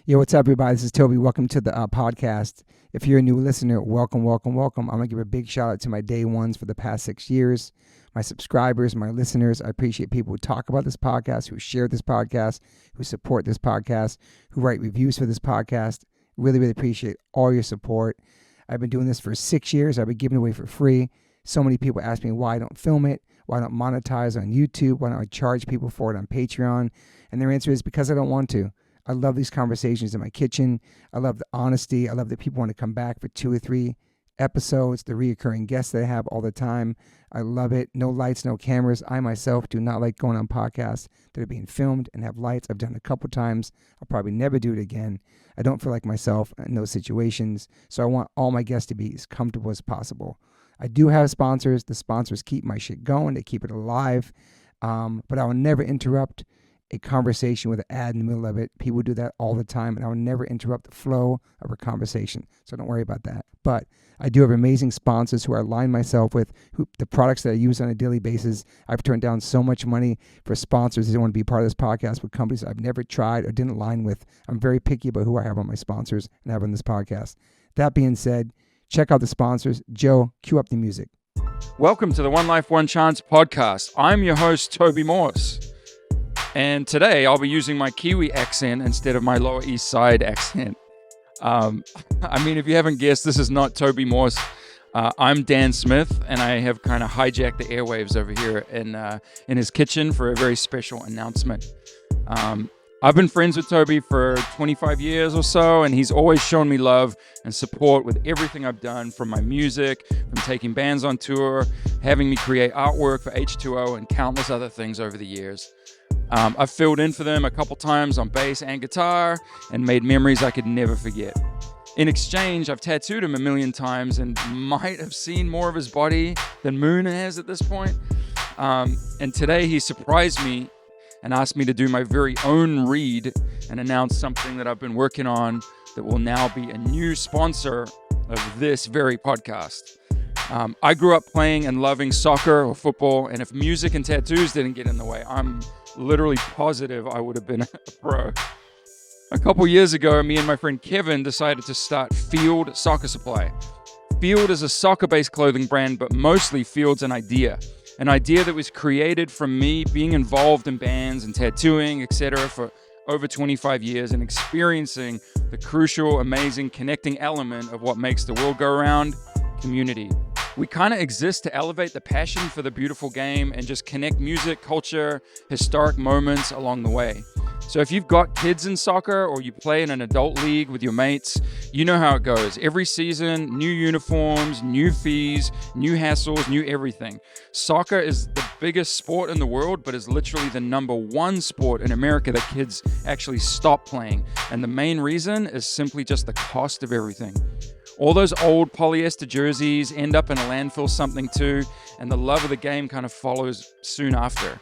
Yo, what's up, everybody? This is Toby. Welcome to the podcast. If you're a new listener, welcome. I'm going to give a big shout out to my day ones for the past 6 years, my subscribers, my listeners. I appreciate people who talk about this podcast, who share this podcast, who support this podcast, who write reviews for this podcast. Really appreciate all your support. I've been doing this for 6 years. I've been giving it away for free. So many people ask me why I don't film it, why I don't monetize on YouTube, why don't I charge people for it on Patreon? And their answer is because I don't want to. I love these conversations in my kitchen. I love the honesty. I love that people want to come back for 2 or 3 episodes, the reoccurring guests that I have all the time. I love it. No lights, no cameras. I myself do not like going on podcasts that are being filmed and have lights. I've done it a couple times. I'll probably never do it again. I don't feel like myself in those situations. So I want all my guests to be as comfortable as possible. I do have sponsors. The sponsors keep my shit going. They keep it alive. But I will never interrupt a conversation with an ad in the middle of it. People do that all the time, and I will never interrupt the flow of a conversation. So don't worry about that. But I do have amazing sponsors who I align myself with, who the products that I use on a daily basis. I've turned down so much money for sponsors that want to be part of this podcast with companies I've never tried or didn't align with. I'm very picky about who I have on my sponsors and have on this podcast. That being said, check out the sponsors. Joe, cue up the music. Welcome to the One Life, One Chance podcast. I'm your host, Toby Morse. And today I'll be using my Kiwi accent instead of my Lower East Side accent. If you haven't guessed, this is not Toby Morse. I'm Dan Smith, and I have kind of hijacked the airwaves over here in his kitchen for a very special announcement. I've been friends with Toby for 25 years or so, and he's always shown me love and support with everything I've done, from my music, from taking bands on tour, having me create artwork for H2O, and countless other things over the years. I've filled in for them a couple times on bass and guitar and made memories I could never forget. In exchange, I've tattooed him a million times and might have seen more of his body than Moon has at this point. And today he surprised me and asked me to do my very own read and announce something that I've been working on that will now be a new sponsor of this very podcast. I grew up playing and loving soccer or football, and if music and tattoos didn't get in the way, I'm literally positive I would have been a pro. A couple years ago, me and my friend Kevin decided to start Field Soccer Supply. Field is a soccer-based clothing brand, but mostly Field's an idea that was created from me being involved in bands and tattooing, etc. for over 25 years and experiencing the crucial, amazing, connecting element of what makes the world go around: community. We kind of exist to elevate the passion for the beautiful game and just connect music, culture, historic moments along the way. So if you've got kids in soccer or you play in an adult league with your mates, you know how it goes. Every season, new uniforms, new fees, new hassles, new everything. Soccer is the biggest sport in the world, but is literally the #1 sport in America that kids actually stop playing. And the main reason is simply just the cost of everything. All those old polyester jerseys end up in a landfill something too, and the love of the game kind of follows soon after.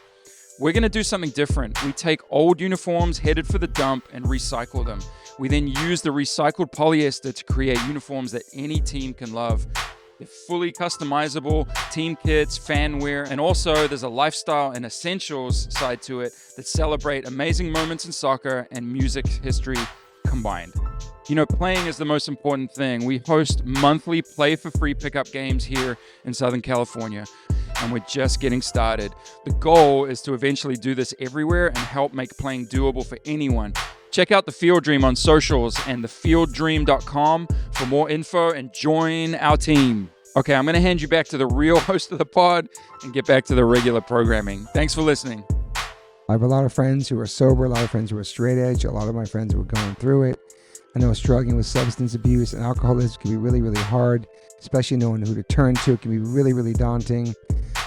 We're going to do something different. We take old uniforms headed for the dump and recycle them. We then use the recycled polyester to create uniforms that any team can love. They're fully customizable, team kits, fan wear, and also there's a lifestyle and essentials side to it that celebrate amazing moments in soccer and music history combined. You know, playing is the most important thing. We host monthly play-for-free pickup games here in Southern California, and we're just getting started. The goal is to eventually do this everywhere and help make playing doable for anyone. Check out The Field Dream on socials and thefielddream.com for more info and join our team. Okay, I'm going to hand you back to the real host of the pod and get back to the regular programming. Thanks for listening. I have a lot of friends who are sober, a lot of friends who are straight edge, a lot of my friends who are going through it. I know struggling with substance abuse and alcoholism can be really hard, especially knowing who to turn to. It can be really daunting.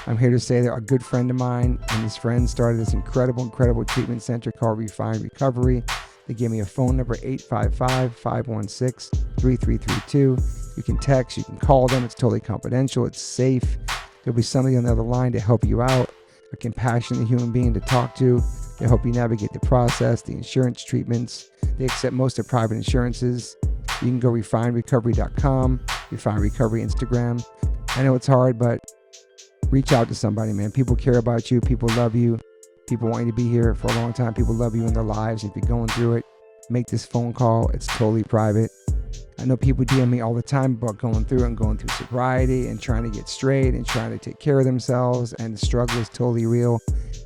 I'm here to say that a good friend of mine and his friend started this incredible treatment center called Refine Recovery. They gave me a phone number, 855-516-3332. You can text, you can call them. It's totally confidential. It's safe. There'll be somebody on the other line to help you out, a compassionate human being to talk to help you navigate the process, the insurance treatments. They accept most of private insurances. You can go refinerecovery.com, Refine Recovery Instagram. I know it's hard, but reach out to somebody, man. People care about you. People love you. People want you to be here for a long time. People love you in their lives. If you're going through it, make this phone call. It's totally private. I know people DM me all the time about going through sobriety and trying to get straight and trying to take care of themselves, and the struggle is totally real,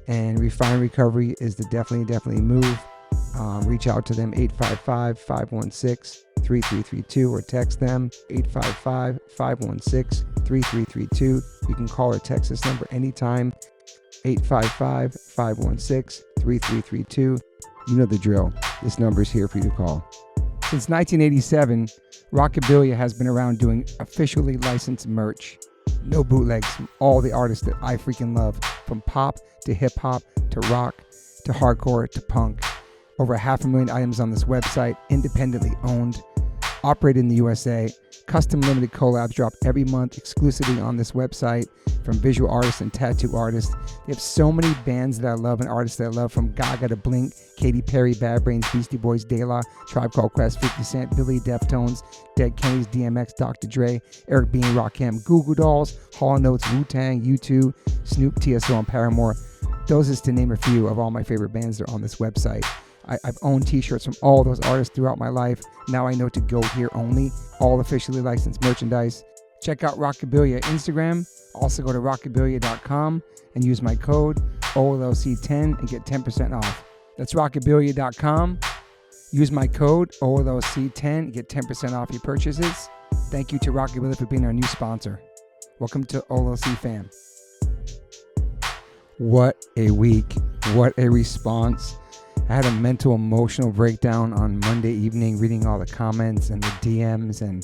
and Refined Recovery is the definitely move. Reach out to them, 855-516-3332, or text them, 855-516-3332. You can call or text this number anytime, 855-516-3332. You know the drill. This number is here for you to call. Since 1987, Rockabillia has been around doing officially licensed merch. No bootlegs from all the artists that I freaking love, from pop to hip hop to rock to hardcore to punk. Over 500,000 items on this website, independently owned, operated in the USA. Custom limited collabs drop every month exclusively on this website from visual artists and tattoo artists. They have so many bands that I love and artists that I love, from Gaga to Blink, Katy Perry, Bad Brains, Beastie Boys, De La, Tribe Called Quest, 50 Cent, Billy, Deftones, Dead Kennedys, DMX, Dr. Dre, Eric B. and Rakim, Goo Goo Dolls, Hall & Oates, Wu-Tang, U2, Snoop, TSO, and Paramore. Those is to name a few of all my favorite bands that are on this website. I've owned t-shirts from all those artists throughout my life. Now I know to go here only. All officially licensed merchandise. Check out Rockabillia Instagram. Also go to rockabillia.com and use my code OLLC10 and get 10% off. That's rockabillia.com. Use my code OLLC10 and get 10% off your purchases. Thank you to Rockabillia for being our new sponsor. Welcome to OLLC fam. What a week. What a response. I had a mental, emotional breakdown on Monday evening, reading all the comments and the DMs and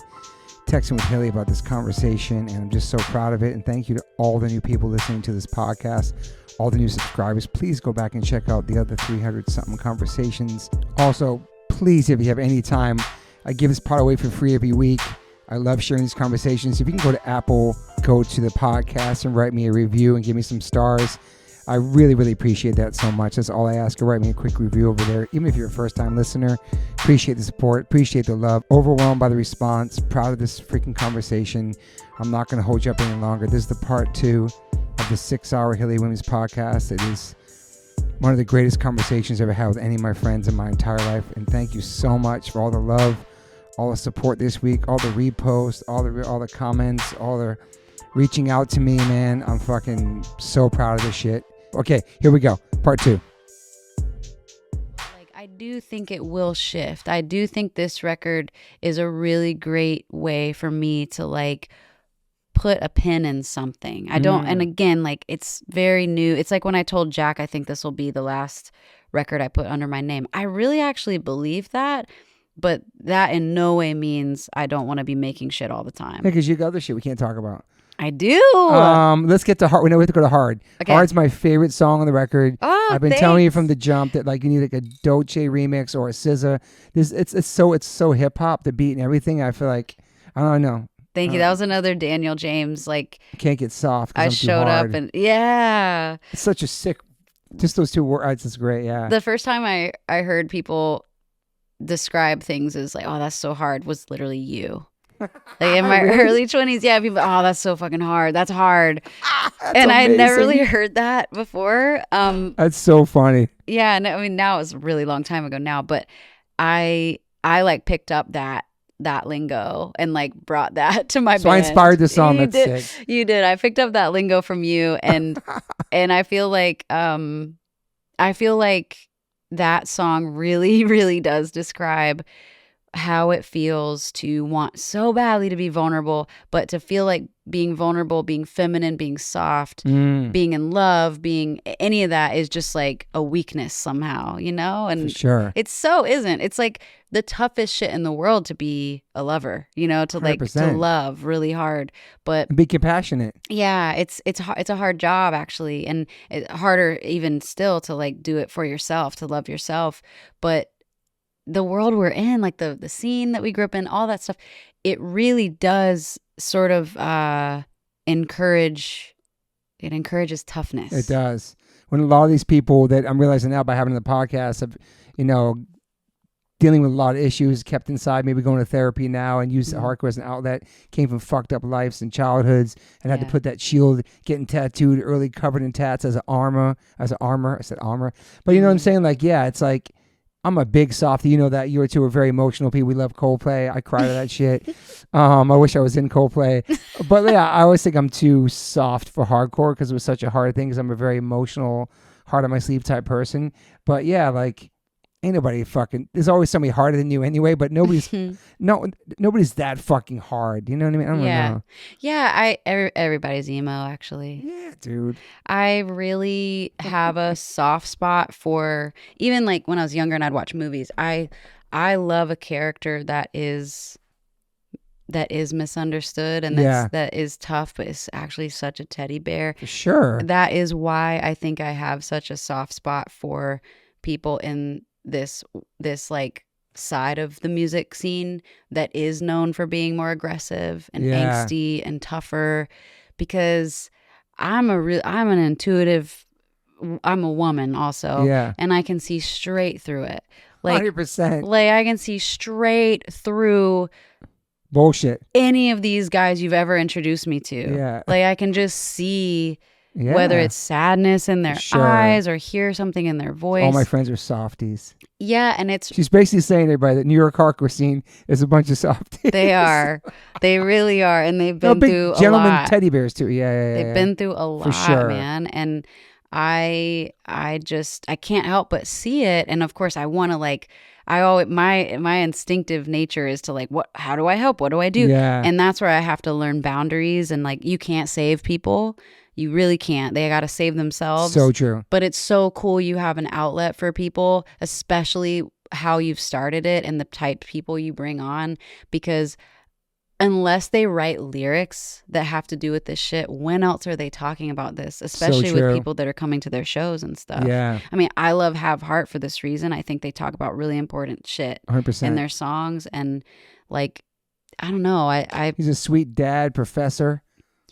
texting with Hayley about this conversation, and I'm just so proud of it. And thank you to all the new people listening to this podcast, all the new subscribers. Please go back and check out the other 300-something conversations. Also, please, if you have any time, I give this part away for free every week. I love sharing these conversations. If you can go to Apple, go to the podcast and write me a review and give me some stars. I really, really appreciate that so much. That's all I ask. Write me a quick review over there. Even if you're a first-time listener, appreciate the support, appreciate the love, overwhelmed by the response, proud of this freaking conversation. I'm not going to hold you up any longer. This is the part 2 of the 6-hour Hayley Williams podcast. It is one of the greatest conversations I've ever had with any of my friends in my entire life. And thank you so much for all the love, all the support this week, all the reposts, all the comments, all the reaching out to me, man. I'm fucking so proud of this shit. Okay, here we go. Part 2. I do think it will shift. I do think this record is a really great way for me to put a pin in something. I don't, and again, it's very new. It's like when I told Jack, I think this will be the last record I put under my name. I really actually believe that, but that in no way means I don't want to be making shit all the time. Because you got other shit we can't talk about. I do. Let's get to Hard. We know we have to go to Hard. Okay. Hard's my favorite song on the record. Oh, I've been telling you from the jump that you need a Dolce remix or a SZA. It's so hip hop, the beat and everything. I feel like I don't know. Thank you. That was another Daniel James. Can't get soft. I showed up and yeah. It's such a sick. Just those 2 words. It's great. Yeah. The first time I heard people describe things as oh, that's so hard was literally you. In my early 20s, yeah, people, oh, that's so fucking hard. That's hard. And I had never really heard that before. That's so funny. Yeah, and I mean, now it's a really long time ago now, but I picked up that lingo and brought that to my band. So I inspired the song. That's sick. You did. I picked up that lingo from you, and and I feel like that song really, really does describe how it feels to want so badly to be vulnerable, but to feel like being vulnerable, being feminine, being soft, being in love, being any of that is just a weakness somehow, And for sure, it so isn't. It's the toughest shit in the world to be a lover, to 100%. To love really hard, but be compassionate. Yeah, it's a hard job actually, and it's harder even still to do it for yourself, to love yourself, but the world we're in, the scene that we grew up in, all that stuff, it really does sort of encourages toughness. It does. When a lot of these people that I'm realizing now by having the podcast of, dealing with a lot of issues kept inside, maybe going to therapy now and use hardcore as an outlet, came from fucked up lives and childhoods and had to put that shield, getting tattooed early, covered in tats as an armor. I said armor. But you know what I'm saying? It's I'm a big softie. You know that. You two are very emotional people. We love Coldplay. I cry to that shit. I wish I was in Coldplay. But yeah, I always think I'm too soft for hardcore because it was such a hard thing because I'm a very emotional, heart on my sleeve type person. But yeah, like, ain't nobody fucking, there's always somebody harder than you anyway, but nobody's that fucking hard. You know what I mean? I don't know. Yeah, everybody's emo, actually. Yeah, dude. I really have a soft spot for, even like when I was younger and I'd watch movies, I love a character that is misunderstood and that is tough, but is actually such a teddy bear. For sure. That is why I think I have such a soft spot for people in this like side of the music scene that is known for being more aggressive and angsty and tougher, because I'm an intuitive, I'm a woman also, and I can see straight through it. Like 100%. Like I can see straight through bullshit. Any of these guys you've ever introduced me to. Yeah. Like I can just see whether it's sadness in their eyes or hear something in their voice. All my friends are softies. Yeah, and she's basically saying to everybody that New York hardcore scene is a bunch of softies. They are. They really are. And they've been through a lot. Gentlemen teddy bears too. Yeah. They've been through a lot, man. And I can't help but see it. And of course I want to like, my instinctive nature is to like, how do I help? What do I do? Yeah. And that's where I have to learn boundaries, and like, you can't save people. You really can't. They got to save themselves. So true. But it's so cool you have an outlet for people, especially how you've started it and the type of people you bring on, because unless they write lyrics that have to do with this shit, when else are they talking about this? Especially with people that are coming to their shows and stuff. Yeah. I mean, I love Have Heart for this reason. I think they talk about really important shit 100%. In their songs. And like, I don't know. He's a sweet dad, professor.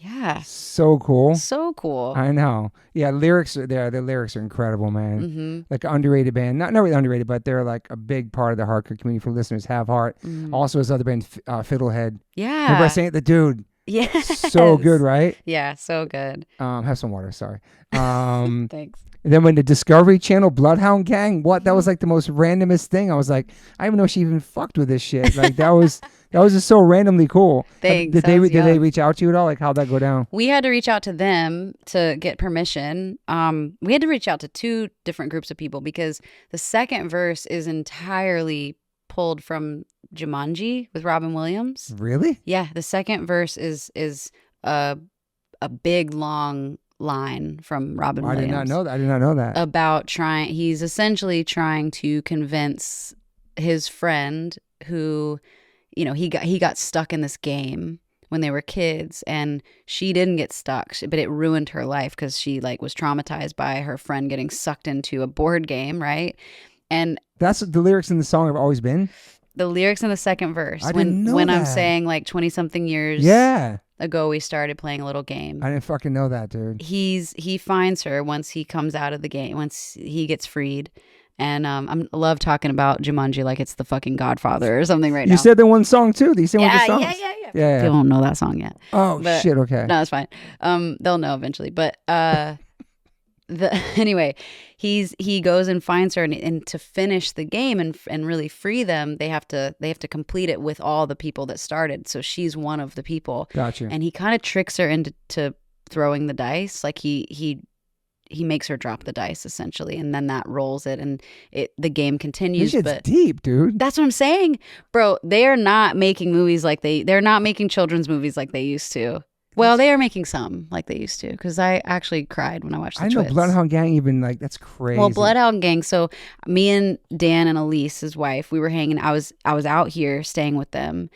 Yeah. So cool. So cool. I know. Yeah, lyrics are there. The lyrics are incredible, man. Mm-hmm. Like an underrated band. Not really underrated, but they're like a big part of the hardcore community for listeners. Have Heart. Mm-hmm. Also his other band, Fiddlehead. Yeah. Remember I saying it? The dude. Yeah. So good, right? Yeah, so good. Have some water, sorry. Thanks. And then when the Discovery Channel Bloodhound Gang, that was like the most randomest thing. I was like, I didn't even know she even fucked with this shit. Like that was just so randomly cool. Thanks. Did they reach out to you at all? Like how'd that go down? We had to reach out to them to get permission. We had to reach out to 2 different groups of people because the second verse is entirely pulled from Jumanji with Robin Williams. Really? Yeah, the second verse is a big long line from Robin Williams. I did not know that. About he's essentially trying to convince his friend who, you know, he got stuck in this game when they were kids, and she didn't get stuck, but it ruined her life because she like was traumatized by her friend getting sucked into a board game, right? And that's what the lyrics in the song have always been. The lyrics in the second verse. I didn't know when that. I'm saying like 20 something years. Yeah. Ago we started playing a little game. I didn't fucking know that, dude. He finds her once he comes out of the game, once he gets freed. And I love talking about Jumanji like it's the fucking Godfather or something right now. You said the one song too. Did you say one of the songs? Yeah. They don't know that song yet. Oh shit, okay. No, it's fine. They'll know eventually. But anyway, he goes and finds her, and to finish the game and really free them, they have to complete it with all the people that started. So she's one of the people. Gotcha. And he kind of tricks her into throwing the dice. Like he makes her drop the dice essentially, and then that rolls it, and the game continues. This shit's deep, dude. That's what I'm saying, bro. They are not making movies like they're not making children's movies like they used to. Well, they are making some like they used to, because I actually cried when I watched the Twits. I know Bloodhound Gang even, like, that's crazy. Well, Bloodhound Gang, so me and Dan and Elise, his wife, we were hanging. I was out here staying with them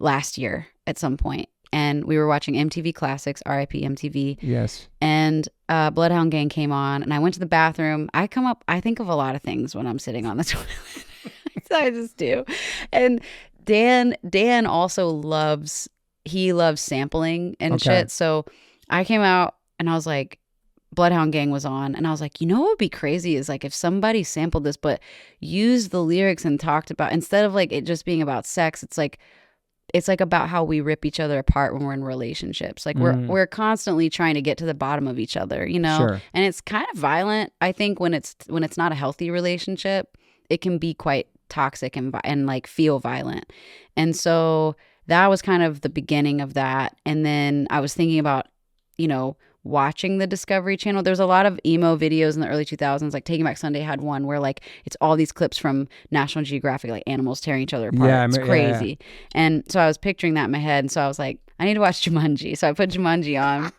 last year at some point, and we were watching MTV Classics, RIP MTV. Yes. And Bloodhound Gang came on, and I went to the bathroom. I think of a lot of things when I'm sitting on the toilet. I just do. And Dan also loves sampling and shit. So I came out and I was like, Bloodhound Gang was on, and I was like, you know what would be crazy is like if somebody sampled this but used the lyrics and talked about, instead of like it just being about sex, it's like about how we rip each other apart when we're in relationships. Like we're constantly trying to get to the bottom of each other, you know? Sure. And it's kind of violent, I think, when it's not a healthy relationship. it can be quite toxic and like feel violent. And so that was kind of the beginning of that. And then I was thinking about, you know, watching the Discovery Channel. There's a lot of emo videos in the early 2000s. Like Taking Back Sunday had one where like it's all these clips from National Geographic, like animals tearing each other apart. Yeah, it's crazy. Yeah. And so I was picturing that in my head. And so I was like, I need to watch Jumanji. So I put Jumanji on.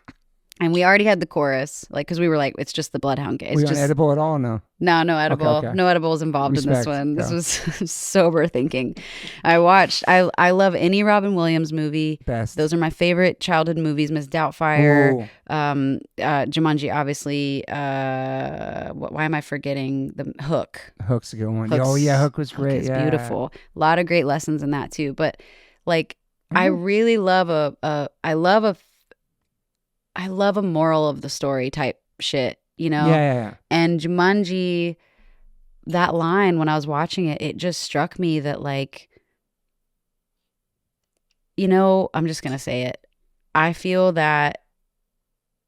And we already had the chorus, like, because we were like, it's just the Bloodhound game. Were you on edible at all? No. No edible. Okay. No edibles involved Respect. in this one. This Yeah. was sober thinking. I love any Robin Williams movie. Best. Those are my favorite childhood movies. Miss Doubtfire, Ooh. Jumanji, obviously. Why am I forgetting the Hook? Hook's a good one. Hook's- Oh yeah, Hook was Hook great. is Yeah. beautiful. A lot of great lessons in that too. But like, I really love I love a moral of the story type shit, you know? Yeah. And Jumanji, that line, when I was watching it, it just struck me that, like, you know, I'm just going to say it. I feel that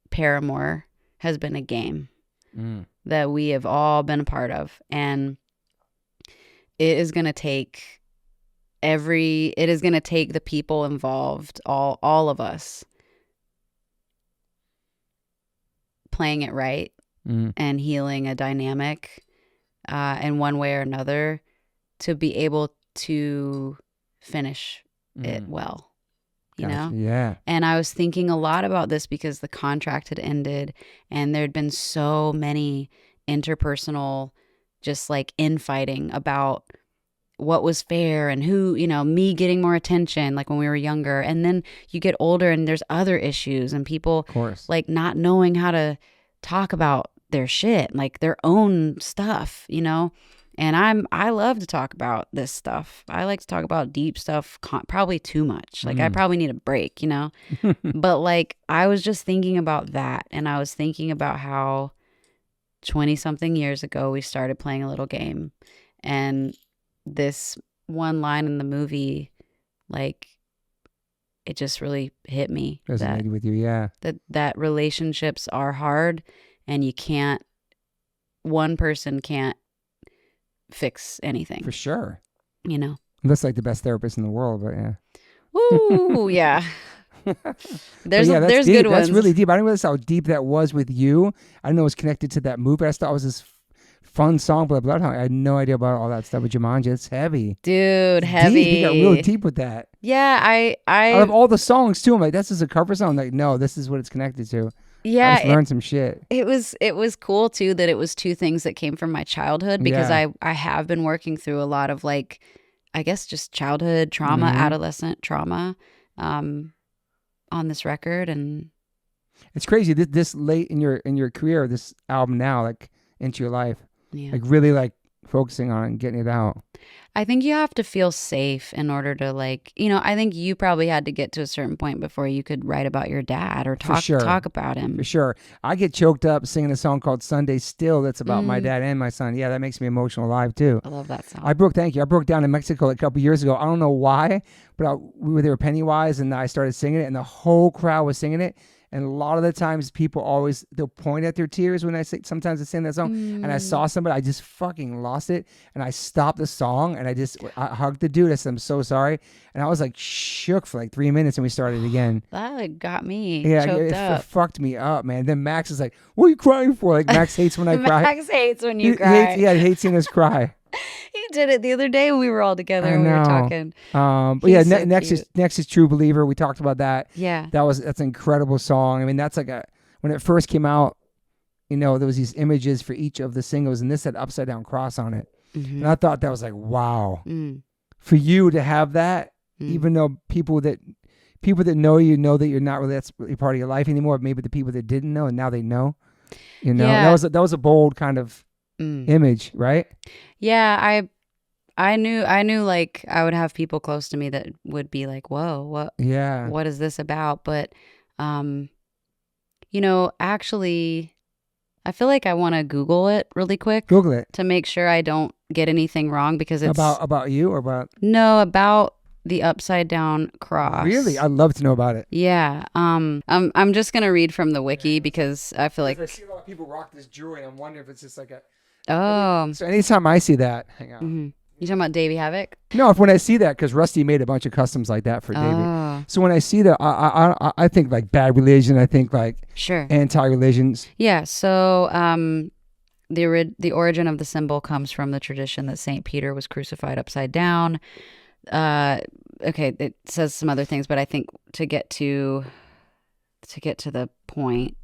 Paramore has been a game that we have all been a part of. And it is going to take the people involved, all of us, playing it right and healing a dynamic in one way or another to be able to finish it well, you know? Yeah. And I was thinking a lot about this because the contract had ended and there'd been so many interpersonal, just like infighting about what was fair and who, you know, me getting more attention, like when we were younger. And then you get older and there's other issues and people Of course. like not knowing how to talk about their shit, like their own stuff, you know? And I love to talk about this stuff. I like to talk about deep stuff, probably too much. Like I probably need a break, you know? But like I was just thinking about that. And I was thinking about how 20 something years ago, we started playing a little game. And this one line in the movie, like, it just really hit me. Resonated with you, yeah. That relationships are hard and one person can't fix anything. For sure. You know? That's like the best therapist in the world, but yeah. Woo, yeah. There's deep. good ones. That's really deep. I didn't realize how deep that was with you. I didn't know it was connected to that movie. I just thought it was this fun song by Bloodhound. I had no idea about all that stuff with Jumanji. It's heavy. Dude, It's heavy. Deep. You got real deep with that. Yeah, I Out of all the songs too, I'm like, that's just a cover song. I'm like, no, this is what it's connected to. yeah, I just learned some shit. it was cool too that it was two things that came from my childhood because Yeah. I have been working through a lot of like, I guess just childhood trauma, adolescent trauma, on this record. And It's crazy. This late in your career, this album now, like into your life, yeah. like really like focusing on it and getting it out. I think you have to feel safe in order to like, you know, I think you probably had to get to a certain point before you could write about your dad or talk about him. For sure. I get choked up singing a song called Sunday Still that's about my dad and my son. Yeah, that makes me emotional live too. I love that song. I broke down in Mexico a couple years ago. I don't know why, but we were there with Pennywise and I started singing it and the whole crowd was singing it. And a lot of the times people they'll point at their tears when sometimes I sing that song. And I saw somebody, I just fucking lost it. And I stopped the song and I hugged the dude. I said, I'm so sorry. And I was like shook for like 3 minutes and we started again. That got me Yeah, choked it up. fucked me up, man. Then Max is like, what are you crying for? Like Max hates when I cry. Max hates when you He cry. he hates seeing us cry. He did it the other day when we were all together and we were talking. But He's yeah, so next is True Believer. We talked about that. Yeah. That's an incredible song. I mean, that's like when it first came out, you know, there was these images for each of the singles, and this had upside down cross on it, and I thought that was like, wow, for you to have that, even though people that know you know that you're not really that's really part of your life anymore. Maybe the people that didn't know and now they know, you know, Yeah. that was a bold kind of image, right? Yeah, I knew like I would have people close to me that would be like, whoa, what is this about? But, you know, actually, I feel like I want to Google it really quick. Google it. To make sure I don't get anything wrong because it's About you or about... No, about the upside down cross. Really? I'd love to know about it. Yeah. I'm just going to read from the wiki because I feel like... I see a lot of people rock this jewelry and I'm wondering if it's just like Oh. So anytime I see that, hang on. Mm-hmm. You talking about Davey Havoc? No, if when I see that, because Rusty made a bunch of customs like that for Davey. Oh. So when I see that, I think like bad religion. I think like Sure. anti-religions. Yeah. So the origin of the symbol comes from the tradition that St. Peter was crucified upside down. Okay, it says some other things, but I think to get to the point,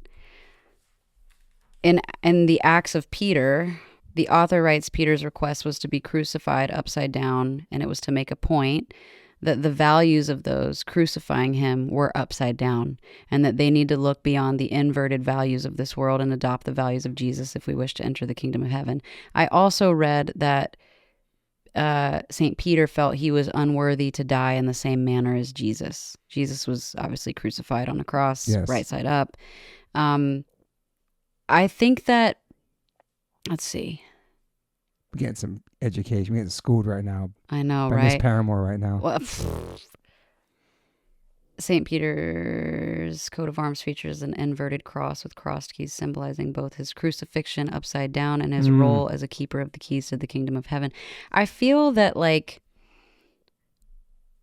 in the Acts of Peter, the author writes Peter's request was to be crucified upside down, and it was to make a point that the values of those crucifying him were upside down, and that they need to look beyond the inverted values of this world and adopt the values of Jesus if we wish to enter the kingdom of heaven. I also read that St. Peter felt he was unworthy to die in the same manner as Jesus. Jesus was obviously crucified on a cross, Yes. right side up. I think that, let's see. We're getting some education. We're getting schooled right now. I know, by Miss right? Paramore right now. Well, St. Peter's coat of arms features an inverted cross with crossed keys symbolizing both his crucifixion upside down and his role as a keeper of the keys to the kingdom of heaven. I feel that like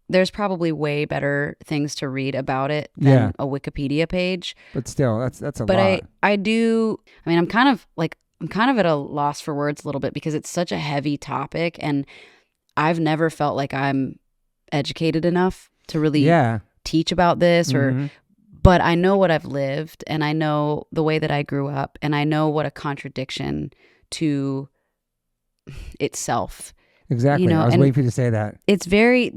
there's probably way better things to read about it than a Wikipedia page. But still, that's a lot. But I mean, I'm kind of at a loss for words a little bit because it's such a heavy topic, and I've never felt like I'm educated enough to really teach about this but I know what I've lived, and I know the way that I grew up, and I know what a contradiction to itself. Exactly. I was waiting for you to say that. It's very,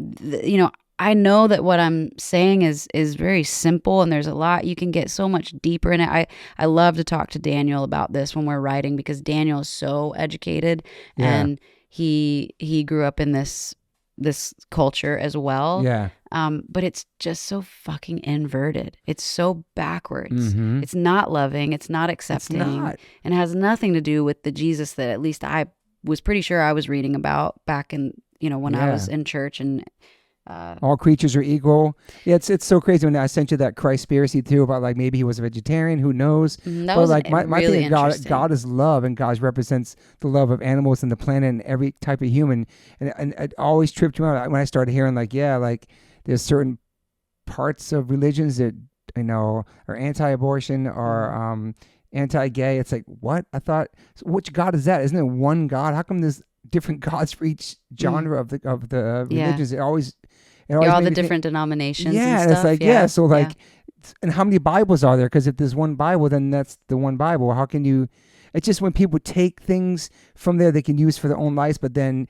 I know that what I'm saying is very simple, and there's a lot you can get so much deeper in it. I love to talk to Daniel about this when we're writing, because Daniel is so educated and he grew up in this culture as well. Yeah. But it's just so fucking inverted. It's so backwards. It's not loving. It's not accepting. It's not. And it has nothing to do with the Jesus that at least I was pretty sure I was reading about back in, when I was in church. And all creatures are equal. Yeah, it's so crazy when I sent you that Christspiracy too about like maybe he was a vegetarian, who knows? That was like my really thing, God is love, and God represents the love of animals and the planet and every type of human. And it always tripped me out when I started hearing like there's certain parts of religions that are anti-abortion or anti-gay. It's like, what? I thought, which God is that? Isn't there one God? How come there's different gods for each genre of the religions? It always all the different denominations. Yeah, and it's stuff. like so like, and how many Bibles are there? Because if there's one Bible, then that's the one Bible. How can you? It's just when people take things from there they can use for their own lives, but then.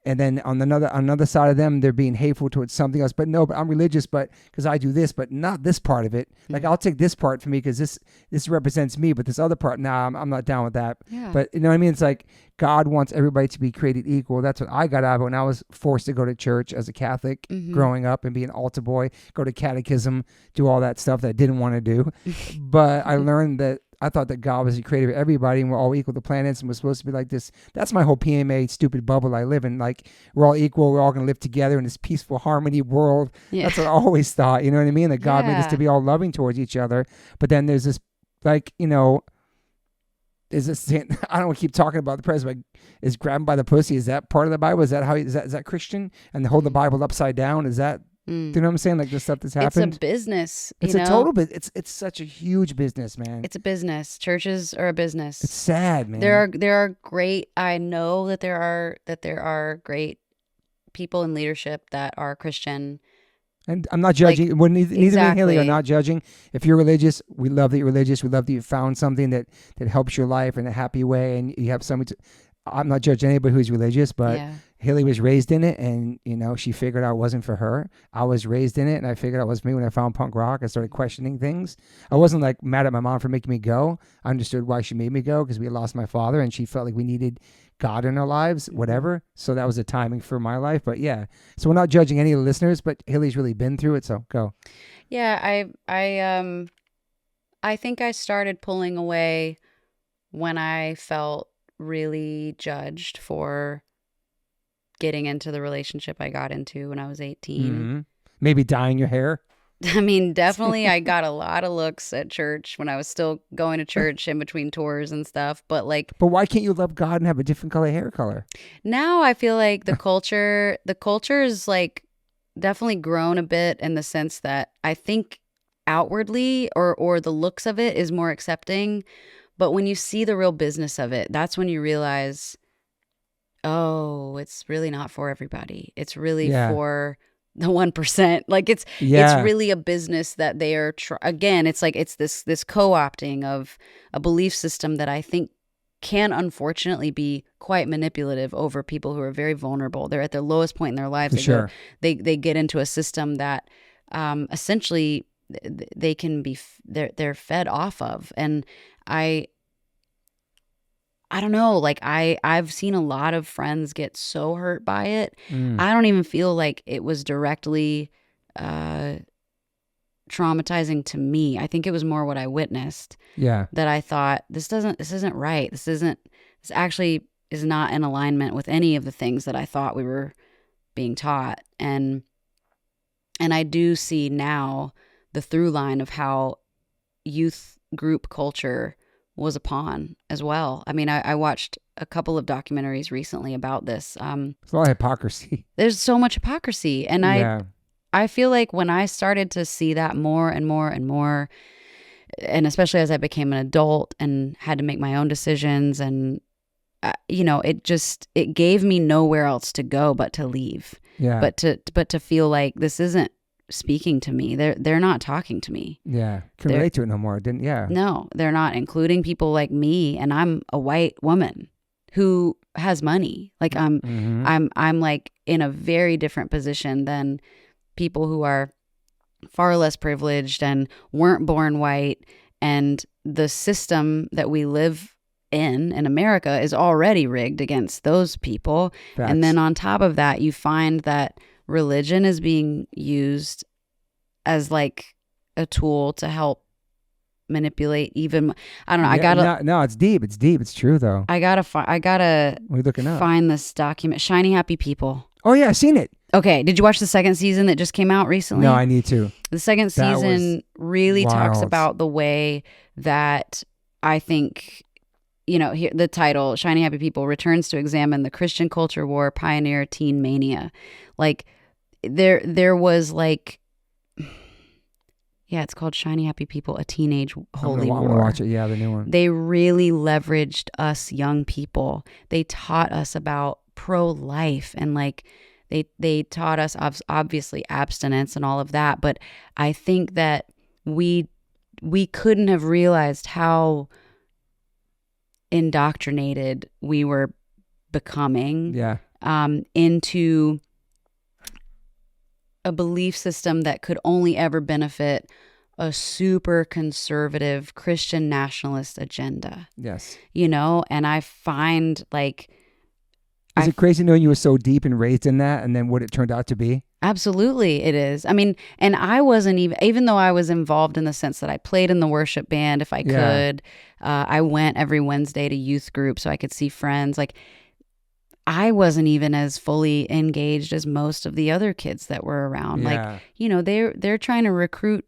And then on another side of them, they're being hateful towards something else. But no, but I'm religious, but because I do this, but not this part of it. Like I'll take this part for me because this represents me, but this other part, I'm not down with that. Yeah. But you know what I mean? It's like God wants everybody to be created equal. That's what I got out of it when I was forced to go to church as a Catholic growing up and be an altar boy, go to catechism, do all that stuff that I didn't want to do. But I learned that I thought that God was the creator of everybody and we're all equal to planets and we're supposed to be like this. That's my whole PMA stupid bubble I live in. Like we're all equal. We're all going to live together in this peaceful harmony world. Yeah. That's what I always thought. You know what I mean? That God made us to be all loving towards each other. But then there's this like, is this, I don't want to keep talking about the president, but is grabbing by the pussy, is that part of the Bible? Is that is that Christian? And they hold the Bible upside down? Is that, do you know what I'm saying? Like the stuff that's happened. It's a business. It's a total business. It's such a huge business, man. It's a business. Churches are a business. It's sad, man. There are great. I know that there are great people in leadership that are Christian. And I'm not judging. Neither me and Hayley are not judging. If you're religious, we love that you're religious. We love that you found something that helps your life in a happy way, and you have something. I'm not judging anybody who's religious, but Hayley was raised in it, and she figured out it wasn't for her. I was raised in it, and I figured out it was for me when I found punk rock. I started questioning things. I wasn't like mad at my mom for making me go. I understood why she made me go because we had lost my father, and she felt like we needed God in our lives, whatever. So that was the timing for my life. But yeah, so we're not judging any of the listeners, but Hayley's really been through it. So go. Yeah, I think I started pulling away when I felt really judged for getting into the relationship I got into when I was 18. Maybe dyeing your hair. I mean, definitely I got a lot of looks at church when I was still going to church in between tours and stuff. But like, But why can't you love God and have a different hair color? now I feel like the culture is like definitely grown a bit in the sense that I think outwardly or the looks of it is more accepting. But when you see the real business of it, that's when you realize, oh, it's really not for everybody. It's really for the 1%. Like it's really a business that they are again, it's like it's this co-opting of a belief system that I think can unfortunately be quite manipulative over people who are very vulnerable. They're at their lowest point in their lives. They get into a system that essentially they can be they're fed off of. And I don't know, like I've seen a lot of friends get so hurt by it. I don't even feel like it was directly traumatizing to me. I think it was more what I witnessed. Yeah. That I thought this isn't right. This actually is not in alignment with any of the things that I thought we were being taught. And I do see now the through line of how youth group culture was a pawn as well. I mean, I watched a couple of documentaries recently about this. There's a lot of hypocrisy. There's so much hypocrisy. And I feel like when I started to see that more and more and more, and especially as I became an adult and had to make my own decisions, and it gave me nowhere else to go but to leave. Yeah. But to feel like this isn't speaking to me. They're not talking to me. Yeah. Can relate to it no more. No, they're not including people like me, and I'm a white woman who has money. Like I'm like in a very different position than people who are far less privileged and weren't born white, and the system that we live in America is already rigged against those people. Facts. And then on top of that, you find that religion is being used as like a tool to help manipulate even. I don't know. Yeah, no, it's deep. It's true though. I gotta find this document. Shiny Happy People. Oh yeah, I've seen it. Okay. Did you watch the second season that just came out recently? No, I need to. The second season really talks about the way that I think, here, the title, Shiny Happy People, returns to examine the Christian culture war pioneer teen mania. Like there was like, yeah, it's called Shiny Happy People, a teenage holy war. I'm gonna watch it. Yeah, the new one. They really leveraged us young people. They taught us about pro-life, and like they taught us obviously abstinence and all of that. But I think that we couldn't have realized how indoctrinated we were becoming into a belief system that could only ever benefit a super conservative Christian nationalist agenda. Yes. And I find like... Is it crazy knowing you were so deep and raised in that, and then what it turned out to be? Absolutely, it is. I mean, and I wasn't even though I was involved in the sense that I played in the worship band if I could. I went every Wednesday to youth group so I could see friends. Like, I wasn't even as fully engaged as most of the other kids that were around. Yeah. Like, they're trying to recruit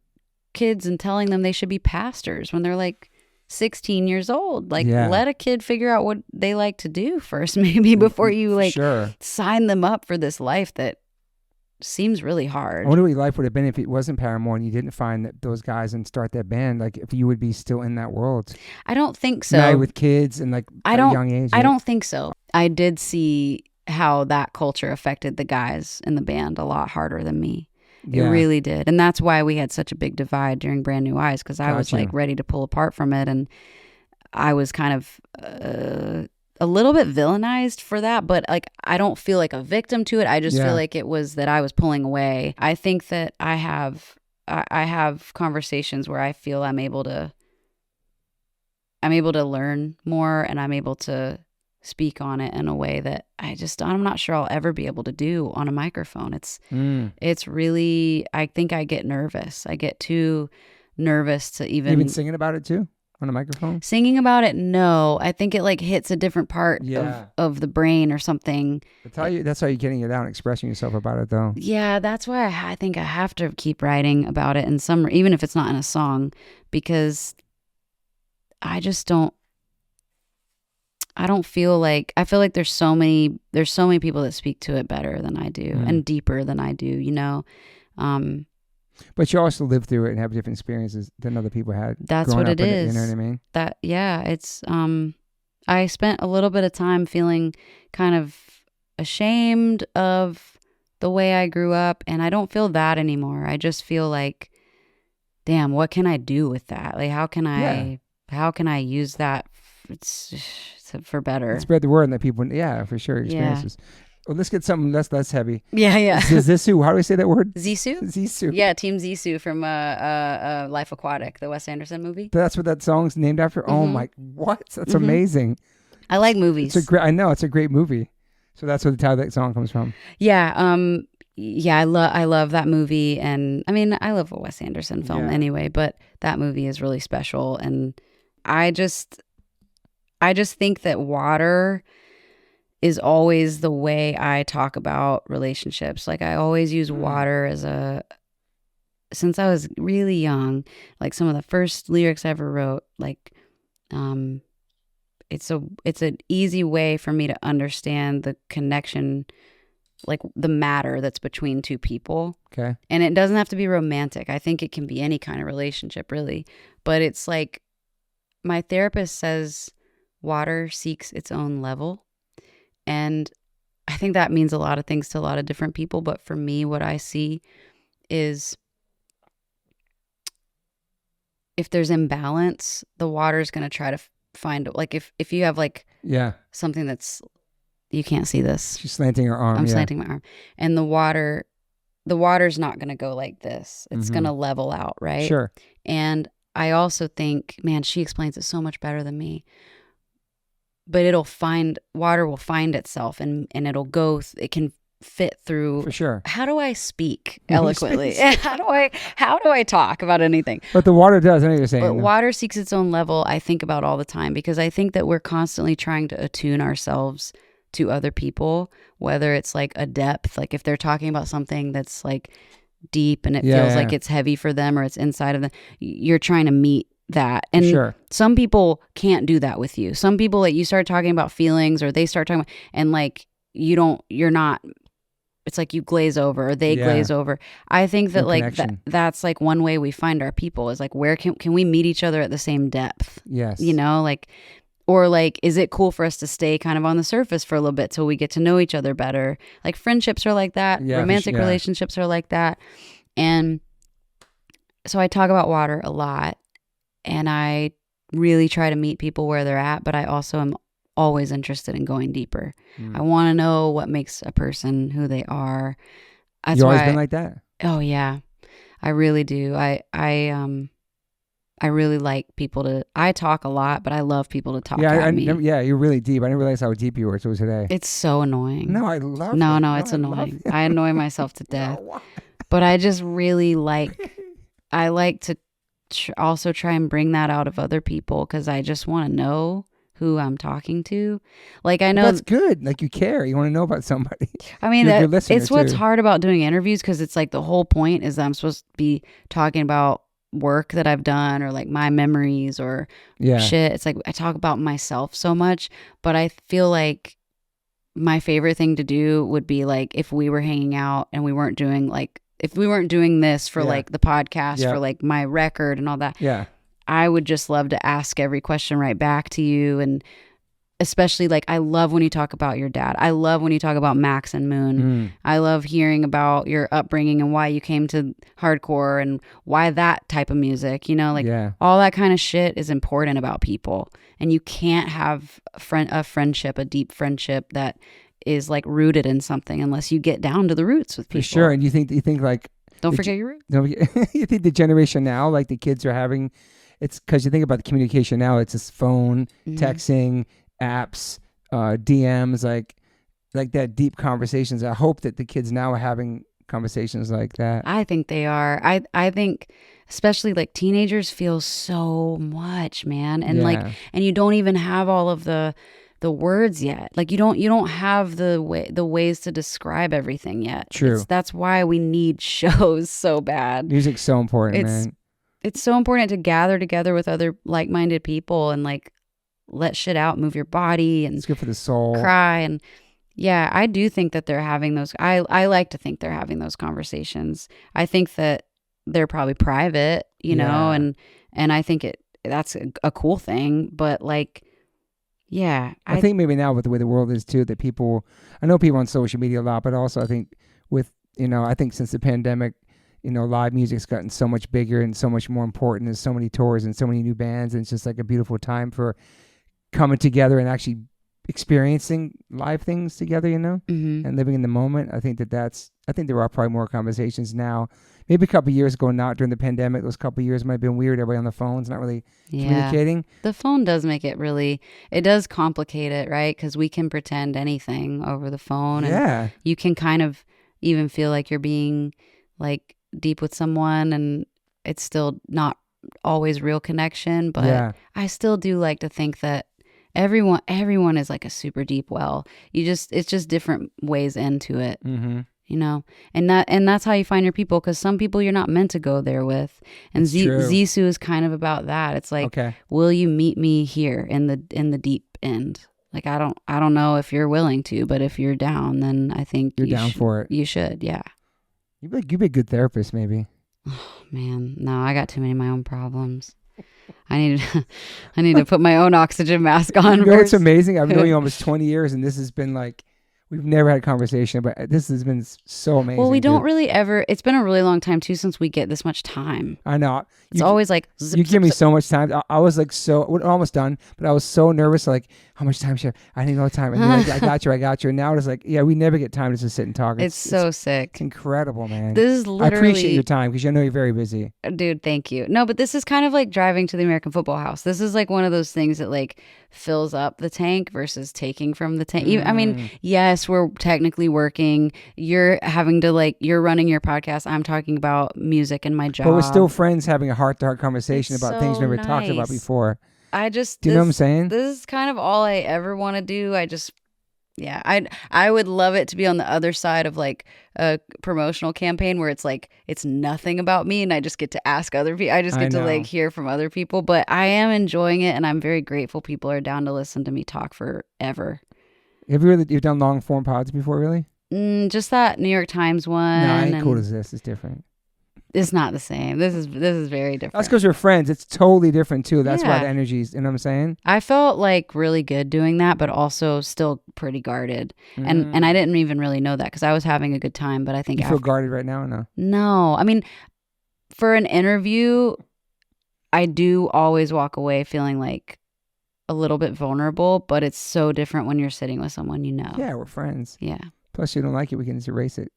kids and telling them they should be pastors when they're like 16 years old. Like, let a kid figure out what they like to do first, maybe, before you like sign them up for this life that seems really hard. I wonder what your life would have been if it wasn't Paramore and you didn't find those guys and start that band. Like, if you would be still in that world. I don't think so. Married with kids and like at a young age. I don't think so. I did see how that culture affected the guys in the band a lot harder than me. It really did. And that's why we had such a big divide during Brand New Eyes, because I was like ready to pull apart from it. And I was kind of a little bit villainized for that, but like I don't feel like a victim to it. I just feel like it was that I was pulling away. I think that I have conversations where I feel I'm able to learn more, and I'm able to speak on it in a way that I'm not sure I'll ever be able to do on a microphone. It's really, I think I get nervous. I get too nervous to even... You've been singing about it too? on a microphone? Singing about it, no. I think it like hits a different part Yeah. of the brain or something. That's how you're getting it out and expressing yourself about it, though. Yeah, that's why I think I have to keep writing about it in some, even if it's not in a song, because I just don't. I don't feel like, I feel like there's so many people that speak to it better than I do and deeper than I do, you know. But you also live through it and have different experiences than other people had. That's what it is. You know what I mean? That, yeah, it's, I spent a little bit of time feeling kind of ashamed of the way I grew up, and I don't feel that anymore. I just feel like, damn, what can I do with that? Like, how can I use that? It's for better. Spread the word and let people, for sure, experiences. Yeah. Well, let's get something less heavy. Yeah. Zissou, how do we say that word? Zissou? Zissou. Yeah, Team Zissou from Life Aquatic, the Wes Anderson movie. That's what that song's named after? Mm-hmm. Oh my, what? That's amazing. I like movies. I know, it's a great movie. So that's where the title of that song comes from. Yeah, I love that movie, and I mean, I love a Wes Anderson film anyway, but that movie is really special, and I just think that water is always the way I talk about relationships. Like, I always use water since I was really young, like some of the first lyrics I ever wrote, like, it's an easy way for me to understand the connection, like the matter that's between two people. Okay. And it doesn't have to be romantic. I think it can be any kind of relationship, really. But it's like, my therapist says water seeks its own level. And I think that means a lot of things to a lot of different people. But for me, what I see is if there's imbalance, the water's going to try to find, like, if you have like something that's, you can't see this. She's slanting her arm. I'm slanting my arm. And the water's not going to go like this. It's going to level out, right? Sure. And I also think, man, she explains it so much better than me. But water will find itself, and it'll go, it can fit through. For sure. How do I speak eloquently? How do I talk about anything? But the water does, I know what you're saying. But water seeks its own level, I think about all the time, because I think that we're constantly trying to attune ourselves to other people, whether it's like a depth, like if they're talking about something that's like deep and it feels like it's heavy for them or it's inside of them, you're trying to meet that. And some people can't do that with you. Some people, like, you start talking about feelings, or they start talking about, and like you're not, it's like you glaze over, or they glaze over. I think that like that's like one way we find our people, is like, where can we meet each other at the same depth? Yes. You know, like, or like, is it cool for us to stay kind of on the surface for a little bit till we get to know each other better? Like, friendships are like that. Romantic relationships are like that. And so I talk about water a lot. And I really try to meet people where they're at, but I also am always interested in going deeper. I want to know what makes a person who they are. That's you always been like that? Oh yeah, I really do. I really like people to. I talk a lot, but I love people to talk at me. You're really deep. I didn't realize how deep you were until today. It's so annoying. No, I love it. No, it's annoying. I annoy myself to death. But I just really like. I like to. Also try and bring that out of other people, because I just want to know who I'm talking to. Like, I know that's good. Like, you care. You want to know about somebody. I mean, it's what's hard about doing interviews, because it's like the whole point is that I'm supposed to be talking about work that I've done, or like my memories, or shit. It's like I talk about myself so much, but I feel like my favorite thing to do would be like if we were hanging out and we weren't doing like, if we weren't doing this for like the podcast, for like my record and all that, I would just love to ask every question right back to you. And especially like, I love when you talk about your dad. I love when you talk about Max and Moon. I love hearing about your upbringing and why you came to hardcore and why that type of music, you know, like all that kind of shit is important about people. And you can't have a friendship, a deep friendship that is like rooted in something unless you get down to the roots with people. For sure. And you think like, don't forget your roots. You think the generation now, like the kids are having, it's because you think about the communication now, it's this phone, texting, apps, DMs, like that deep conversations. I hope that the kids now are having conversations like that. I think they are. I think especially like teenagers feel so much, man. And like, Yeah. and you don't even have all of the words yet. Like you don't have the ways to describe everything yet. True. That's why we need shows so bad. Music's so important, man. It's so important to gather together with other like-minded people and like let shit out, move your body, and It's good for the soul. cry. And yeah, I do think that they're having those. I like to think they're having those conversations. I think that they're probably private, you know, Yeah. and I think that's a cool thing. But like, yeah, I think maybe now with the way the world is too, that people, I know people on social media a lot, but also I think with, I think since the pandemic, live music's gotten so much bigger and so much more important. There's so many tours and so many new bands, and it's just like a beautiful time for coming together and actually experiencing live things together, Mm-hmm. and living in the moment. I think I think there are probably more conversations now. Maybe a couple of years ago, not during the pandemic. Those couple of years might have been weird. Everybody on the phones, not really communicating. The phone does make it does complicate it, right? Because we can pretend anything over the phone. And Yeah. you can kind of even feel like you're being like deep with someone, and it's still not always real connection. But Yeah. I still do like to think that everyone is like a super deep well. It's just different ways into it. Mm-hmm. And that's how you find your people, because some people you're not meant to go there with. And It's true. Zissou is kind of about that. It's like, Okay. will you meet me here in the deep end? Like, I don't know if you're willing to, but if you're down, then I think You're down for it. You should, yeah. You'd be a good therapist, maybe. Oh man, no, I got too many of my own problems. I need to put my own oxygen mask on. It's first. amazing. I've known you almost 20 years, and this has been like, we've never had a conversation, but this has been so amazing. Well, we don't dude. really ever. It's been a really long time too since we get this much time. I know. It's always like zip, You zip, give me zip. so much time. I was like we're almost done, but I was so nervous. Like, how much time should I need no time? And then I got you. And now it's like, yeah, we never get time to just sit and talk. It's so sick. It's incredible, man. This is literally. I appreciate your time because I know you're very busy. Dude, thank you. No, but this is kind of like driving to the American Football House. This is like one of those things that like fills up the tank versus taking from the tank. I mean, yes, we're technically working. You're having to you're running your podcast. I'm talking about music and my job. But we're still friends having a heart-to-heart conversation It's about so things we never talked about nice. before. Do you know what I'm saying? This is kind of all I ever want to do. I would love it to be on the other side of like a promotional campaign where it's like it's nothing about me and I just get to ask other people. I just get to like hear from other people. But I am enjoying it, and I'm very grateful people are down to listen to me talk forever. You've done long form pods before, really? Just that New York Times one. No, I ain't and cool as this. It's different. It's not the same. This is very different. That's because we're friends. It's totally different too. That's why Yeah. the energy's, you know what I'm saying? I felt like really good doing that, but also still pretty guarded. And I didn't even really know that because I was having a good time. But I think You feel guarded right now or no? No, I mean, for an interview, I do always walk away feeling like a little bit vulnerable, but it's so different when you're sitting with someone you know. Yeah, we're friends. Yeah. Plus, you don't like it, we can just erase it.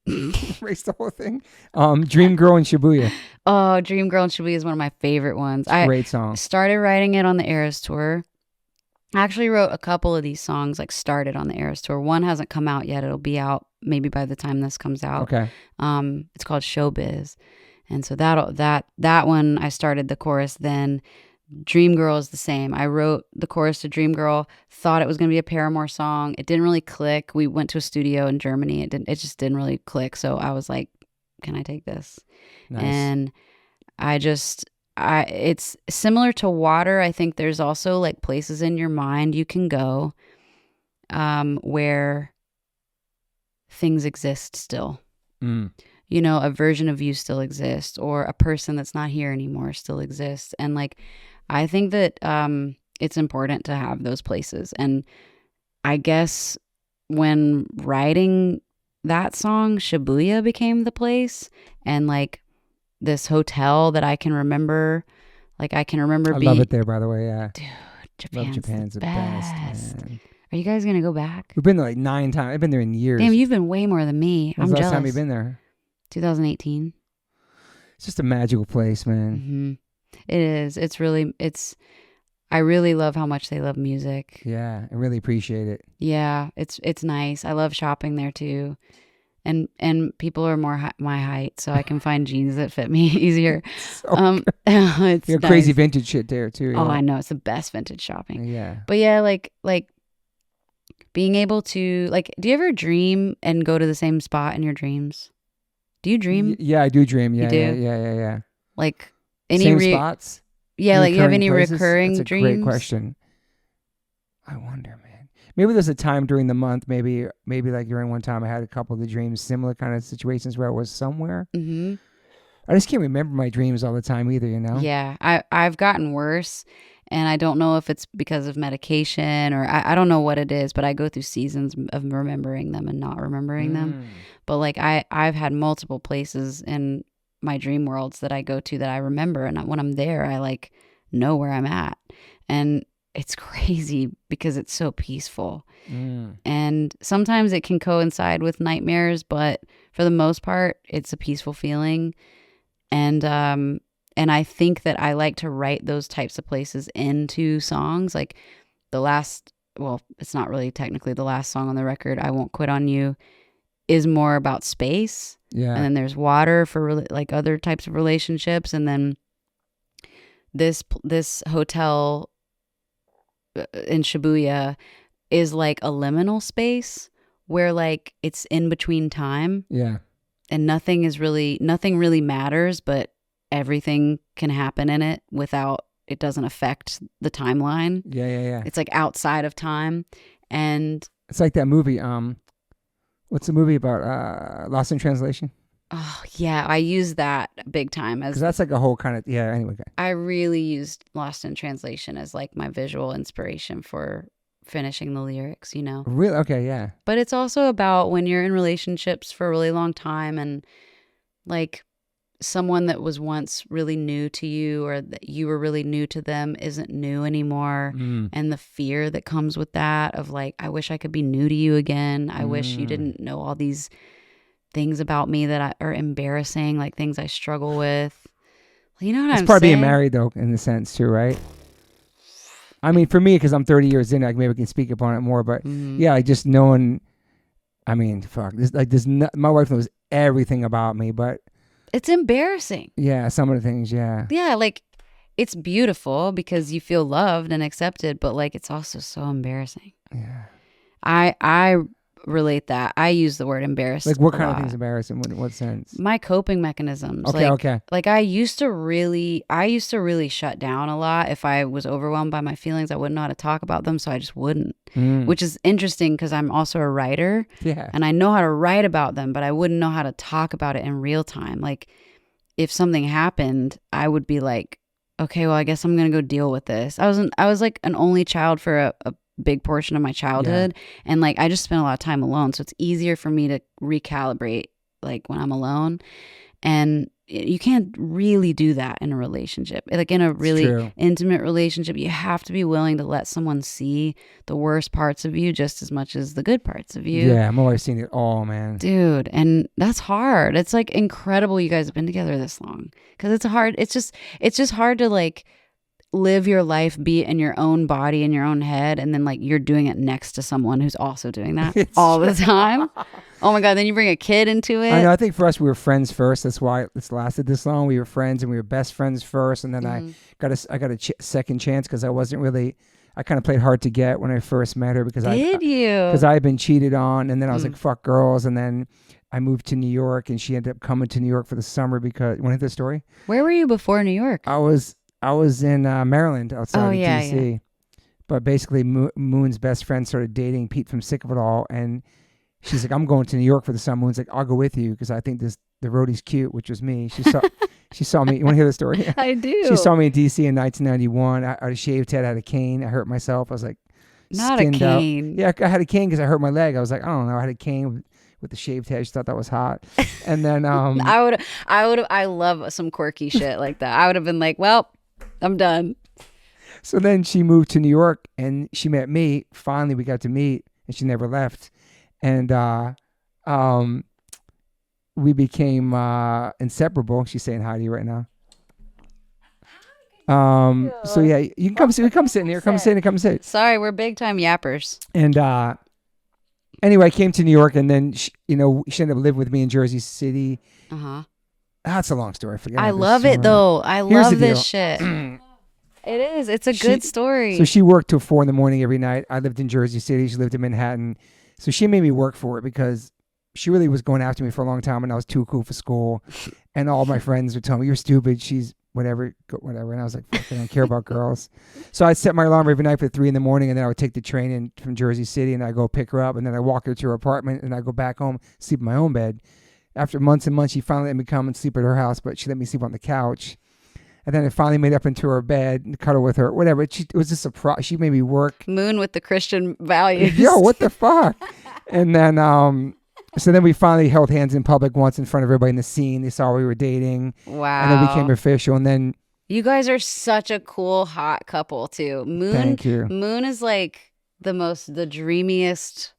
Erase the whole thing. Dream Girl in Shibuya. Oh, Dream Girl and Shibuya is one of my favorite ones. Great song. Started writing it on the Eras tour. I actually wrote a couple of these songs, started on the Eras tour. One hasn't come out yet. It'll be out maybe by the time this comes out. Okay. It's called Showbiz. And so that one, I started the chorus then. Dream Girl is the same. I wrote the chorus to Dream Girl, thought it was going to be a Paramore song. It didn't really click. We went to a studio in Germany. It just didn't really click. So I was like, can I take this? Nice. And it's similar to Water. I think there's also places in your mind you can go where things exist still. A version of you still exists, or a person that's not here anymore still exists. And I think that it's important to have those places. And I guess when writing that song, Shibuya became the place, and this hotel that I can remember. I love it there, by the way. Yeah. Dude, Love Japan's the best. Man. Are you guys gonna go back? We've been there 9 times. I've been there in years. Damn, you've been way more than me. When's I'm the last jealous. time you've been there? 2018. It's just a magical place, man. Mm-hmm. It is. I really love how much they love music. Yeah, I really appreciate it. Yeah, it's nice. I love shopping there too. and people are more my height, so I can find jeans that fit me easier. It's you have nice. crazy vintage shit there too. Oh, I know, it's the best vintage shopping. Yeah. But yeah, like being able to do you ever dream and go to the same spot in your dreams? Do you dream? Yeah, I do dream. Yeah, You do? yeah. Like any Same spots? Yeah, like you have any places? recurring That's a dreams? great question. I wonder, man. Maybe there's a time during the month, maybe like during one time I had a couple of the dreams, similar kind of situations where I was somewhere. Mm-hmm. I just can't remember my dreams all the time either, you know? Yeah, I've gotten worse, and I don't know if it's because of medication or I don't know what it is, but I go through seasons of remembering them and not remembering them. But like I've had multiple places in my dream worlds that I go to that I remember, and when I'm there, I like know where I'm at, and it's crazy because it's so peaceful. And sometimes it can coincide with nightmares, but for the most part, it's a peaceful feeling. And I think that I like to write those types of places into songs. Like it's not really technically the last song on the record, I Won't Quit on You, is more about space. Yeah. And then there's Water for like other types of relationships. And then this hotel in Shibuya is like a liminal space where like it's in between time. Yeah. And nothing really matters, but everything can happen in it without it doesn't affect the timeline. Yeah. It's like outside of time. And it's like that movie, what's the movie about Lost in Translation? Oh yeah, I use that big time as because that's like a whole kind of Anyway, okay. I really used Lost in Translation as like my visual inspiration for finishing the lyrics, you know. Really? Okay, yeah. But it's also about when you're in relationships for a really long time and like someone that was once really new to you or that you were really new to them isn't new anymore, and the fear that comes with that of like, I wish I could be new to you again. I wish you didn't know all these things about me that are embarrassing, like things I struggle with. You know what I'm saying? It's part of being married, though, in a sense, too, right? I mean, for me, because I'm 30 years in, maybe I can speak upon it more. But yeah, like just knowing. I mean, fuck. My wife knows everything about me, but it's embarrassing. Yeah, some of the things. Yeah. Yeah, like it's beautiful because you feel loved and accepted, but like it's also so embarrassing. Yeah. I relate that. I use the word embarrassed. Like what kind of things embarrassing? In what sense? My coping mechanisms. Okay. Like I used to really shut down a lot. If I was overwhelmed by my feelings, I wouldn't know how to talk about them, so I just wouldn't. Which is interesting because I'm also a writer. Yeah. And I know how to write about them, but I wouldn't know how to talk about it in real time. Like if something happened, I would be like, okay, well, I guess I'm gonna go deal with this. I was like an only child for a big portion of my childhood, and like I just spent a lot of time alone, so it's easier for me to recalibrate like when I'm alone. And you can't really do that in a relationship. Like in a really intimate relationship, you have to be willing to let someone see the worst parts of you just as much as the good parts of you. Yeah, I'm always seeing it all, man. Dude, and that's hard. It's like incredible you guys have been together this long, because it's hard. It's just hard to like live your life, be in your own body, in your own head, and then like you're doing it next to someone who's also doing that all the time. Oh my God, then you bring a kid into it. I know, I think for us, we were friends first. That's why it's lasted this long. We were friends and we were best friends first. And then I got a second chance because I kind of played hard to get when I first met her because because I had been cheated on. And then I was like, fuck girls. And then I moved to New York and she ended up coming to New York for the summer because, you want to hear the story? Where were you before New York? I was in Maryland outside of DC. Yeah. But basically Moon's best friend started dating Pete from Sick of It All. And she's like, I'm going to New York for the summer. Moon's like, I'll go with you because I think the roadie's cute, which was me. She saw me. You want to hear the story? I do. She saw me in DC in 1991. I had a shaved head. I had a cane. I hurt myself. I was like, not a cane. Out. Yeah, I had a cane because I hurt my leg. I was like, I don't know. I had a cane with the shaved head. She thought that was hot. And then I love some quirky shit like that. I would have been like, well, I'm done. So then she moved to New York and she met me. Finally, we got to meet and she never left. And we became inseparable. She's saying hi to you right now. So yeah, you can come sit in here. Come sit. Sorry, we're big time yappers. And Anyway, I came to New York, and then she ended up living with me in Jersey City. That's a long story. I love it though. I love this shit. It is. It's a good story. So she worked till 4 a.m. every night. I lived in Jersey City. She lived in Manhattan. So she made me work for it because she really was going after me for a long time, and I was too cool for school. And all my friends would tell me, "You're stupid. She's whatever." And I was like, "Fuck, I don't care about girls." So I'd set my alarm every night for 3 a.m, and then I would take the train in from Jersey City, and I'd go pick her up, and then I'd walk her to her apartment, and I'd go back home, sleep in my own bed. After months and months, she finally let me come and sleep at her house, but she let me sleep on the couch. And then I finally made up into her bed and cuddle with her, whatever. It was just a surprise. She made me work. Moon with the Christian values. Yo, what the fuck? And then, so then we finally held hands in public once in front of everybody in the scene. They saw we were dating. Wow. And then we became official. And then. You guys are such a cool, hot couple, too. Thank you. Moon is like the dreamiest.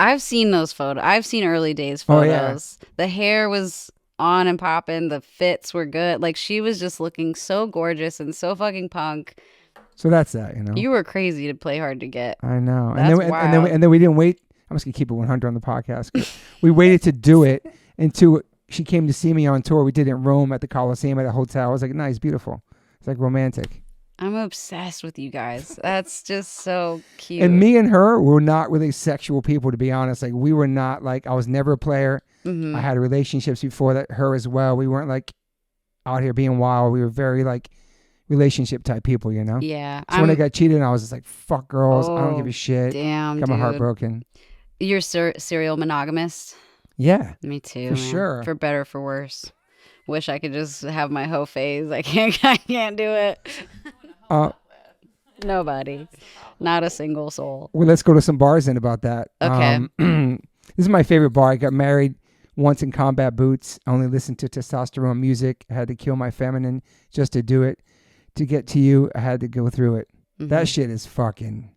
I've seen those photos. I've seen early days photos. Oh, yeah. The hair was on and popping. The fits were good. Like, she was just looking so gorgeous and so fucking punk. So that's that, You were crazy to play hard to get. I know. That's wild. And then we didn't wait. I'm just going to keep it 100 on the podcast. We waited to do it until she came to see me on tour. We did it in Rome at the Coliseum at a hotel. I was like, nice, beautiful. It's like romantic. I'm obsessed with you guys. That's just so cute. And me and her were not really sexual people, to be honest. Like, we were not like, I was never a player. Mm-hmm. I had relationships before that, her as well. We weren't like out here being wild. We were very like relationship type people, Yeah. So when I got cheated, I was just like, fuck girls. I don't give a shit. Damn, got my heart broken. You're serial monogamist? Yeah. Me too. For sure. For better or for worse. Wish I could just have my hoe phase. I can't do it. Nobody. Not a single soul. Well, let's go to some bars then about that. Okay. This is my favorite bar. I got married once in combat boots. I only listened to testosterone music. I had to kill my feminine just to do it. To get to you, I had to go through it. Mm-hmm. That shit is fucking...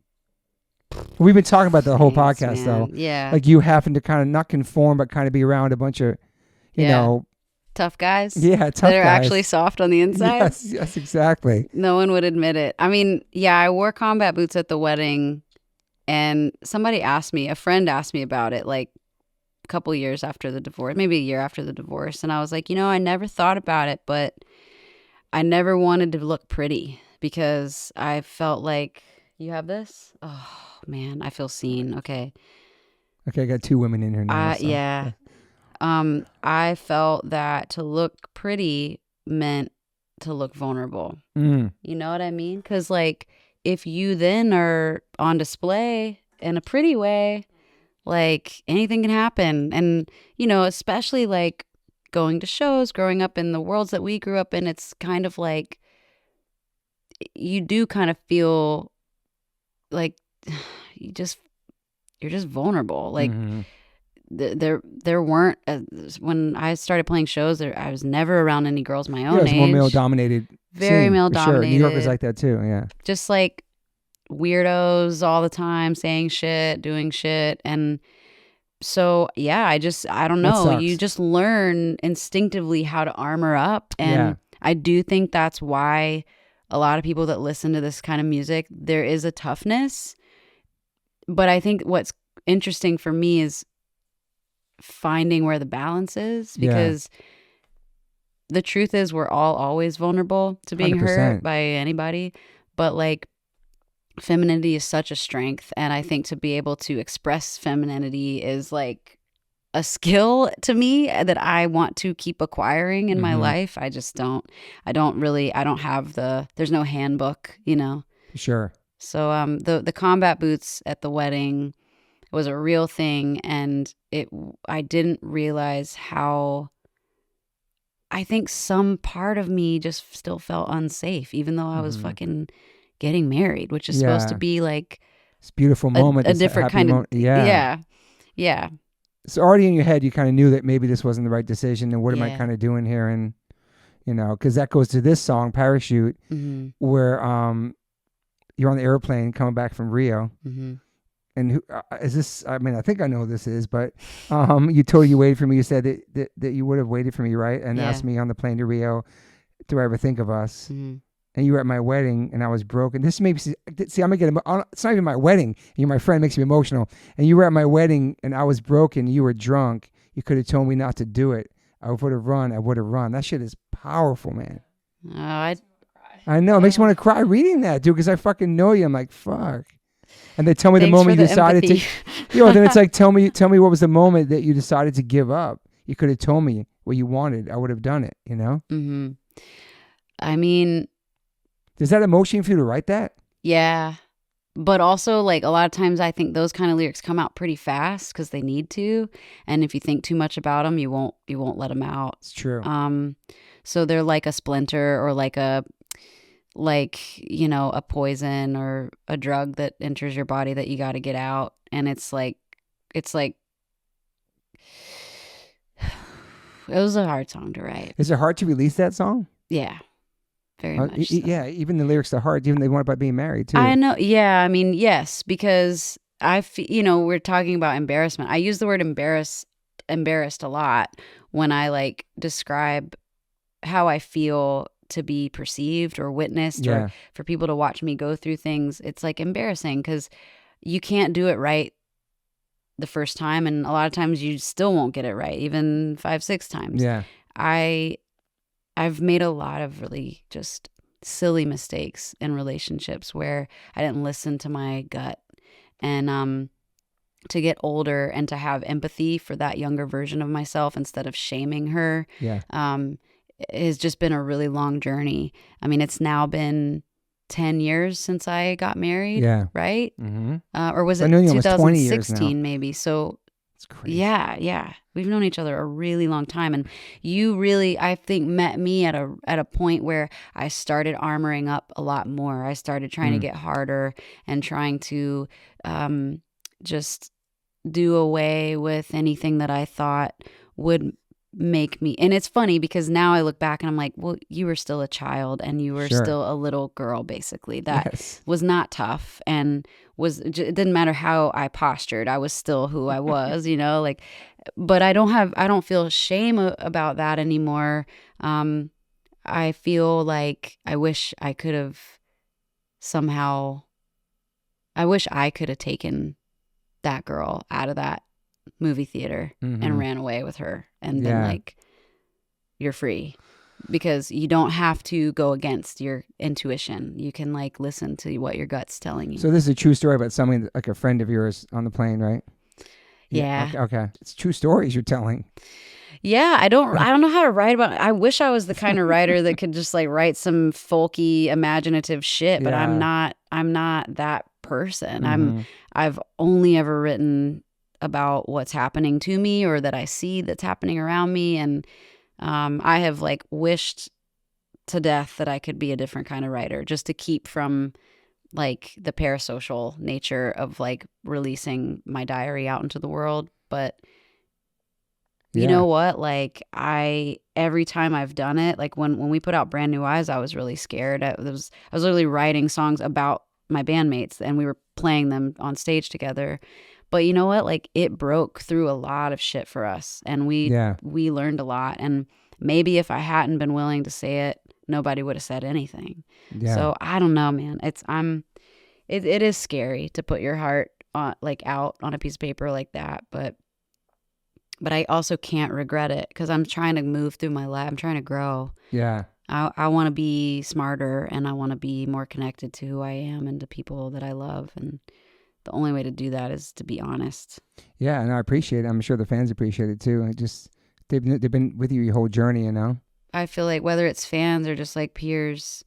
We've been talking about the whole podcast, though. Yeah. Like, you happen to kind of not conform, but kind of be around a bunch of, you know... Tough guys? Yeah, tough guys. That are actually soft on the inside? Yes, exactly. No one would admit it. I mean, yeah, I wore combat boots at the wedding, and a friend asked me about it, like, a couple years after the divorce, maybe a year after the divorce, and I was like, I never thought about it, but I never wanted to look pretty, because I felt like... You have this? Oh, man, I feel seen. Okay, I got 2 women in here now. Yeah. I felt that to look pretty meant to look vulnerable. You know what I mean? Because, like, if you then are on display in a pretty way, like, anything can happen. And, especially, like, going to shows, growing up in the worlds that we grew up in, it's kind of like you do kind of feel like you're just vulnerable. Like, there weren't when I started playing shows, I was never around any girls my own age. It was more male dominated. Very male dominated. Sure. New York was like that too. Yeah. Just like weirdos all the time, saying shit, doing shit, and so yeah, I don't know. You just learn instinctively how to armor up, and I do think that's why a lot of people that listen to this kind of music, there is a toughness. But I think what's interesting for me is finding where the balance is, because the truth is we're all always vulnerable to being 100%. Hurt by anybody. But like, femininity is such a strength. And I think to be able to express femininity is like a skill to me that I want to keep acquiring in my life. I don't have there's no handbook, Sure. So the combat boots at the wedding was a real thing, and I didn't realize how I think some part of me just still felt unsafe, even though I was fucking getting married, which is supposed to be like it's a beautiful moment, a different kind of yeah. So already in your head, you kind of knew that maybe this wasn't the right decision, and what am I kind of doing here? And because that goes to this song, Parachute, where you're on the airplane coming back from Rio. And who is this? I mean, I think I know who this is, but you told you waited for me. You said that you would have waited for me, right? And asked me on the plane to Rio, do I ever think of us? and you were at my wedding and I was broken. This makes see, I'm gonna get it's not even my wedding. You're my friend, makes me emotional. And you were at my wedding and I was broken. You were drunk. You could have told me not to do it. I would have run. That shit is powerful, man. I know. It makes me want to cry reading that, dude, because I fucking know you. I'm like, fuck. And they tell me the moment you decided to. Then it's like, tell me what was the moment that you decided to give up. You could have told me what you wanted. I would have done it, you know? Mm-hmm. I mean, does that emotion for you to write that? Yeah. But also, like, a lot of times I think those kind of lyrics come out pretty fast because they need to. And if you think too much about them, you won't let them out. It's true. So they're like a splinter or like a poison or a drug that enters your body that you got to get out. And it's like it was a hard song to write. Is it hard to release that song? Yeah. Very much so. Yeah, even the lyrics are hard. Even they want about being married too. I know. Yeah, I mean, yes, because we're talking about embarrassment. I use the word embarrassed a lot when I like describe how I feel to be perceived or witnessed, or for people to watch me go through things. It's like embarrassing because you can't do it right the first time, and a lot of times you still won't get it right, even 5-6 times. Yeah, I've made a lot of really just silly mistakes in relationships where I didn't listen to my gut. And to get older and to have empathy for that younger version of myself instead of shaming her has just been a really long journey. I mean, it's now been 10 years since I got married, right? Mm-hmm. Or was it 2016 maybe? So it's crazy. Yeah. We've known each other a really long time. And you really, I think, met me at a point where I started armoring up a lot more. I started trying to get harder and trying to just do away with anything that I thought would make me. And it's funny because now I look back and I'm like, well, you were still a child and you were still a little girl, basically. That was not tough and it didn't matter how I postured. I was still who I was, like, but I don't feel shame about that anymore. I feel like I wish I could have taken that girl out of that movie theater and ran away with her and been like, you're free, because you don't have to go against your intuition. You can like listen to what your gut's telling you. So this is a true story about somebody like a friend of yours on the plane, right? Yeah. Okay. It's true stories you're telling. Yeah, I don't know how to write about it. I wish I was the kind of writer that could just like write some folky imaginative shit, but I'm not that person. I've only ever written about what's happening to me or that I see that's happening around me, and I have like wished to death that I could be a different kind of writer, just to keep from like the parasocial nature of like releasing my diary out into the world. But you know what? Like every time I've done it, like when we put out Brand New Eyes, I was really scared. I was literally writing songs about my bandmates and we were playing them on stage together. But you know what? Like it broke through a lot of shit for us, and we learned a lot. And maybe if I hadn't been willing to say it, nobody would have said anything. Yeah. So I don't know, man. It is scary to put your heart on, like, out on a piece of paper like that, but I also can't regret it because I'm trying to move through my life. I'm trying to grow. Yeah. I want to be smarter, and I want to be more connected to who I am and to people that I love. And the only way to do that is to be honest. Yeah, and I appreciate it. I'm sure the fans appreciate it too. They've been with you your whole journey, I feel like whether it's fans or just like peers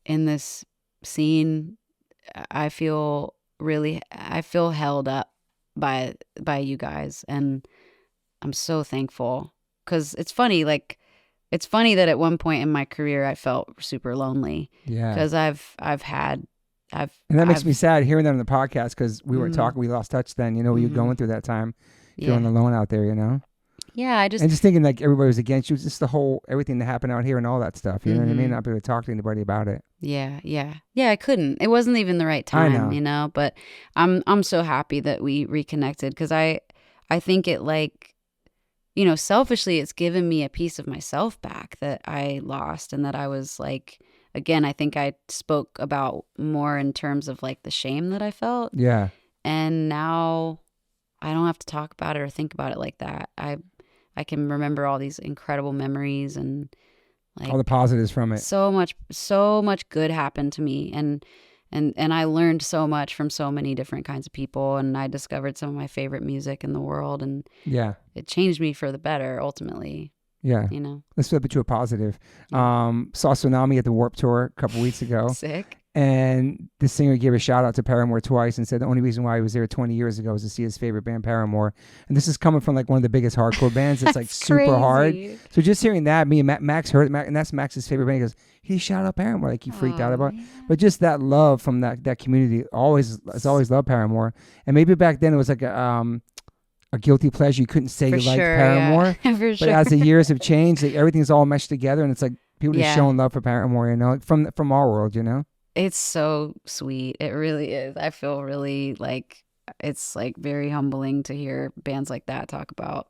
in this scene, I feel held up by you guys, and I'm so thankful, because it's funny that at one point in my career I felt super lonely. Yeah, because and that makes me sad hearing that on the podcast, because we were talking, we lost touch then. You're going through that time, feeling alone out there. Yeah, and just thinking like everybody was against you, just everything that happened out here and all that stuff. You know what I mean? Not be able to talk to anybody about it. Yeah. I couldn't. It wasn't even the right time. I know. But I'm so happy that we reconnected, because I think it, like, selfishly, it's given me a piece of myself back that I lost, and that I was like again, I think I spoke about more in terms of like the shame that I felt. Yeah. And now I don't have to talk about it or think about it like that. I can remember all these incredible memories and like All the positives from it. so much good happened to me, and I learned so much from so many different kinds of people, and I discovered some of my favorite music in the world, and Yeah. it changed me for the better ultimately. Yeah. You know. Let's flip it to a positive. Yeah. Saw Tsunami at the Warped Tour a couple weeks ago. Sick. And the singer gave a shout out to Paramore twice and said the only reason why he was there 20 years ago was to see his favorite band, Paramore. And this is coming from like one of the biggest hardcore bands. It's like super crazy. hard. So just hearing that, me and Max heard it, and that's Max's favorite band. He goes, he shouted out Paramore, like he freaked out about it. But just that love from that community, has always loved Paramore. And maybe back then it was like a guilty pleasure. You couldn't say For you liked sure, Paramore. yeah. For But sure. as the years have changed, like, everything's all meshed together, and it's like people just Yeah. showing love for Paramore, you know, like from our world, you know. It's so sweet. It really is. I feel really like it's like very humbling to hear bands like that talk about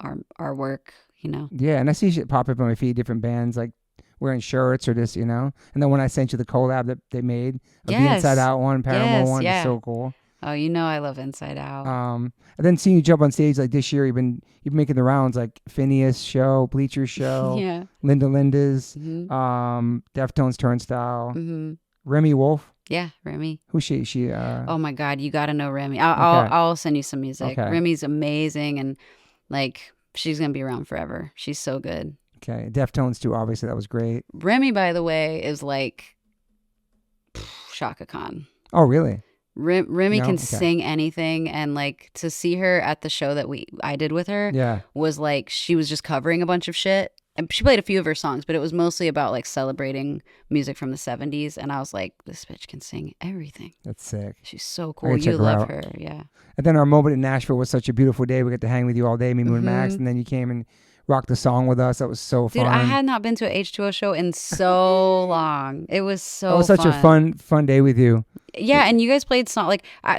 our work, you know. Yeah, and I see shit pop up on my feed, different bands like wearing shirts or just, you know. And then when I sent you the collab that they made of the Yes. Inside Out one, Paramore Yes, one, yeah. it's so cool. Oh, you know I love Inside Out. And then seeing you jump on stage like this year, you've been making the rounds like Phineas show, Bleacher show, Yeah. Linda's, Mm-hmm. Deftones Turnstile, Mm-hmm. Remy Wolf. Yeah, Remy. Who's she? Oh my God, you got to know Remy. I'll send you some music. Okay. Remy's amazing, and like she's gonna be around forever. She's so good. Okay, Deftones too. Obviously, that was great. Remy, by the way, is like Shaka Khan. Oh, really? Remy No? can Okay. sing anything, and like to see her at the show that I did with her Yeah. was like she was just covering a bunch of shit. And she played a few of her songs, but it was mostly about like celebrating music from the 70s. And I was like, this bitch can sing everything. That's sick. She's so I cool. gotta check You her love out. her. Yeah. And then our moment in Nashville was such a beautiful day. We got to hang with you all day, me and Max. Mhm. And then you came and rocked the song with us. That was so Dude, fun. I had not been to a H2O show in so long. It was so That was such a fun day with you. Yeah, and you guys played some of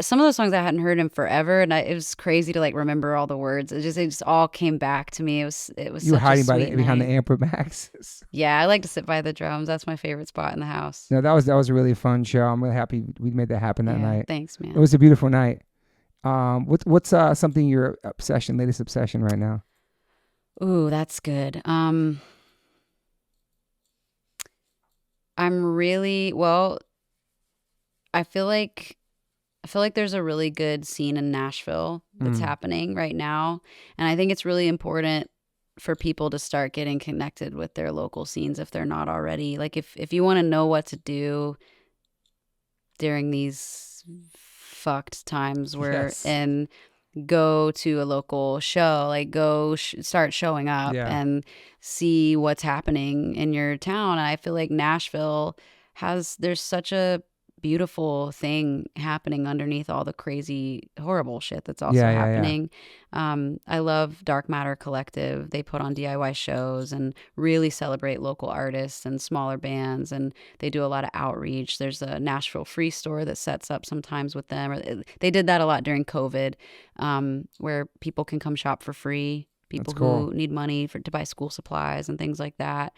those songs I hadn't heard in forever, and it was crazy to like remember all the words. It just all came back to me. It was You were such hiding a sweet behind the night. amp with Max. Yeah, I like to sit by the drums. That's my favorite spot in the house. No, that was a really fun show. I'm really happy we made that happen that Yeah, night. thanks, man. It was a beautiful night. What's something your latest obsession right now? Ooh, that's good. I'm really I feel like there's a really good scene in Nashville that's happening right now, and I think it's really important for people to start getting connected with their local scenes if they're not already. Like if you want to know what to do during these fucked times Yes. and go to a local show, like go start showing up Yeah. and see what's happening in your town. And I feel like Nashville there's such a beautiful thing happening underneath all the crazy, horrible shit that's also Yeah. happening. I love Dark Matter Collective. They put on DIY shows and really celebrate local artists and smaller bands, and they do a lot of outreach. There's a Nashville Free Store that sets up sometimes with them. They did that a lot during COVID, where people can come shop for free. People That's cool. who need money to buy school supplies and things like that.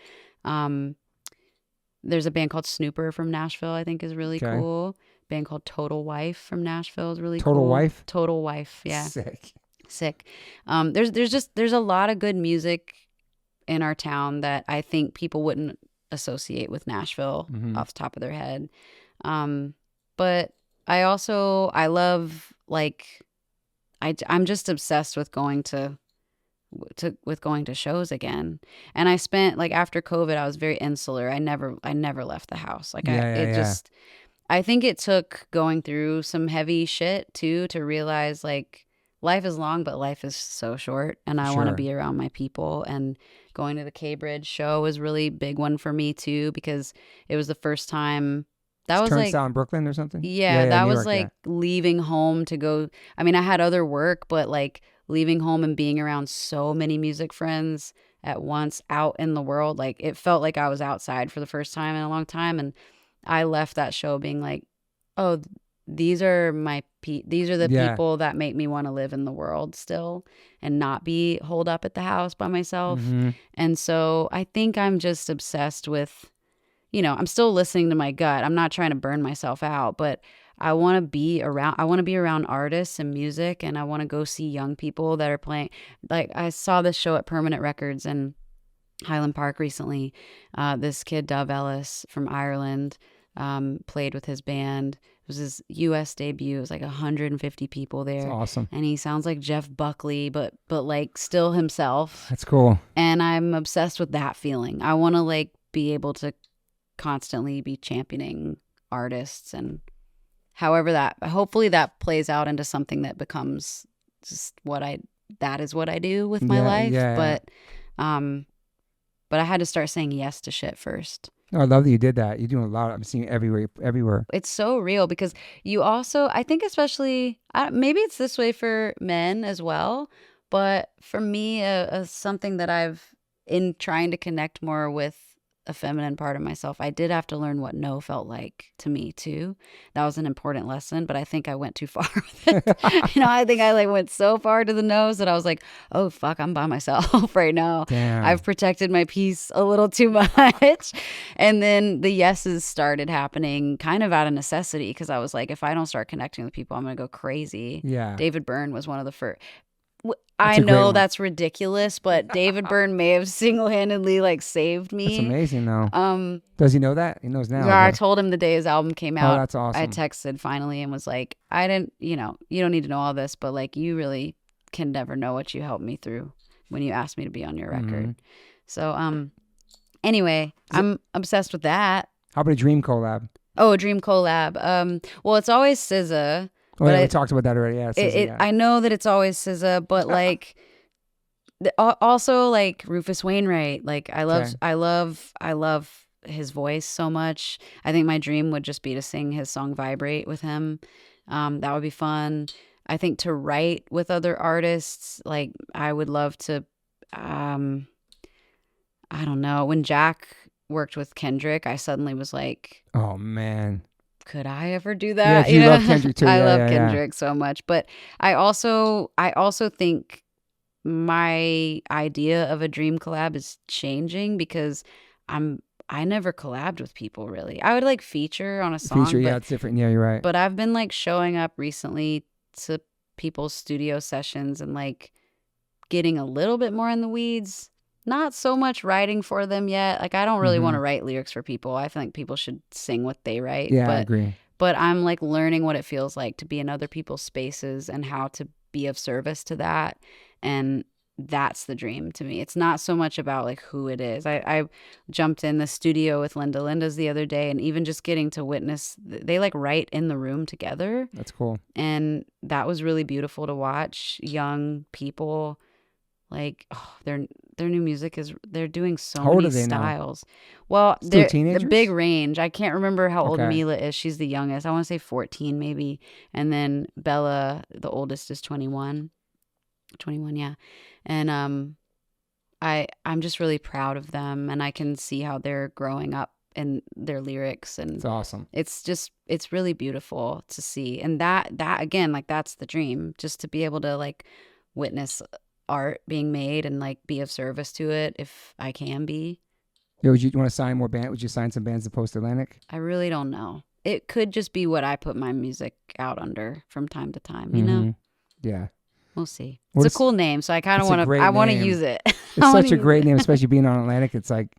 There's a band called Snooper from Nashville, I think is really Okay. cool. A band called Total Wife from Nashville is really Total cool. Wife? Total Wife, yeah. Sick. There's a lot of good music in our town that I think people wouldn't associate with Nashville Mhm. off the top of their head. But I love like I'm just obsessed with going to shows again. And I spent like after COVID I was very insular. I never left the house. Like I think it took going through some heavy shit too to realize like life is long, but life is so short, and I want to Sure. be around my people. And going to the K-Bridge show was really big one for me too, because it was the first time that was like Turnstile in Brooklyn or something. yeah, that New was York, like leaving home to go. I mean, I had other work, but like leaving home and being around so many music friends at once out in the world, like it felt like I was outside for the first time in a long time. And I left that show being like, oh, these are the Yeah. people that make me want to live in the world still and not be holed up at the house by myself. Mhm. And so I think I'm just obsessed with, I'm still listening to my gut. I'm not trying to burn myself out, but I want to be around artists and music, and I want to go see young people that are playing. Like, I saw this show at Permanent Records in Highland Park recently. This kid, Dove Ellis from Ireland, played with his band. It was his U.S. debut. It was like 150 people there. That's awesome. And he sounds like Jeff Buckley, but like still himself. That's cool. And I'm obsessed with that feeling. I want to like be able to constantly be championing artists, and hopefully that plays out into something that becomes just that is what I do with my life. Yeah. But I had to start saying yes to shit first. Oh, I love that you did that. You're doing a lot. I'm seeing it everywhere. It's so real because you also, I think especially, maybe it's this way for men as well, but for me, something that I've, in trying to connect more with a feminine part of myself, I did have to learn what no felt like to me too. That was an important lesson, but I think I went too far with it. I think I like went so far to the nose that I was like, oh fuck, I'm by myself right now. Damn. I've protected my peace a little too much. And then the yeses started happening kind of out of necessity, because I was like, if I don't start connecting with people, I'm gonna go crazy. Yeah. David Byrne was one of the first. I know that's ridiculous, but David Byrne may have single-handedly like saved me. That's amazing, though. Does he know that? He knows now. Yeah, I told him the day his album came out. Oh, that's awesome. I texted finally and was like, I didn't, you don't need to know all this, but like, you really can never know what you helped me through when you asked me to be on your record. Mm-hmm. So, anyway, I'm obsessed with that. How about a dream collab? Oh, a dream collab. Well, it's always SZA. Oh, yeah, we talked about that already. Yeah, I know that it's always SZA, but like, also like Rufus Wainwright. Like, I love his voice so much. I think my dream would just be to sing his song "Vibrate" with him. That would be fun. I think to write with other artists, like I would love to. I don't know. When Jack worked with Kendrick, I suddenly was like, oh man, could I ever do that? Yeah, you love Kendrick too. I love Kendrick so much, but I also think my idea of a dream collab is changing, because I never collabed with people really. I would like feature on a song. It's different. Yeah, you're right. But I've been like showing up recently to people's studio sessions and like getting a little bit more in the weeds. Not so much writing for them yet. Like, I don't really want to write lyrics for people. I think people should sing what they write. Yeah, I agree. But I'm like learning what it feels like to be in other people's spaces and how to be of service to that. And that's the dream to me. It's not so much about like who it is. I jumped in the studio with Linda's the other day, and even just getting to witness, they like write in the room together. That's cool. And that was really beautiful to watch. Young people, like, their new music they're doing so many styles. Well, they're the big range. I can't remember how old Mila is. She's the youngest. I want to say 14 maybe. And then Bella, the oldest, is 21. 21, yeah. And I'm just really proud of them, and I can see how they're growing up in their lyrics, and it's awesome. It's really beautiful to see. And that again, like, that's the dream, just to be able to like witness art being made and like be of service to it if I can be. Yeah, would you want to sign more bands? Would you sign some bands to Post Atlantic? I really don't know. It could just be what I put my music out under from time to time, you know? Yeah. We'll see. It's a cool name, so I kind of want to. I want to use it. It's such a great name, especially being on Atlantic. It's like,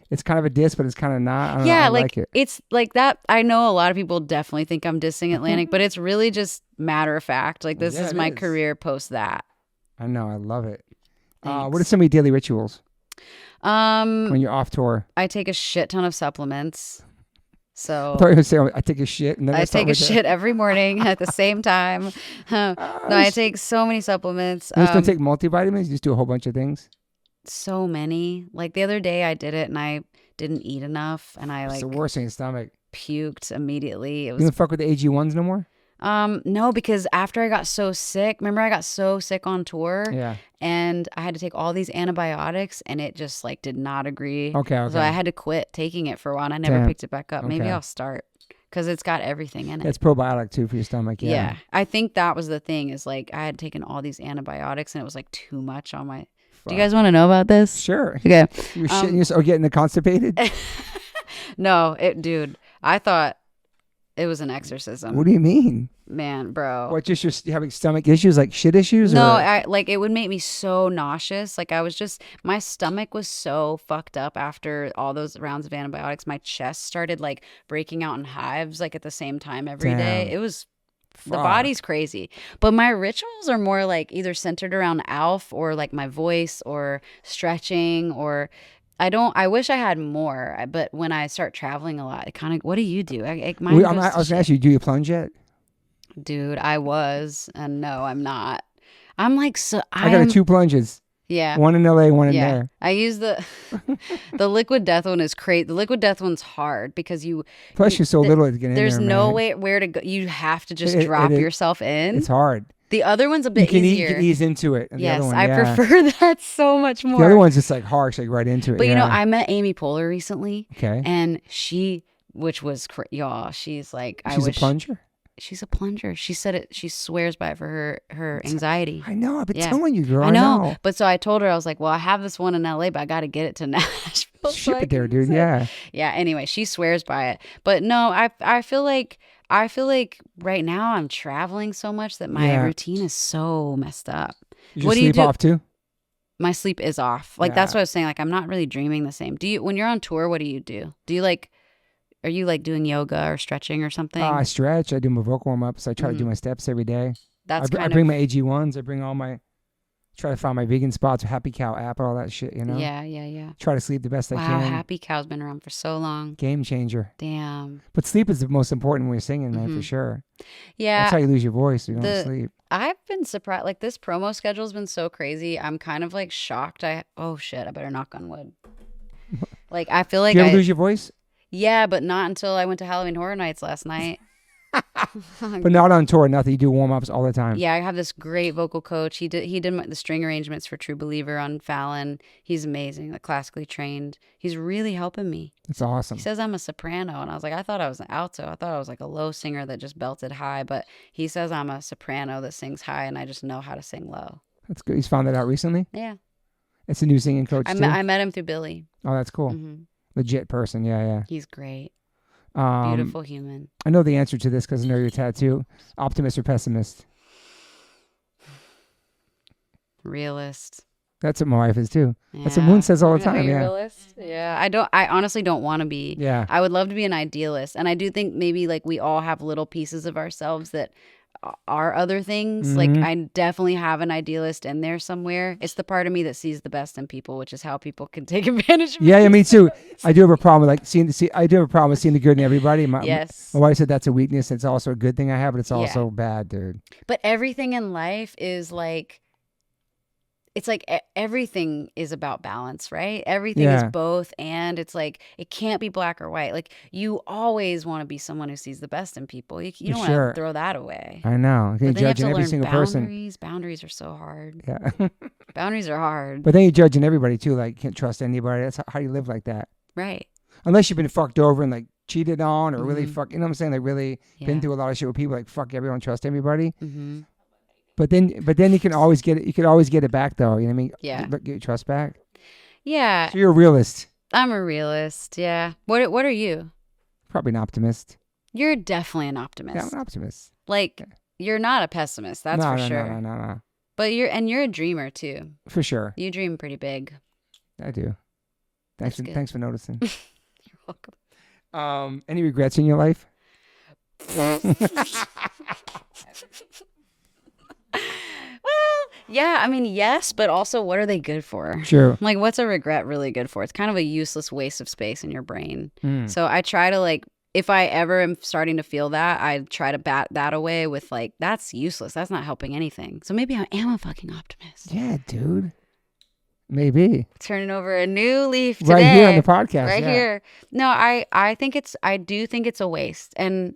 it's kind of a diss, but it's kind of not. I don't know, I like it. It's like that. I know a lot of people definitely think I'm dissing Atlantic, but it's really just matter of fact. Like, this is my career post that. I know. I love it. What are some of your daily rituals? When you're off tour, I take a shit ton of supplements. So I thought you were going to say I take a shit, and then I take a shit every morning at the same time. No, I take so many supplements. You just don't take multivitamins? You just do a whole bunch of things? So many. Like, the other day I did it and I didn't eat enough, and I like, it's the worst in your stomach. Puked immediately. It was. You don't fuck with the AG1s no more? No, because after I got so sick, remember I got so sick on tour, and I had to take all these antibiotics, and it just like did not agree. Okay. So I had to quit taking it for a while, and I never picked it back up. Maybe I'll start, because it's got everything in it. It's probiotic too for your stomach. Yeah. I think that was the thing, is like I had taken all these antibiotics, and it was like too much on my. Do you guys want to know about this? Sure. Okay. You're shitting yourself or getting constipated? No, dude, I thought it was an exorcism. What do you mean? Man, bro. What, just you having stomach issues, like shit issues? No, or? it would make me so nauseous. Like my stomach was so fucked up after all those rounds of antibiotics. My chest started like breaking out in hives like at the same time every day. It was, the body's crazy. But my rituals are more like either centered around ALF or like my voice or stretching or I wish I had more, but when I start traveling a lot, it kind of, what do you do? I was going to ask you, do you plunge yet? Dude, I was, and no, I'm not. I'm like, so I got 2 plunges. Yeah. One in LA, one in there. I use the liquid death one is great. The liquid death one's hard because plus you're so little to get in there. There's no man. way where to go. You have to just drop yourself in. It's hard. The other one's a bit easier. You can ease into it. Yes, the other one, I prefer that so much more. The other one's just like harsh, like right into it. But you know, I met Amy Poehler recently. Okay. And which was, y'all, she's like, she's a plunger? She's a plunger. She said it. She swears by it for her anxiety. I know. I've been telling you, girl. I know. But so I told her, I was like, well, I have this one in LA, but I got to get it to Nashville. Ship it there, dude. Yeah. Yeah. Anyway, she swears by it. But no, I feel like right now I'm traveling so much that my routine is so messed up. You what do you do? Off too? My sleep is off. Like that's what I was saying. Like I'm not really dreaming the same. When you're on tour, what do you do? Are you like doing yoga or stretching or something? I stretch. I do my vocal warm-ups. I try to do my steps every day. I bring my AG1s. I bring all my, try to find my vegan spots, Happy Cow app, all that shit, you know? Yeah. Try to sleep the best I can. Wow, Happy Cow's been around for so long. Game changer. Damn. But sleep is the most important when you're singing, man, for sure. Yeah. That's how you lose your voice. You don't sleep. I've been surprised. Like this promo schedule's been so crazy. I'm kind of like shocked. Oh shit, I better knock on wood. Like I feel like Do you ever lose your voice? Yeah, but not until I went to Halloween Horror Nights last night. But not on tour, nothing. You do warm-ups all the time. Yeah, I have this great vocal coach. He did the string arrangements for True Believer on Fallon. He's amazing, like classically trained. He's really helping me. That's awesome. He says I'm a soprano, and I was like, I thought I was an alto. I thought I was like a low singer that just belted high, but he says I'm a soprano that sings high, and I just know how to sing low. That's good. He's found that out recently? Yeah. It's a new singing coach, too? I met him through Billy. Oh, that's cool. Mm-hmm. Legit person, yeah. He's great. Beautiful human. I know the answer to this because I know your tattoo. Optimist or pessimist? Realist. That's what my wife is too. Yeah. That's what Moon says all the time. Yeah. Realist. Yeah. I honestly don't want to be. Yeah. I would love to be an idealist. And I do think maybe like we all have little pieces of ourselves that are other things. Mm-hmm. Like I definitely have an idealist in there somewhere. It's the part of me that sees the best in people, which is how people can take advantage of me. Yeah, me too. I do have a problem with seeing the good in everybody. Yes. My wife said that's a weakness. It's also a good thing I have, but it's also bad, dude. But everything in life is like, it's like everything is about balance, right? Everything is both, and it's like it can't be black or white. Like you always want to be someone who sees the best in people. You don't want to throw that away. I know. You can't judge every single person. Boundaries are so hard. Yeah. Boundaries are hard. But then you're judging everybody too. Like you can't trust anybody. That's how you live like that. Right. Unless you've been fucked over and like cheated on, or really you know what I'm saying? Like really been through a lot of shit with people. Like fuck everyone, trust everybody. Mm-hmm. But then you can always get it. You can always get it back, though. You know what I mean? Yeah. Get your trust back. Yeah. So you're a realist. I'm a realist. Yeah. What are you? Probably an optimist. You're definitely an optimist. Yeah, I'm an optimist. Like you're not a pessimist. That's for sure. No. But you're a dreamer too. For sure. You dream pretty big. I do. Thanks for noticing. You're welcome. Any regrets in your life? Well, yeah, I mean, yes, but also what are they good for? Sure. Like, what's a regret really good for? It's kind of a useless waste of space in your brain. So I try to if I ever am starting to feel that, I try to bat that away with that's useless. That's not helping anything. So maybe I am a fucking optimist. Yeah, dude. Maybe. Turning over a new leaf today. Right here on the podcast. Right here. No, I do think it's a waste. And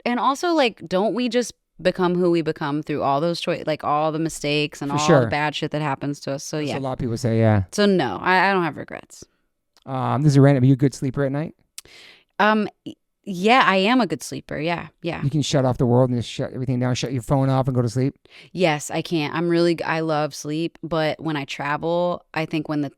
also don't we just become who we become through all those all the mistakes and all the bad shit that happens to us. So that's a lot of people say, yeah. So no, I don't have regrets. This is a random. Are you a good sleeper at night? Yeah, I am a good sleeper. Yeah. You can shut off the world and just shut everything down, shut your phone off and go to sleep? Yes, I can. I love sleep, but when I travel, I think when the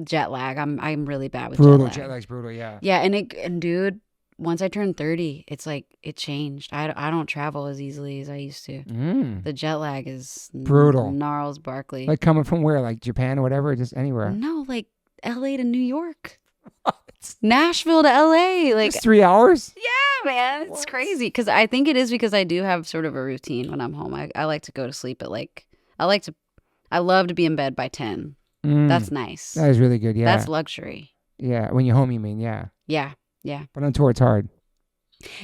jet lag, I'm really bad with Brutal. jet lag. Jet lag's brutal, yeah. Yeah, and dude, once I turned 30, it's like it changed. I don't travel as easily as I used to. The jet lag is brutal. Gnarls Barkley. Like coming from where? Like Japan or whatever? Just anywhere? No, like LA to New York. Nashville to LA. Like it's 3 hours? Yeah, man. It's crazy. Because I think it is because I do have sort of a routine when I'm home. I like to go to sleep at I love to be in bed by 10. That's nice. That is really good, yeah. That's luxury. Yeah, when you're home, you mean, yeah. Yeah. But on tour, it's hard.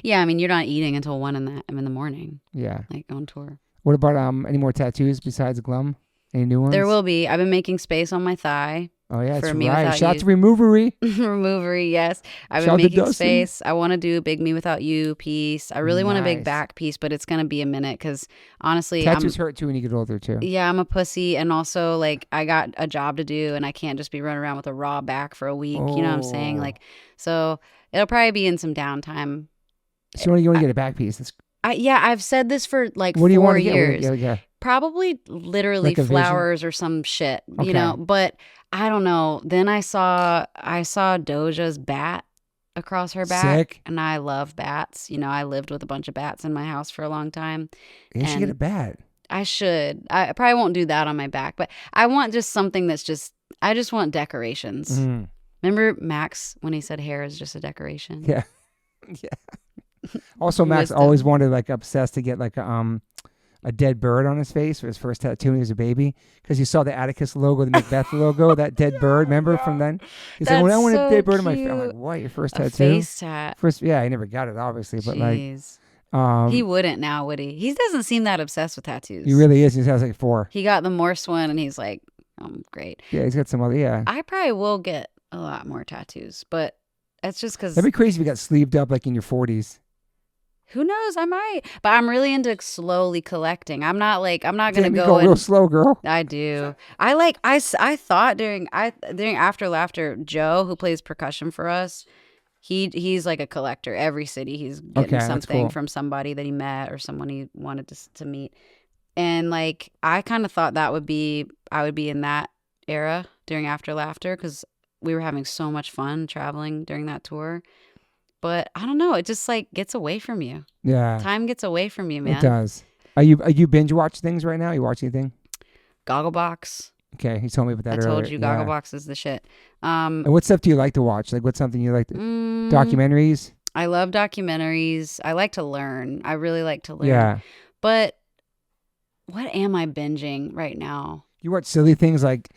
Yeah, I mean, you're not eating until 1 in the morning. Yeah. Like on tour. What about any more tattoos besides Glum? Any new ones? There will be. I've been making space on my thigh. Oh, yeah, that's for Me right. Without Shout out You. to Removery. Removery, yes. I've Shout been out to making Dustin. space. I want to do a big Me Without You piece. I really want a big Nice. back piece, but it's going to be a minute because honestly, Tattoos hurt too when you get older too. yeah, I'm a pussy. And also, like, I got a job to do and I can't just be running around with a raw back for a week. You know what I'm saying? Oh. Like, so it'll probably be in some downtime. So you want to get a back piece? That's, I've said this for like what do you 4 want to get? years. Yeah. Probably literally Like a vision? flowers or some shit, Okay. you know, but I don't know. Then I saw Doja's bat across her back. Sick. And I love bats. You know, I lived with a bunch of bats in my house for a long time. You should get And a bat. I should. I probably won't do that on my back, but I want just something that's I just want decorations. Remember Max when he said hair is just a decoration? Yeah. Yeah. Also, Max always wanted, like, obsessed to get like a dead bird on his face for his first tattoo when he was a baby, because you saw the Atticus logo, the Macbeth logo, that dead bird. Remember from then? He's like, well, I want a dead bird on my face. I'm like, what? Your first tattoo? Face tat. First, yeah, he never got it, obviously, but Jeez. He wouldn't now, would he? He doesn't seem that obsessed with tattoos. He really is. He has like 4. He got the Morse one, and he's like, great. Yeah, he's got some other. Yeah, I probably will get a lot more tattoos, but that's just because. that'd be crazy if you got sleeved up like in your 40s. Who knows? I might, but I'm really into slowly collecting. I'm not gonna You go real slow, girl. I do. I thought during After Laughter, Joe, who plays percussion for us, he's like a collector. Every city he's getting something cool. from somebody that he met or someone he wanted to meet. And like I kind of thought I would be in that era during After Laughter because we were having so much fun traveling during that tour. But I don't know. It just like gets away from you. Yeah, Time gets away from you, man. it does. Are you binge watch things right now? You watch anything? Gogglebox. Okay, he told me about that earlier. I told you, Gogglebox is the shit. And what stuff do you like to watch? Like, what's something you like? Documentaries? I love documentaries. I like to learn. I really like to learn. Yeah. But what am I binging right now? You watch silly things like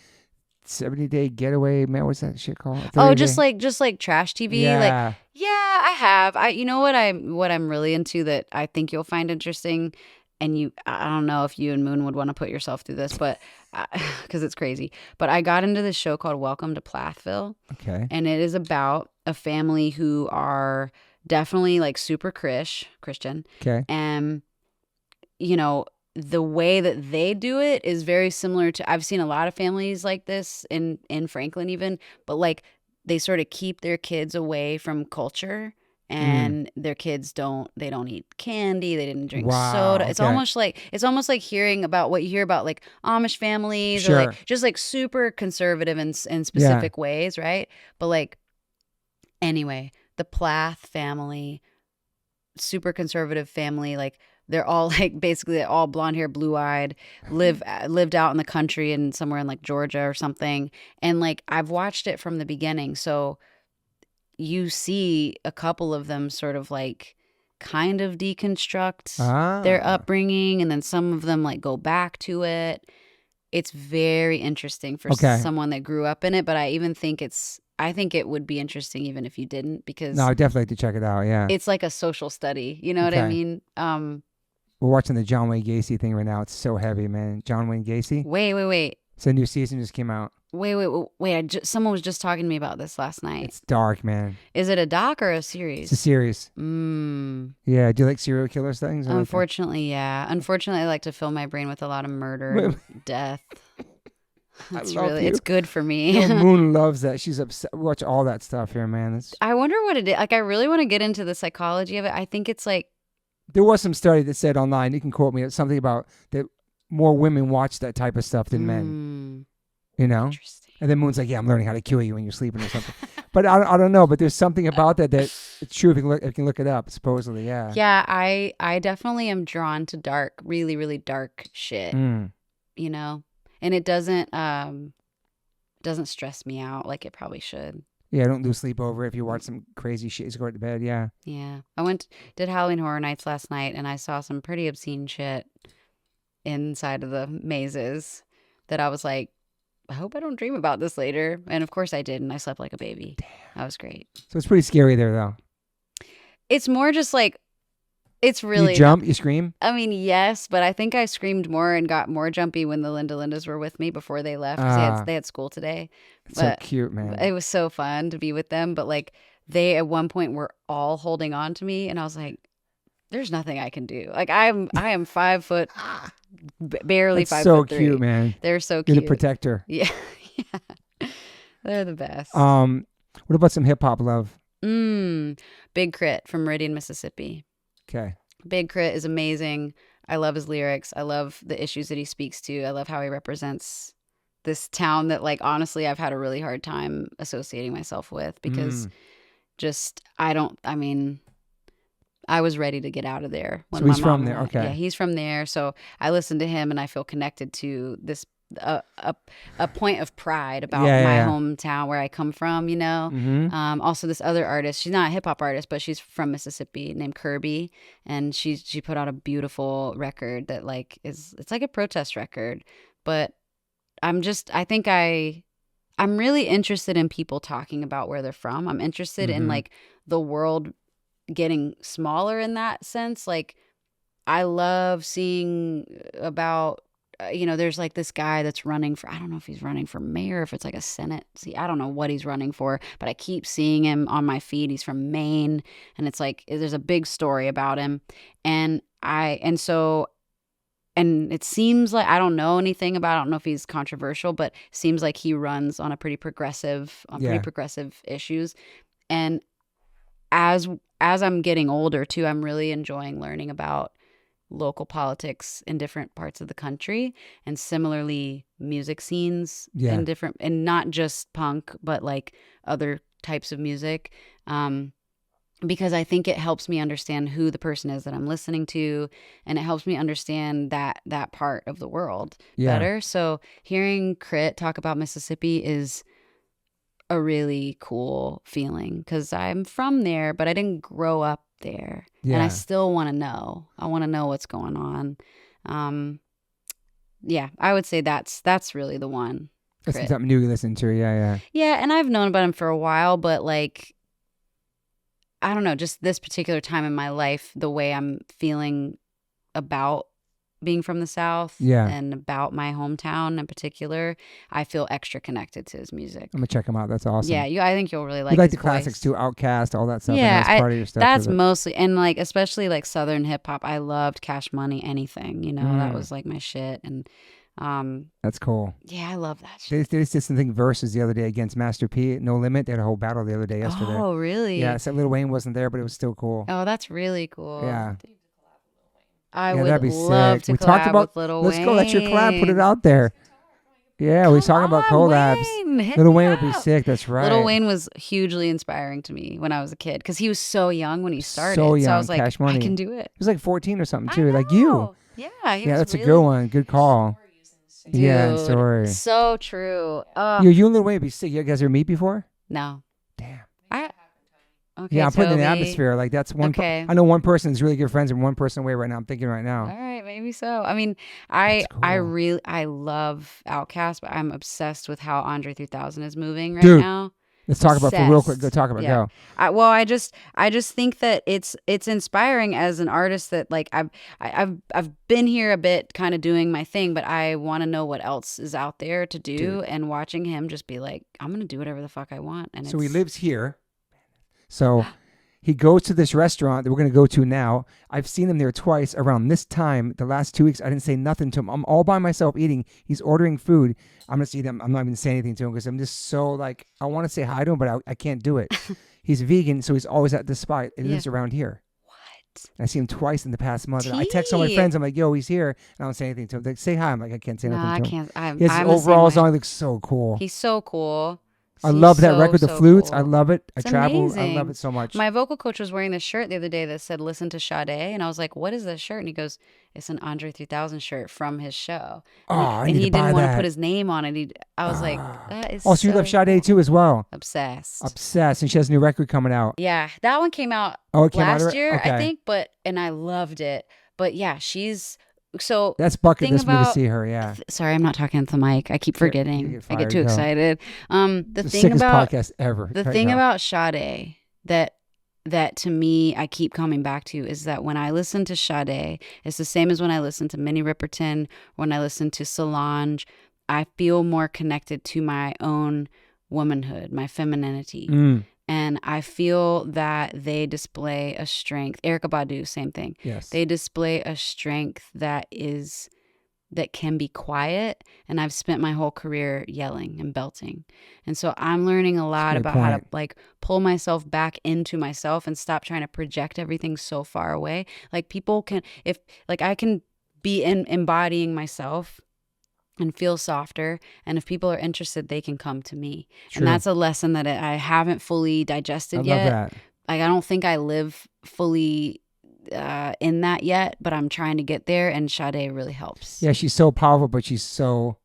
70-Day Getaway. Man, what's that shit called? Oh, just like trash TV. Yeah. Like, yeah, I have. You know what I'm really into that I think you'll find interesting. And I don't know if you and Moon would want to put yourself through this, but because it's crazy. But I got into this show called Welcome to Plathville. Okay. And it is about a family who are definitely like super Christian. Okay. And, you know, the way that they do it is very similar to, I've seen a lot of families like this in Franklin even, but like they sort of keep their kids away from culture. And their kids don't eat candy. They didn't drink soda. It's almost like hearing about what you hear about like Amish families or like just like super conservative in specific ways, right? But like, anyway, the Plath family, super conservative family, like they're all like basically all blonde hair, blue eyed, lived out in the country and somewhere in like Georgia or something. And like I've watched it from the beginning, so you see a couple of them sort of like kind of deconstruct their upbringing, and then some of them like go back to it. It's very interesting for someone that grew up in it, but I think it would be interesting even if you didn't, because No, I'd definitely like to check it out, yeah. It's like a social study, you know what I mean? We're watching the John Wayne Gacy thing right now. It's so heavy, man. John Wayne Gacy. Wait. So a new season just came out. Wait. Someone was just talking to me about this last night. It's dark, man. Is it a doc or a series? It's a series. Yeah. Do you like serial killer things? Unfortunately, yeah. Unfortunately, I like to fill my brain with a lot of murder and death. That's love really, you. it's good for me. You know, Moon loves that. She's upset. Watch all that stuff here, man. I wonder what it is. Like, I really want to get into the psychology of it. I think it's like, There was some study that said online, you can quote me, it's something about that more women watch that type of stuff than men. You know? interesting. And then Moon's like, yeah, I'm learning how to kill you when you're sleeping or something. But I don't know. But there's something about that it's true if you can look it up, supposedly, yeah. Yeah, I definitely am drawn to dark, really, really dark shit, you know? And it doesn't stress me out like it probably should. Yeah, don't lose sleep over it. If you watch some crazy shit, you just go to bed, yeah. Yeah. I did Halloween Horror Nights last night, and I saw some pretty obscene shit inside of the mazes that I was like, I hope I don't dream about this later. And of course I did, and I slept like a baby. Damn. That was great. So it's pretty scary there, though. It's more just like, it's really... You jump? You scream? I mean, yes, but I think I screamed more and got more jumpy when the Lindas were with me before they left. 'Cause they had school today. It's so cute, man. It was so fun to be with them. But like, they at one point were all holding on to me, and I was like, there's nothing I can do. Like, I am 5 foot, barely That's 5 so foot 3. cute, man. They're so cute. You're the protector. Yeah. Yeah. They're the best. What about some hip hop love? Big Crit from Meridian, Mississippi. Okay. Big Crit is amazing. I love his lyrics. I love the issues that he speaks to. I love how he represents this town that, like, honestly, I've had a really hard time associating myself with because I was ready to get out of there. So he's from there. Okay. Yeah, he's from there. So I listen to him and I feel connected to this, a point of pride about my hometown where I come from, you know? Also this other artist, she's not a hip hop artist, but she's from Mississippi, named Kirby. And she put out a beautiful record that like it's like a protest record, but I'm really interested in people talking about where they're from. I'm interested in like the world getting smaller in that sense. Like, I love seeing about, there's like this guy that's running for, I don't know if he's running for mayor, if it's like a Senate. See, I don't know what he's running for, but I keep seeing him on my feed. He's from Maine, and it's like, there's a big story about him. And it seems like, I don't know anything about it. I don't know if he's controversial, but it seems like he runs on pretty progressive issues. And as I'm getting older too, I'm really enjoying learning about local politics in different parts of the country, and similarly music scenes in different, and not just punk, but like other types of music. Because I think it helps me understand who the person is that I'm listening to, and it helps me understand that part of the world better. So hearing Crit talk about Mississippi is a really cool feeling, because I'm from there, but I didn't grow up there. And I still want to know. I want to know what's going on. I would say that's really the one. That's something new you listen to. Yeah. And I've known about him for a while, but like, I don't know, just this particular time in my life, the way I'm feeling about being from the South and about my hometown in particular, I feel extra connected to his music. I'm going to check him out. That's awesome. Yeah, I think you'll really like you like his the classics voice. too, Outkast, all that stuff. Yeah, that's part of your stuff. That's mostly, and like, especially like Southern hip hop. I loved Cash Money, Anything, that was like my shit. And that's cool. Yeah, I love that shit. They just did something versus the other day against Master P, No Limit. They had a whole battle the other day yesterday. Oh, really? Yeah, so Lil Wayne wasn't there, but it was still cool. Oh, that's really cool. Yeah. I would that'd be love sick. to collab with Lil Wayne. Let's go. That's your collab. Put it out there. Yeah, we're talking about collabs. Lil Wayne would be sick. That's right. Lil Wayne was hugely inspiring to me when I was a kid, because he was so young when he started. So young. So I was like, Cash Money. I can do it. He was like 14 or something too, like you. Yeah, that's really a good one. Good call. Dude, yeah, sorry. So true. You and Lil Wayne would be sick. You guys ever meet before? No. Damn. Okay, yeah, I'm putting in the Toby. atmosphere. Like, that's one. Okay. I know one person is really good friends and one person away right now. I'm thinking right now. All right, maybe so. I mean, Cool. I love Outkast, but I'm obsessed with how Andre 3000 is moving right Dude, now. Let's talk about for real quick. Go talk about go. I just think that it's inspiring as an artist that like I've been here a bit, kind of doing my thing, but I want to know what else is out there to do. Dude. And watching him just be like, I'm gonna do whatever the fuck I want. And so he lives here. So He goes to this restaurant that we're going to go to now. I've seen him there twice around this time. The last 2 weeks, I didn't say nothing to him. I'm all by myself eating. He's ordering food. I'm going to see them. I'm not even saying anything to him because I'm just so like, I want to say hi to him, but I can't do it. He's vegan, so he's always at this spot. He lives around here. I see him twice in the past month. And I text all my friends. I'm like, yo, he's here. And I don't say anything to him. They say hi. I'm like, I can't say nothing to him. He has his overalls on. He looks so cool. He's so cool. I love that record, the flutes. Cool. I love it. It's I travel. amazing. I love it so much. My vocal coach was wearing this shirt the other day that said, listen to Sade. And I was like, what is this shirt? And he goes, it's an Andre 3000 shirt from his show. And he didn't want to put his his name on it. I was like, that is so you love Sade too as well? Obsessed. And she has a new record coming out. Yeah. That one came out last year, I think. And I loved it. But yeah, she's... So that's bucket list me to see her. Yeah. Sorry, I'm not talking into the mic. I keep forgetting. I get too excited. The thing about podcast ever. The thing about Sade that to me I keep coming back to is that when I listen to Sade, it's the same as when I listen to Minnie Riperton, when I listen to Solange. I feel more connected to my own womanhood, my femininity. And I feel that they display a strength. Erykah Badu, same thing. Yes. They display a strength that can be quiet. And I've spent my whole career yelling and belting. And so I'm learning a lot about how to like pull myself back into myself and stop trying to project everything so far away. Like people can, I can be embodying myself and feel softer, and if people are interested, they can come to me. True. And that's a lesson that I haven't fully digested yet. I love that. Like I don't think I live fully in that yet, but I'm trying to get there, and Sade really helps. Yeah, she's so powerful, but she's so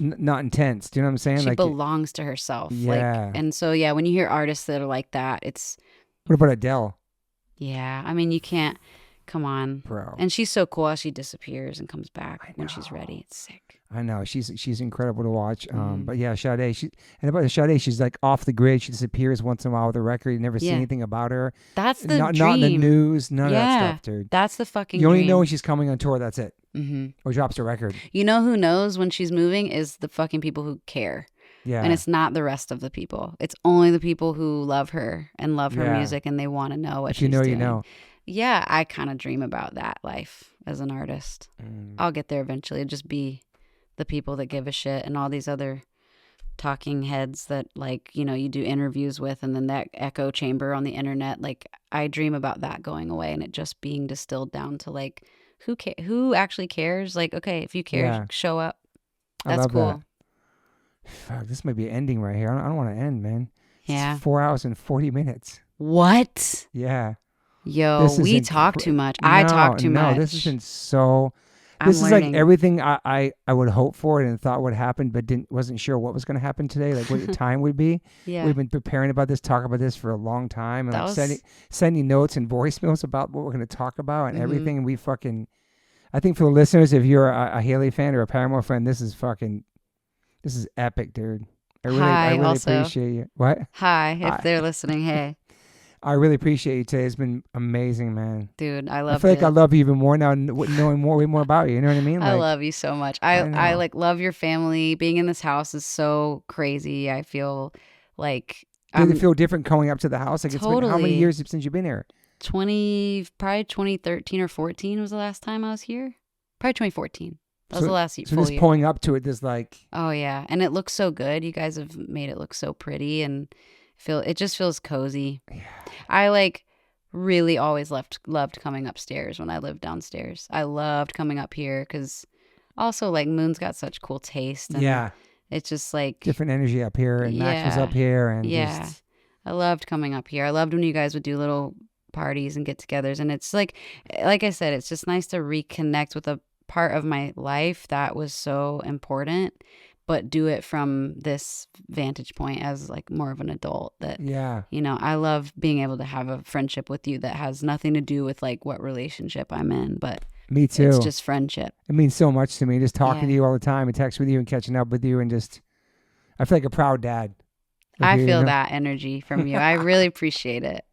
not intense. Do you know what I'm saying? She belongs to herself. Yeah. And so yeah, when you hear artists that are like that, it's... What about Adele? Yeah, I mean, you can't... Come on, bro. And she's so cool. She disappears and comes back when she's ready. It's sick. I know she's incredible to watch. But yeah, Sade. And about Sade, she's like off the grid. She disappears once in a while with a record. You never see anything about her. That's the dream. Not in the news. None of that stuff, dude. That's the fucking. You only dream. know when she's coming on tour. That's it. Or drops a record. You know who knows when she's moving is the fucking people who care. Yeah. And it's not the rest of the people. It's only the people who love her and love her music, and they want to know what she's doing. You know. Yeah, I kind of dream about that life as an artist. I'll get there eventually. It'd just be the people that give a shit and all these other talking heads that, like, you know, you do interviews with, and then that echo chamber on the internet. Like, I dream about that going away and it just being distilled down to, like, who actually cares? Like, okay, if you care, show up. That's I love cool. That. Fuck, this might be ending right here. I don't want to end, man. Yeah. It's 4 hours and 40 minutes. What? Yeah. Yo, we talk too much. I talk too much. No, this has been so... This is like everything I would hope for and thought would happen, but wasn't sure what was going to happen today, like what the time would be. Yeah. We've been preparing about this, talking about this for a long time, and like sending notes and voicemails about what we're going to talk about and everything. And we fucking... I think for the listeners, if you're a Hayley fan or a Paramore fan, this is epic, dude. I really appreciate you. What? Hi, if they're listening, hey. I really appreciate you today. It's been amazing, man. Dude, I feel like I love you even more now, knowing way more about you. You know what I mean? I love you so much. I like love your family. Being in this house is so crazy. I feel like... Does it feel different going up to the house? Like, totally. It's been how many years since you've been here? Probably 2013 or 14 was the last time I was here. Probably 2014. That was the last full year. So just pulling up to it, there's like... Oh, yeah. And it looks so good. You guys have made it look so pretty, and it just feels cozy. Yeah. I like really always loved coming upstairs when I lived downstairs. I loved coming up here because also like Moon's got such cool taste. And it's just like... Different energy up here, and Max was up here. And just... I loved coming up here. I loved when you guys would do little parties and get-togethers. And it's like I said, it's just nice to reconnect with a part of my life that was so important, but do it from this vantage point as like more of an adult. That, you know, I love being able to have a friendship with you that has nothing to do with like what relationship I'm in, but me too. It's just friendship. It means so much to me, just talking to you all the time and texting with you and catching up with you, and just I feel like a proud dad. I feel that energy from you. I really appreciate it.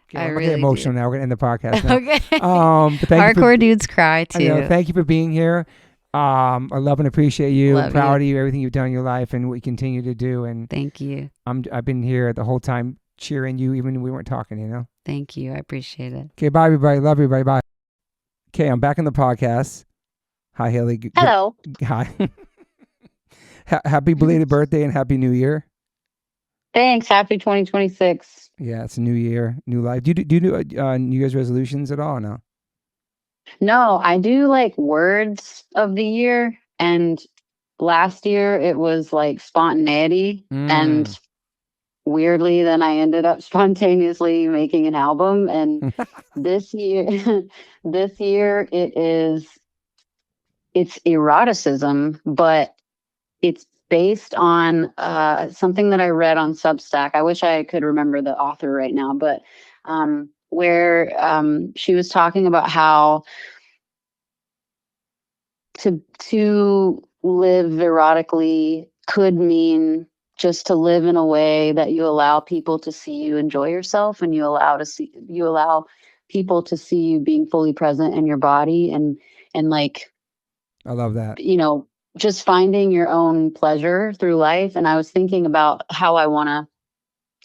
Okay, I'm getting emotional now. We're gonna end the podcast now. Okay. But hardcore dudes cry too. Thank you for being here. I love and appreciate you. I'm proud of you, everything you've done in your life and what you continue to do. And thank you. I've been here the whole time cheering you even when we weren't talking, you know? Thank you. I appreciate it. Okay, bye, everybody. Love you, everybody. Bye. Okay, I'm back in the podcast. Hi, Hayley. Hello. Hi. Happy belated birthday and Happy New Year. Thanks. Happy 2026. Yeah, it's a new year, new life. Do you do New Year's resolutions at all? Or no? No, I do like words of the year. And last year it was like spontaneity. And weirdly, then I ended up spontaneously making an album. And this year, it's eroticism, but it's based on something that I read on Substack. I wish I could remember the author right now, but where she was talking about how to live erotically could mean just to live in a way that you allow people to see you enjoy yourself, and you allow people to see you being fully present in your body, and like, I love that. you know, just finding your own pleasure through life. And I was thinking about how I want to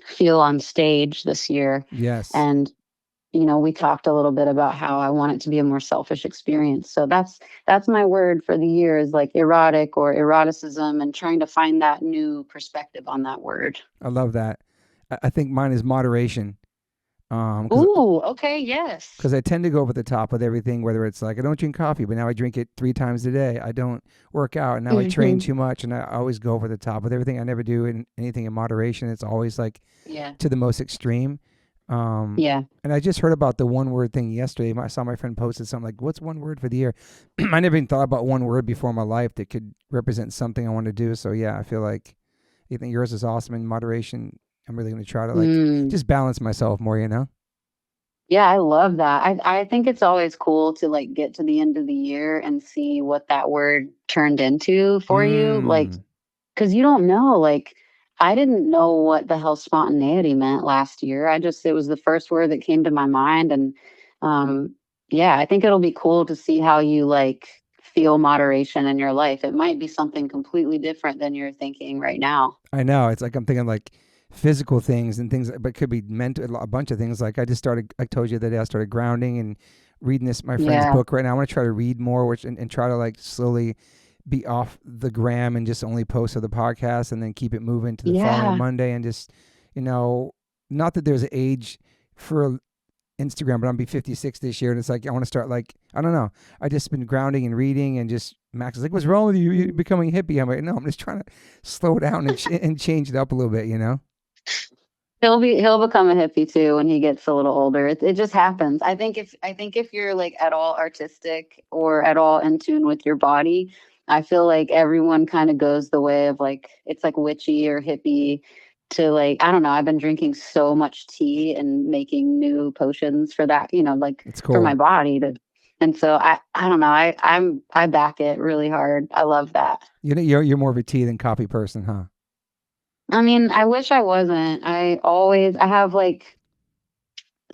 feel on stage this year. Yes. And, you know, we talked a little bit about how I want it to be a more selfish experience. So that's my word for the year, is like erotic or eroticism, and trying to find that new perspective on that word. I love that. I think mine is moderation. Ooh, okay, yes. Because I tend to go over the top with everything, whether it's like I don't drink coffee, but now I drink it 3 times a day. I don't work out, and now I train too much, and I always go over the top with everything. I never do anything in moderation. It's always like to the most extreme. And I just heard about the one word thing yesterday. I saw my friend posted something like, "What's one word for the year?" I never even thought about one word before in my life that could represent something I want to do. So yeah, I feel like I think yours is awesome. In moderation, I'm really going to try to like just balance myself more, you know? Yeah, I love that. I think it's always cool to like get to the end of the year and see what that word turned into for you. Like, because you don't know, like, I didn't know what the hell spontaneity meant last year. It was the first word that came to my mind. And I think it'll be cool to see how you like feel moderation in your life. It might be something completely different than you're thinking right now. I know. It's like I'm thinking like physical things and things, but could be mental, a bunch of things. Like I told you the other day I started grounding and reading my friend's book right now. I want to try to read more, and try to like slowly be off the gram and just only post to the podcast, and then keep it moving to the following Monday, and just, you know, not that there's an age for Instagram, but I'm be 56 this year, and it's like I want to start like, I don't know. I just been grounding and reading, and just Max is like, "What's wrong with you? You're becoming a hippie." I'm like, "No, I'm just trying to slow down and change it up a little bit, you know." He'll become a hippie too when he gets a little older. It just happens. I think if you're like at all artistic or at all in tune with your body, I feel like everyone kind of goes the way of like, it's like witchy or hippie to like, I don't know. I've been drinking so much tea and making new potions for that, you know, like for my body and so I don't know. I back it really hard. I love that. You know, you're more of a tea than coffee person, huh? I mean, I wish I wasn't. I have like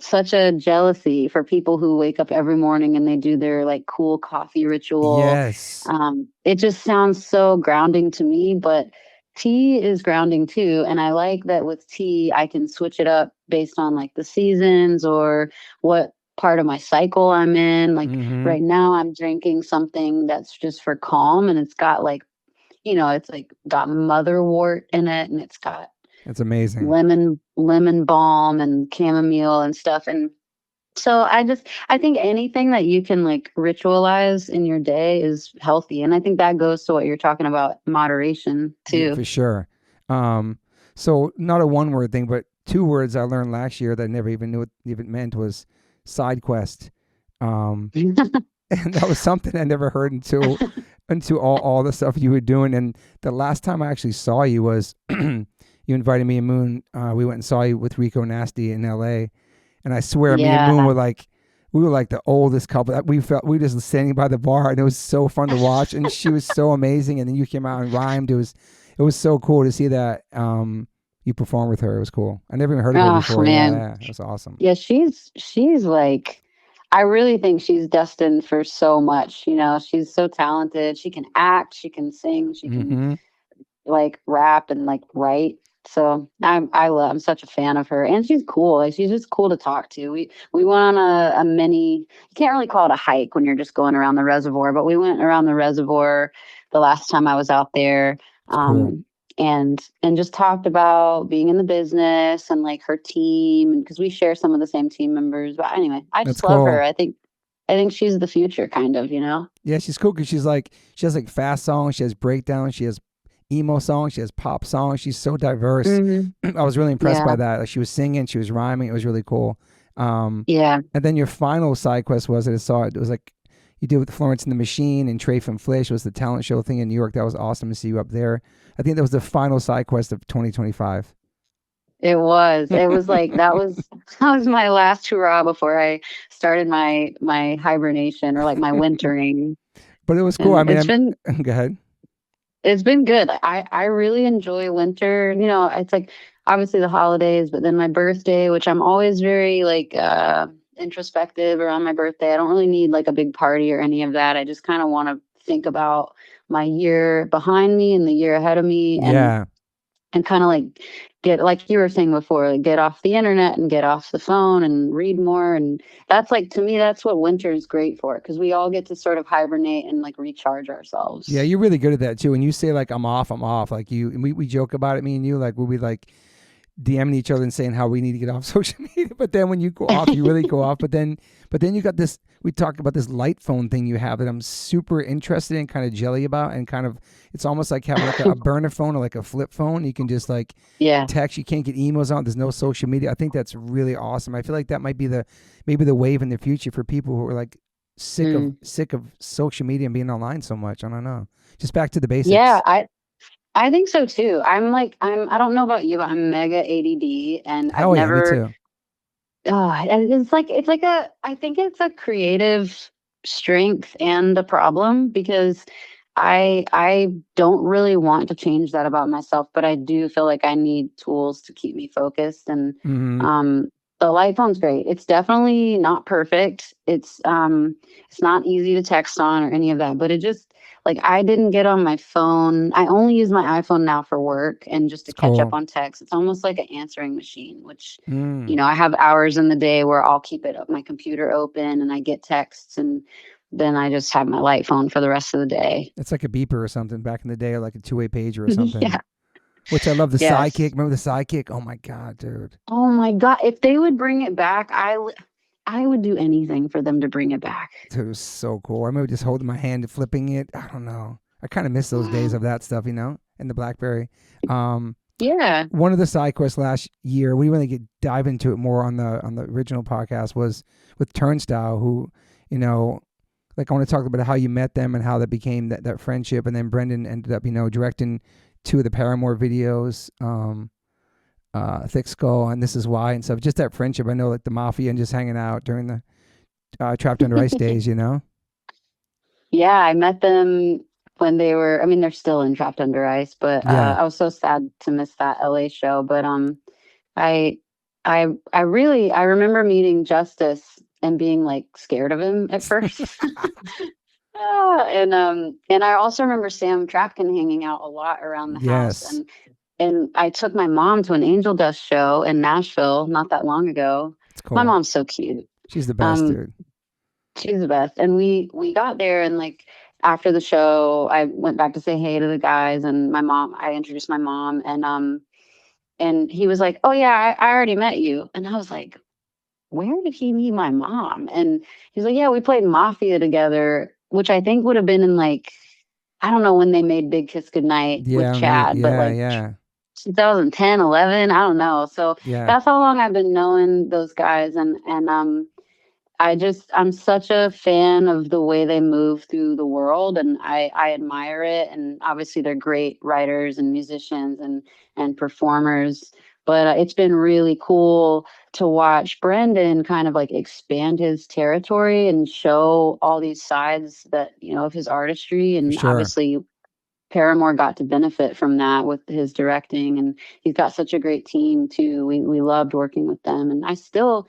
such a jealousy for people who wake up every morning and they do their like cool coffee ritual. Yes. It just sounds so grounding to me, but tea is grounding too. And I like that with tea, I can switch it up based on like the seasons or what part of my cycle I'm in. Like right now I'm drinking something that's just for calm, and it's got like, you know, it's like got motherwort in it, and it's got amazing lemon balm and chamomile and stuff. And so I think anything that you can like ritualize in your day is healthy. And I think that goes to what you're talking about, moderation too. Yeah, for sure. So not a one word thing, but 2 words I learned last year that I never even knew what even meant was side quest. And that was something I never heard until all the stuff you were doing. And the last time I actually saw you was you invited me and Moon. We went and saw you with Rico Nasty in LA. And I swear me and Moon were like the oldest couple. We were just standing by the bar, and it was so fun to watch. And she was so amazing. And then you came out and rhymed. It was so cool to see that you perform with her. It was cool. I never even heard of her before. Man. Yeah, it was awesome. Yeah, she's like, I really think she's destined for so much. You know, she's so talented. She can act, she can sing, she can like rap and like write. So I'm such a fan of her, and she's cool. Like, she's just cool to talk to. We went on a mini. You can't really call it a hike when you're just going around the reservoir, but we went around the reservoir the last time I was out there. Cool. And just talked about being in the business and like her team, because we share some of the same team members. But anyway, I just That's love cool. her. I think she's the future, kind of, you know. Yeah, she's cool because she has like fast songs, she has breakdowns, she has emo songs, she has pop songs. She's so diverse. I was really impressed by that. Like, she was singing, she was rhyming. It was really cool. Yeah. And then your final side quest was it was like you did with Florence and the Machine and Trey from Flish. It was the talent show thing in New York. That was awesome to see you up there. I think that was the final side quest of 2025. It was like that was my last hurrah before I started my hibernation, or like my wintering. But it was cool. And I mean, go ahead. It's been good. I really enjoy winter. You know, it's like obviously the holidays, but then my birthday, which I'm always very like introspective around my birthday. I don't really need like a big party or any of that. I just kind of want to think about my year behind me and the year ahead of me, and kind of like get, like you were saying before, like get off the internet and get off the phone and read more. And that's like, to me, that's what winter is great for, because we all get to sort of hibernate and like recharge ourselves. Yeah, you're really good at that too. When you say like I'm off, like we joke about it, me and you, like we'll be like DMing each other and saying how we need to get off social media. But then when you go off, you really go off. But then you got this, we talked about this light phone thing you have that I'm super interested in, kind of jelly about, and kind of, it's almost like having like a burner phone or like a flip phone. You can just like text, you can't get emails on, there's no social media. I think that's really awesome. I feel like that might be maybe the wave in the future for people who are like sick of social media and being online so much. I don't know. Just back to the basics. Yeah, I think so too. I don't know about you, but I'm mega ADD, and I've never. Me too. It's like I think it's a creative strength and a problem, because I don't really want to change that about myself, but I do feel like I need tools to keep me focused. And the light phone's great. It's definitely not perfect. It's not easy to text on or any of that, but it just, like, I didn't get on my phone. I only use my iPhone now for work and just to catch up on text. It's almost like an answering machine, which, you know, I have hours in the day where I'll keep my computer open and I get texts, and then I just have my light phone for the rest of the day. It's like a beeper or something back in the day, or like a two-way pager or something. Yeah. Which I love. The Sidekick. Remember the Sidekick? Oh my God, dude. Oh my God. If they would bring it back, I would do anything for them to bring it back. Dude, it was so cool. I remember just holding my hand and flipping it. I don't know. I kind of miss those days of that stuff, you know, in the BlackBerry. Yeah. One of the side quests last year, we really dive into it more on the original podcast, was with Turnstile, who, you know, like, I want to talk about how you met them and how that became that friendship. And then Brendan ended up, you know, directing 2 of the Paramore videos, Thick Skull and This Is Why and stuff. Just that friendship. I know, like the Mafia and just hanging out during the Trapped Under Ice days, you know? Yeah, I met them when they were, I mean, they're still in Trapped Under Ice, but I was so sad to miss that LA show. But I remember meeting Justice and being like scared of him at first. And I also remember Sam Trapkin hanging out a lot around the house. And I took my mom to an Angel Dust show in Nashville not that long ago. Cool. My mom's so cute. She's the best, dude. She's the best. And we got there, and like after the show, I went back to say hey to the guys, and I introduced my mom, and he was like, "Oh yeah, I already met you." And I was like, "Where did he meet my mom?" And he's like, "Yeah, we played Mafia together," which I think would have been in like, I don't know when they made Big Kiss Goodnight with Chad, but like 2010, 11, I don't know. So that's how long I've been knowing those guys. And I'm such a fan of the way they move through the world, and I admire it. And obviously they're great writers and musicians and performers. But it's been really cool to watch Brendan kind of like expand his territory and show all these sides that, you know, of his artistry. And obviously Paramore got to benefit from that with his directing, and he's got such a great team too. We loved working with them, and I still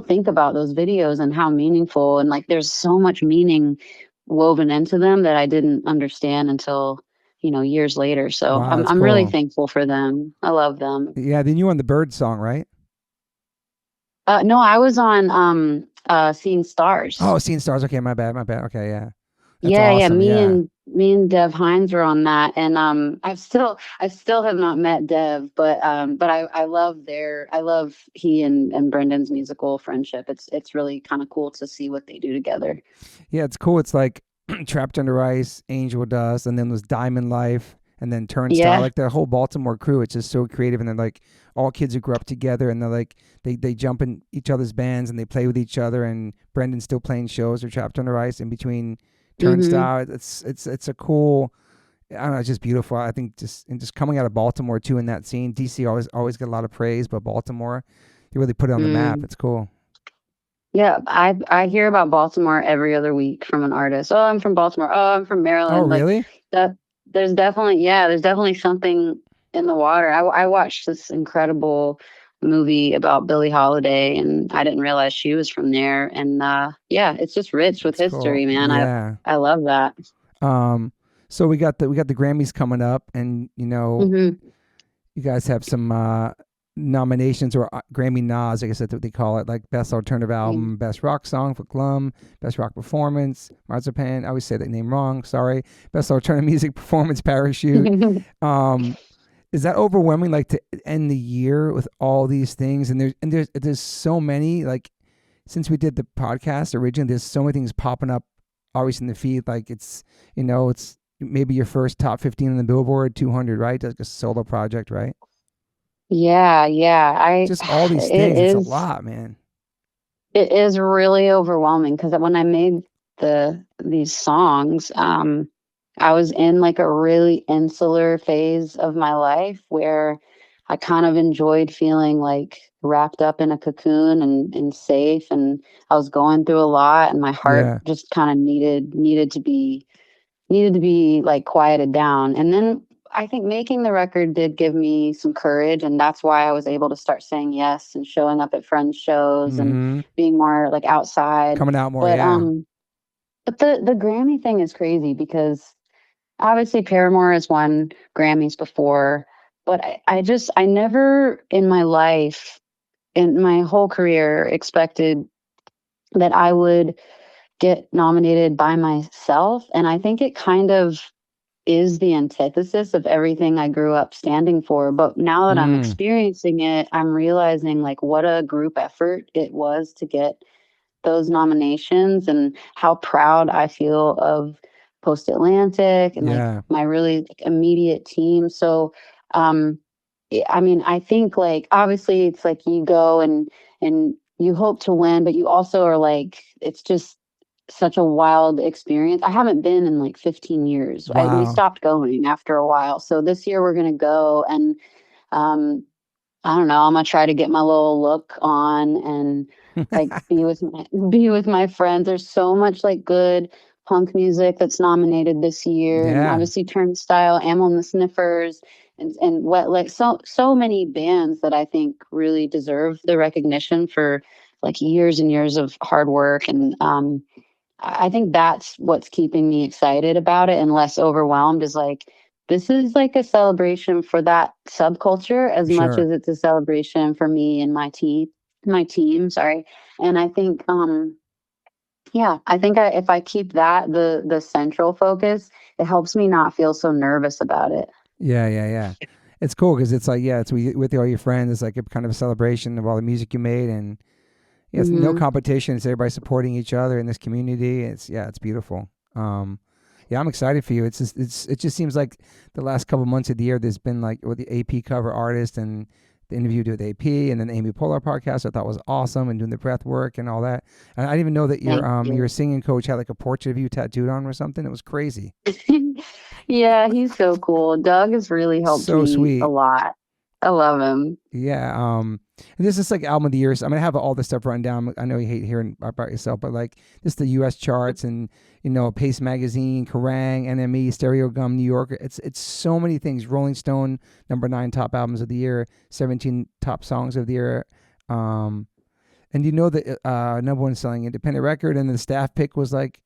think about those videos and how meaningful, and like there's so much meaning woven into them that I didn't understand until, years later. So Wow, that's I'm really cool. thankful for them. I love them. Yeah, then you were on the Bird song, right? No, I was on Seeing Stars. Oh, Seeing Stars. Okay, my bad. Okay, yeah. That's Yeah, awesome. Yeah. me and Dev Hines were on that, and I still have not met Dev, but I love he and Brendan's musical friendship. It's really kind of cool to see what they do together. Yeah, it's cool. It's like Trapped Under Ice, Angel Dust, and then there's Diamond Life, and then Turnstile. Yeah. Like the whole Baltimore crew, it's just so creative. And they're like all kids who grew up together, and they're like they jump in each other's bands and they play with each other. And Brendan's still playing shows or Trapped Under Ice in between Hmm. Turnstile. It's a cool. I don't know. It's just beautiful. I think just coming out of Baltimore too in that scene. DC always get a lot of praise, but Baltimore, you really put it on the map. Mm. It's cool. Yeah, I hear about Baltimore every other week from an artist. Oh, I'm from Baltimore. Oh, I'm from Oh, Maryland. Like really? that. There's definitely something in the water. I watched this incredible movie about Billie Holiday, and I didn't realize she was from there. And yeah, it's just rich with It's cool. history, man. Yeah. I love that. Um, so we got the Grammys coming up, and Hmm. you guys have some nominations or Grammy nods, I guess that's what they call it, like Best Alternative Album, Best Rock Song for Glum, Best Rock Performance, Marzipan. I always say that name wrong. Sorry. Best Alternative Music Performance, Parachute. Um, is that overwhelming? Like to end the year with all these things, and there's so many. Like since we did the podcast originally, there's so many things popping up, always in the feed. Like it's maybe your first top 15 on the Billboard 200, right? Like a solo project, right? Yeah. Just all these It things. It's a is. lot, man. It is really overwhelming because when I made these songs, I was in like a really insular phase of my life where I kind of enjoyed feeling like wrapped up in a cocoon and safe, and I was going through a lot, and my heart Yeah, just kind of needed to be like quieted down. And then I think making the record did give me some courage, and that's why I was able to start saying yes and showing up at friends' shows and mm-hmm. being more like outside. Coming out more. But Yeah, the Grammy thing is crazy because obviously Paramore has won Grammys before, but I never in my life, in my whole career, expected that I would get nominated by myself. And I think it kind of is the antithesis of everything I grew up standing for. But now that I'm mm, experiencing it, I'm realizing like what a group effort it was to get those nominations and how proud I feel of Post Atlantic and like yeah, my really like, immediate team. So, um, I mean, I think like obviously it's like you go and you hope to win, but you also are like it's just such a wild experience. I haven't been in like 15 years. We wow. stopped going after a while. So this year we're gonna go and um, I don't know. I'm gonna try to get my little look on and like be with my friends. There's so much like good punk music that's nominated this year, and Yeah, obviously Turnstile, Amyl and the Sniffers, and what like so many bands that I think really deserve the recognition for like years and years of hard work. And I think that's what's keeping me excited about it and less overwhelmed is like this is like a celebration for that subculture as for much sure. as it's a celebration for me and my team, sorry. And I think yeah, I think if I keep that the central focus, it helps me not feel so nervous about it. Yeah. It's cool because it's like, yeah, it's with all your friends. It's like a kind of a celebration of all the music you made, and yeah, it's no Hmm. competition. It's everybody supporting each other in this community. It's beautiful. Yeah, I'm excited for you. It just seems like the last couple months of the year, there's been like with the AP cover artist and the interview with AP, and then the Amy Poehler podcast I thought was awesome, and doing the breath work and all that. And I didn't even know that Thank your you. singing coach had like a portrait of you tattooed on or something. It was crazy. Yeah, he's so cool. Doug has really helped So me a sweet. lot. I love him. Yeah. And this is like album of the year. So I'm gonna have all this stuff run down. I know you hate hearing about yourself, but like this the US charts and Pace Magazine, Kerrang, NME, Stereo Gum, New Yorker. It's so many things. Rolling Stone, #9 top albums of the year, 17 top songs of the year. And that #1 selling independent record, and the staff pick was like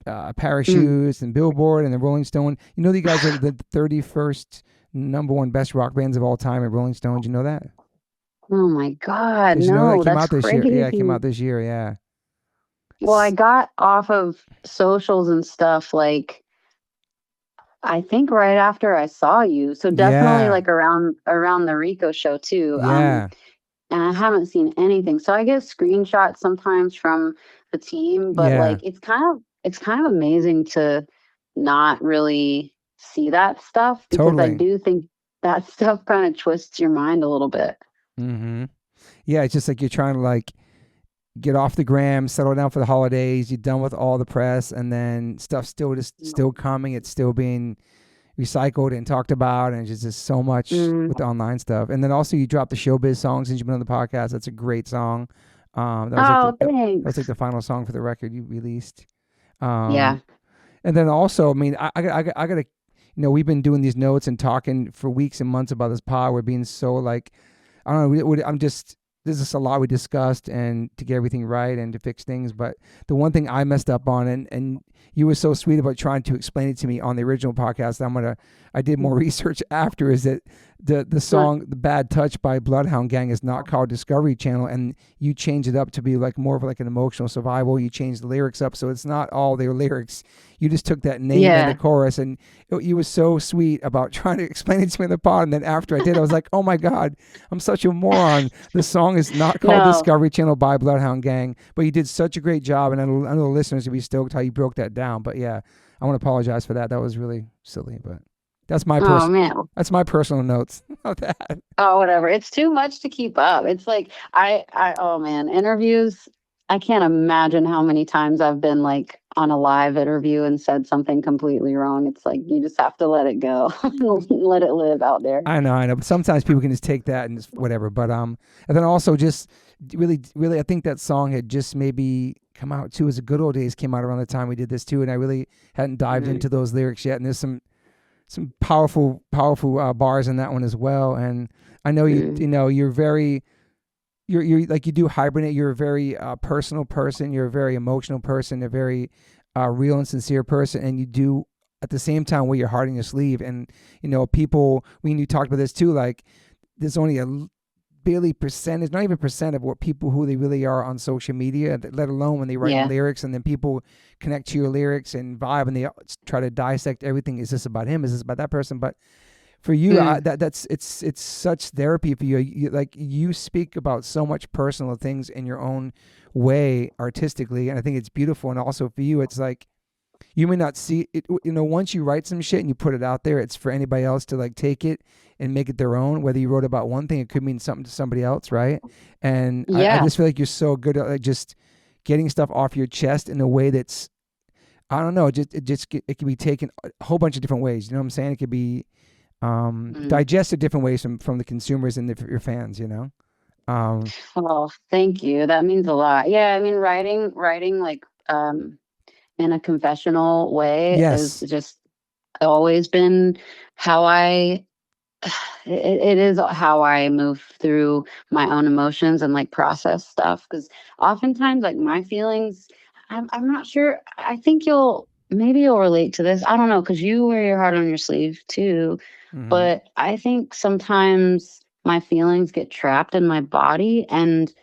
Parachutes and Billboard and the Rolling Stone. You know, you guys are the 31st #1 best rock bands of all time at Rolling Stone. Did you know that? Oh my God, Did you know that no, came that's out this year? Yeah, it came crazy. out this year. Yeah. Well, I got off of socials and stuff like I think right after I saw you. So definitely Yeah. like around the Rico show too. Yeah. And I haven't seen anything. So I get screenshots sometimes from the team, but Yeah. like it's kind of amazing to not really see that stuff because I Totally. do think that stuff kind of twists your mind a little bit. Mm-hmm. Yeah, it's just like you're trying to like get off the gram, settle down for the holidays. You're done with all the press, and then stuff's still coming. It's still being recycled and talked about, and it's just so much Mm. with the online stuff. And then also you dropped the Showbiz song since you've been on the podcast. That's a great song. Oh, That was like thanks. the final song for the record you released. Um, Yeah. and then also, I mean, I gotta, we've been doing these notes and talking for weeks and months about this pod. We're being so like, I don't know. There's just a lot we discussed and to get everything right and to fix things. But the one thing I messed up on, and you were so sweet about trying to explain it to me on the original podcast. I did more research after, is that the song "The Bad Touch" by Bloodhound Gang is not called Discovery Channel, and you changed it up to be like more of like an emotional survival. You changed the lyrics up, so it's not all their lyrics. You just took that name and the Yeah. chorus, and you was so sweet about trying to explain it to me in the pod. And then after I did, I was like, oh my God, I'm such a moron. The song is not called No. Discovery Channel by Bloodhound Gang, but you did such a great job, and I know the listeners will be stoked how you broke that down. But yeah, I want to apologize for that. That was really silly, but that's Oh man. that's my personal notes of that. Oh, whatever. It's too much to keep up. It's like oh man, interviews. I can't imagine how many times I've been like on a live interview and said something completely wrong. It's like you just have to let it go, let it live out there. I know, but sometimes people can just take that and just whatever. But and then also just really, really, I think that song had just maybe come out too. As the Good Old Days came out around the time we did this too, and I really hadn't dived into those lyrics yet. And there's some powerful bars in that one as well. And I know you're very you're like, you do hibernate. You're a very personal person. You're a very emotional person. A very real and sincere person, and you do at the same time wear your heart on your sleeve. And people, when you talked about this too, like there's only a barely percentage, not even percent of what people who they really are on social media, let alone when they write Yeah. lyrics, and then people connect to your lyrics and vibe, and they try to dissect everything. Is this about him? Is this about that person? But for you, it's such therapy for you. Like you speak about so much personal things in your own way artistically, and I think it's beautiful. And also for you, it's like you may not see it. Once you write some shit and you put it out there, it's for anybody else to like take it and make it their own. Whether you wrote about one thing, it could mean something to somebody else, right? And I Yeah. just feel like you're so good at like just getting stuff off your chest in a way that's, I don't know, it can be taken a whole bunch of different ways. You know what I'm saying? It could be digested different ways from the consumers and your fans. Oh, thank you. That means a lot. Yeah, I mean, writing like in a confessional way is Yes, just always been how it is how I move through my own emotions and like process stuff. Because oftentimes, like my feelings, I'm not sure. I think you'll relate to this. I don't know, because you wear your heart on your sleeve too. hmm But I think sometimes my feelings get trapped in my body, and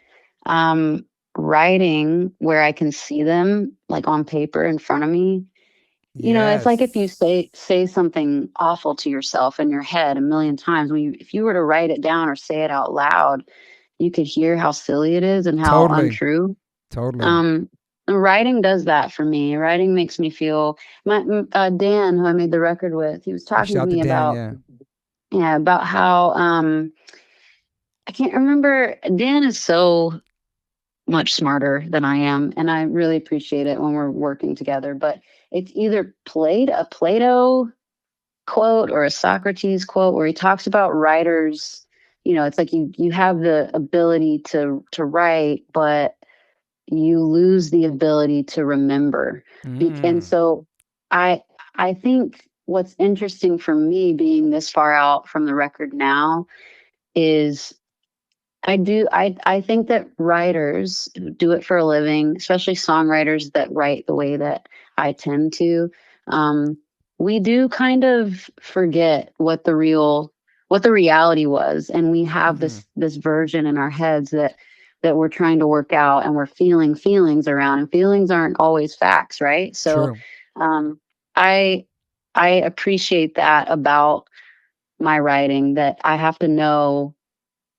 um, writing where I can see them like on paper in front of me. It's like if you yes, say something awful to yourself in your head a million times, if you were to write it down or say it out loud, you could hear how silly it is and how totally, untrue. totally. Um, writing does that for me. Writing makes me feel. Dan, who I made the record with, he was Oh, talking shout to out to me Dan. about, Yeah. yeah, about how I can't remember. Dan is so much smarter than I am, and I really appreciate it when we're working together. But it's either a Plato quote or a Socrates quote where he talks about writers. It's like you have the ability to write, but you lose the ability to remember. And Mm. so I I think what's interesting for me being this far out from the record now is I think that writers who do it for a living, especially songwriters that write the way that I tend to, we do kind of forget what the reality was, and we have this version in our heads that we're trying to work out, and we're feeling feelings around, and feelings aren't always facts, right? So True. I I appreciate that about my writing, that I have to know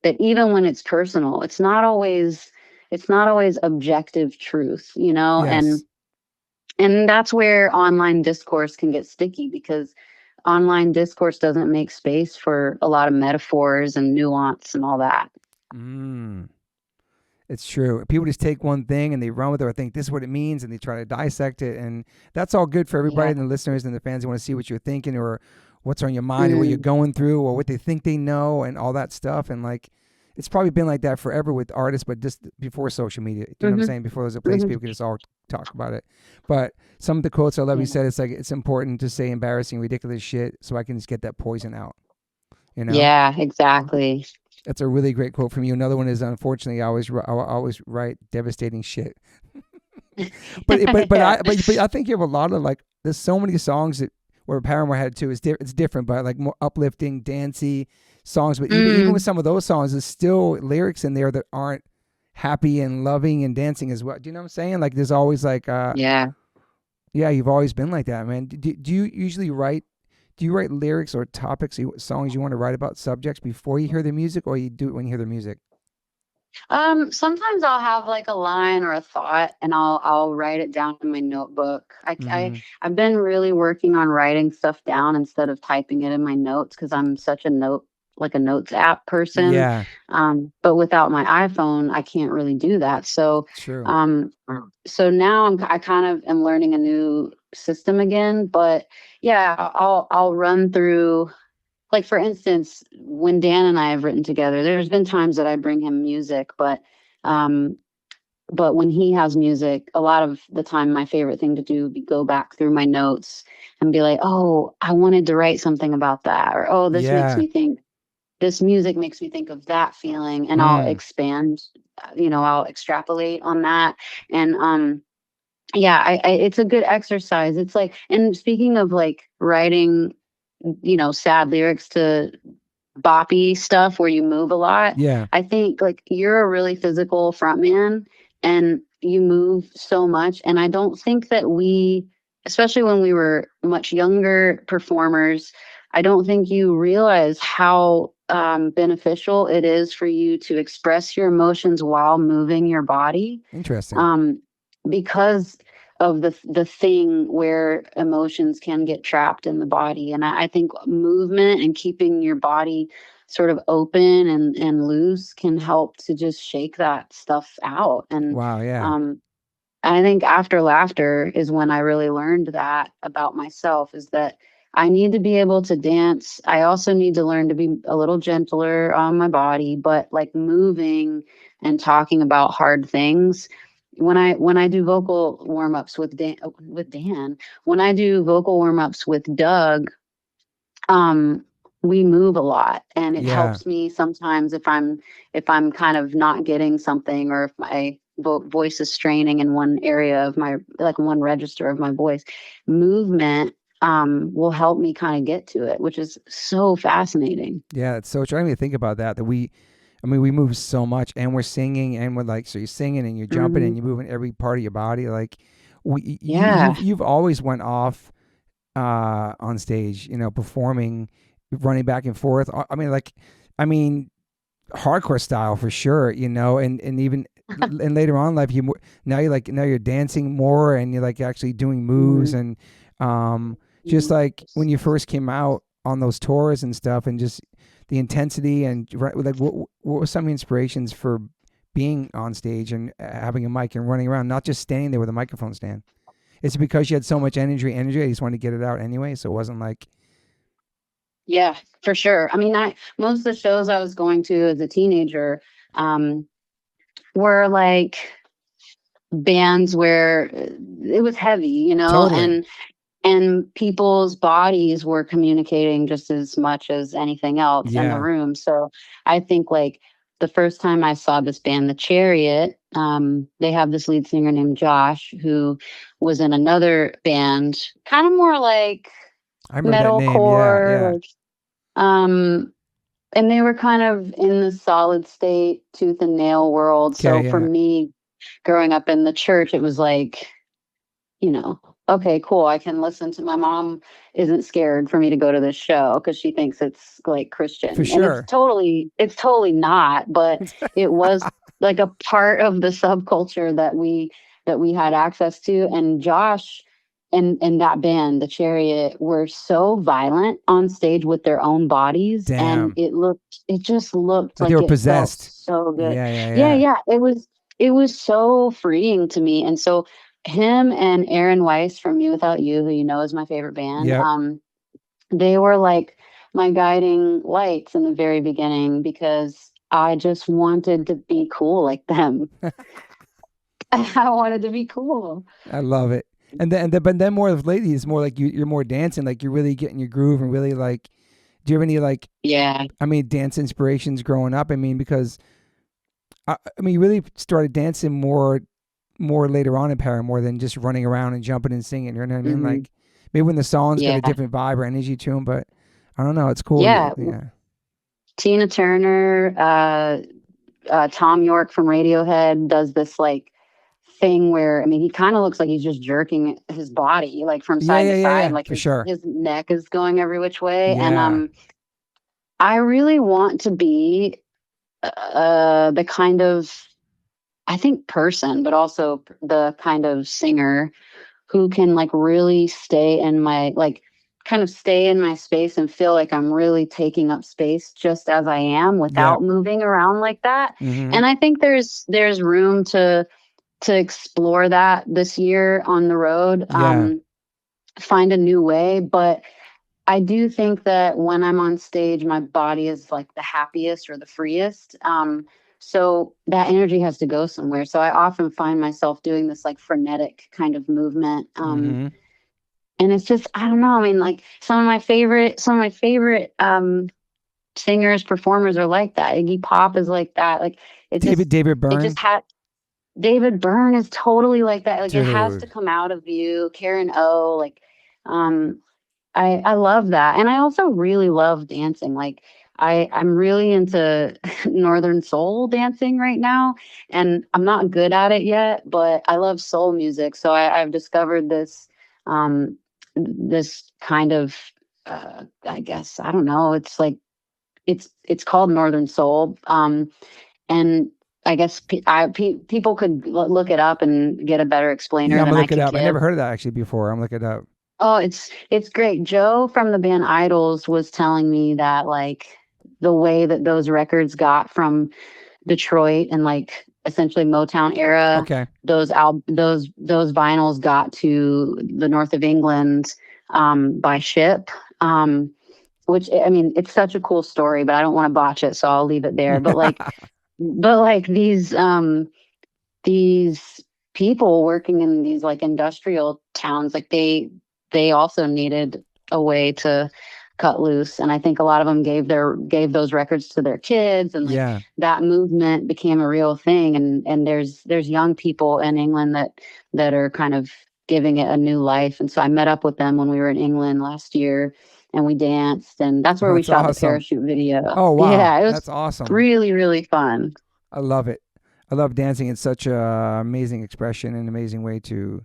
that even when it's personal, it's not always objective truth, you know? Yes. And that's where online discourse can get sticky, because online discourse doesn't make space for a lot of metaphors and nuance and all that. Mm. It's true. People just take one thing and they run with it, or think this is what it means, and they try to dissect it. And that's all good for everybody Yeah. and the listeners and the fans who want to see what you're thinking, or what's on your mind, or what you're Mm. going through, or what they think they know, and all that stuff. And like, it's probably been like that forever with artists, but just before social media. You know what I'm Mhm. saying? Before there was a place Mhm. people could just all talk about it. But some of the quotes I love, you Yeah. said, it's like, it's important to say embarrassing, ridiculous shit so I can just get that poison out. You know? Yeah, exactly. That's a really great quote from you. Another one is, unfortunately, I always write devastating shit. But Yeah. I think you have a lot of, like, there's so many songs that where Paramore had too. It's different, but like more uplifting, dancey songs. But even with Mm. some of those songs, there's still lyrics in there that aren't happy and loving and dancing as well. Do you know what I'm saying? Like, there's always like, Yeah. yeah, you've always been like that, man. Do you usually write? Do you write lyrics or topics, songs you want to write about, subjects before you hear the music, or you do it when you hear the music? Sometimes I'll have like a line or a thought, and I'll write it down in my notebook. Mm-hmm. I've been really working on writing stuff down instead of typing it in my notes, because I'm such a notes app person. Yeah, But without my iPhone, I can't really do that. So true. um so now I kind of am learning a new system again. But yeah, I'll run through, like, for instance, when Dan and I have written together, there's been times that I bring him music, um, but when he has music, a lot of the time, my favorite thing to do would be go back through my notes and be like, "Oh, I wanted to write something about that," or "Oh, Yeah. this music makes me think of that feeling," and I'll Mm. expand, I'll extrapolate on that, and yeah, it's a good exercise. It's like, and speaking of like writing, sad lyrics to boppy stuff where you move a lot. Yeah. I think like you're a really physical frontman, and you move so much. And I don't think that especially when we were much younger performers, I don't think you realize how beneficial it is for you to express your emotions while moving your body. Interesting. Because of the thing where emotions can get trapped in the body. And I think movement and keeping your body sort of open and loose can help to just shake that stuff out. And Wow. Yeah. I think after laughter is when I really learned that about myself, is that I need to be able to dance. I also need to learn to be a little gentler on my body, but like moving and talking about hard things. When I do vocal warm-ups with Dan, when I do vocal warm-ups with Doug, um we move a lot, and it Yeah. helps me sometimes if I'm kind of not getting something, or if my voice is straining in one area of my, like one register of my voice. Movement will help me kind of get to it, which is so fascinating. Yeah. It's so trying to think about that. We move so much, and we're singing, and we're like, so you're singing and you're jumping and Hmm. you're moving every part of your body. Like, Yeah. you've always went off on stage, performing, running back and forth. I mean, hardcore style for sure, and even and later on in life, now you're dancing more, and you're like actually doing moves, Mhm. and just like when you first came out on those tours and stuff, and just the intensity, and like what were some inspirations for being on stage and having a mic and running around, not just standing there with a microphone stand? Is it because you had so much energy? I just wanted to get it out anyway, so it wasn't like, Yeah, for sure. I mean, most of the shows I was going to as a teenager um, were like bands where it was heavy, totally. and people's bodies were communicating just as much as anything else in the Yeah. room. So I think like the first time I saw this band, The Chariot, they have this lead singer named Josh who was in another band, kind of more like I remember that name. metalcore. And they were kind of in the solid state, tooth and nail world. Okay, So yeah. for me, growing up in the church, it was like, okay, cool. I can listen to, my mom isn't scared for me to go to this show because she thinks it's like Christian. For sure. And it's totally not, but it was like a part of the subculture that we had access to. And Josh and that band, The Chariot, were so violent on stage with their own bodies. Damn. And it just looked Like like they were it possessed. felt so good. Yeah. It was so freeing to me. And so him and Aaron Weiss from You Without You, who you know is my favorite band, Yep. they were like my guiding lights in the very beginning because I just wanted to be cool like them. I wanted to be cool. I love it. But then more of lately, it's more like you're more dancing, like you're really getting your groove and really like. Do you have any like? Yeah. I mean, dance inspirations growing up. I mean, because you really started dancing more later on in Paramore than just running around and jumping and singing. You know what I mean? Mm-hmm. Like maybe when the songs Yeah. got a different vibe or energy to them, but I don't know. It's cool. Yeah. Yeah. Tina Turner, Tom York from Radiohead does this like thing where, I mean, he kind of looks like he's just jerking his body like from side to side, like for sure. His neck is going every which way. Yeah. And I really want to be the kind of, I think, person, but also the kind of singer who can like really stay in my space and feel like I'm really taking up space just as I am without moving around like that. Mm-hmm. And I think there's room to explore that this year on the road, find a new way. But I do think that when I'm on stage, my body is like the happiest or the freest. So that energy has to go somewhere. So I often find myself doing this like frenetic kind of movement. Mm-hmm. And it's just, I don't know. I mean, like some of my favorite singers, performers are like that. Iggy Pop is like that. Like David Byrne. David Byrne is totally like that. Like Dude. It has to come out of you. Karen O, like, I love that. And I also really love dancing. Like I'm really into Northern soul dancing right now, and I'm not good at it yet, but I love soul music. So I've discovered this, this kind of, I guess, I don't know. It's like, it's called Northern soul. And I guess people could look it up and get a better explainer. Yeah, I'm than gonna look it up. give. I never heard of that actually before. I'm gonna look it up. Oh, it's great. Joe from the band Idols was telling me that like the way that those records got from Detroit and like essentially Motown era, okay, those vinyls got to the north of England by ship. Which, I mean, it's such a cool story, but I don't want to botch it, so I'll leave it there. But like these people working in these like industrial towns, like they also needed a way to cut loose, and I think a lot of them gave those records to their kids, and like that movement became a real thing. And there's young people in England that are kind of giving it a new life. And so I met up with them when we were in England last year, and we danced, and that's where we shot the parachute video. Oh wow, yeah, it was that's awesome. Really, really fun. I love it. I love dancing. It's such a amazing expression and amazing way to,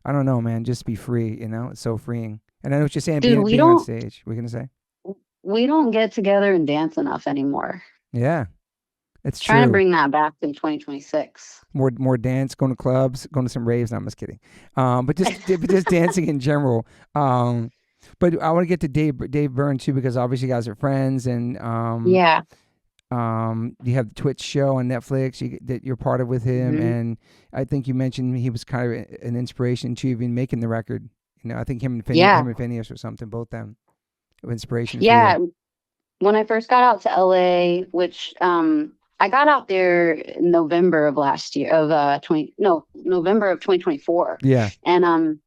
I don't know, man, just be free. You know, it's so freeing. And I know what you're saying. Dude, being on stage. What are you gonna say? We don't get together and dance enough anymore. Yeah, it's trying true. to bring that back in 2026. More dance, going to clubs, going to some raves. No, I'm just kidding. But just dancing in general. But I want to get to Dave Byrne too, because obviously you guys are friends, and you have the Twitch show on Netflix that you're part of with him, Mm-hmm. and I think you mentioned he was kind of an inspiration to you even making the record. You know, I think him and Phineas or something, both them, of inspiration. Yeah, when I first got out to LA, which I got out there in November of last year, November of 2024. Yeah, and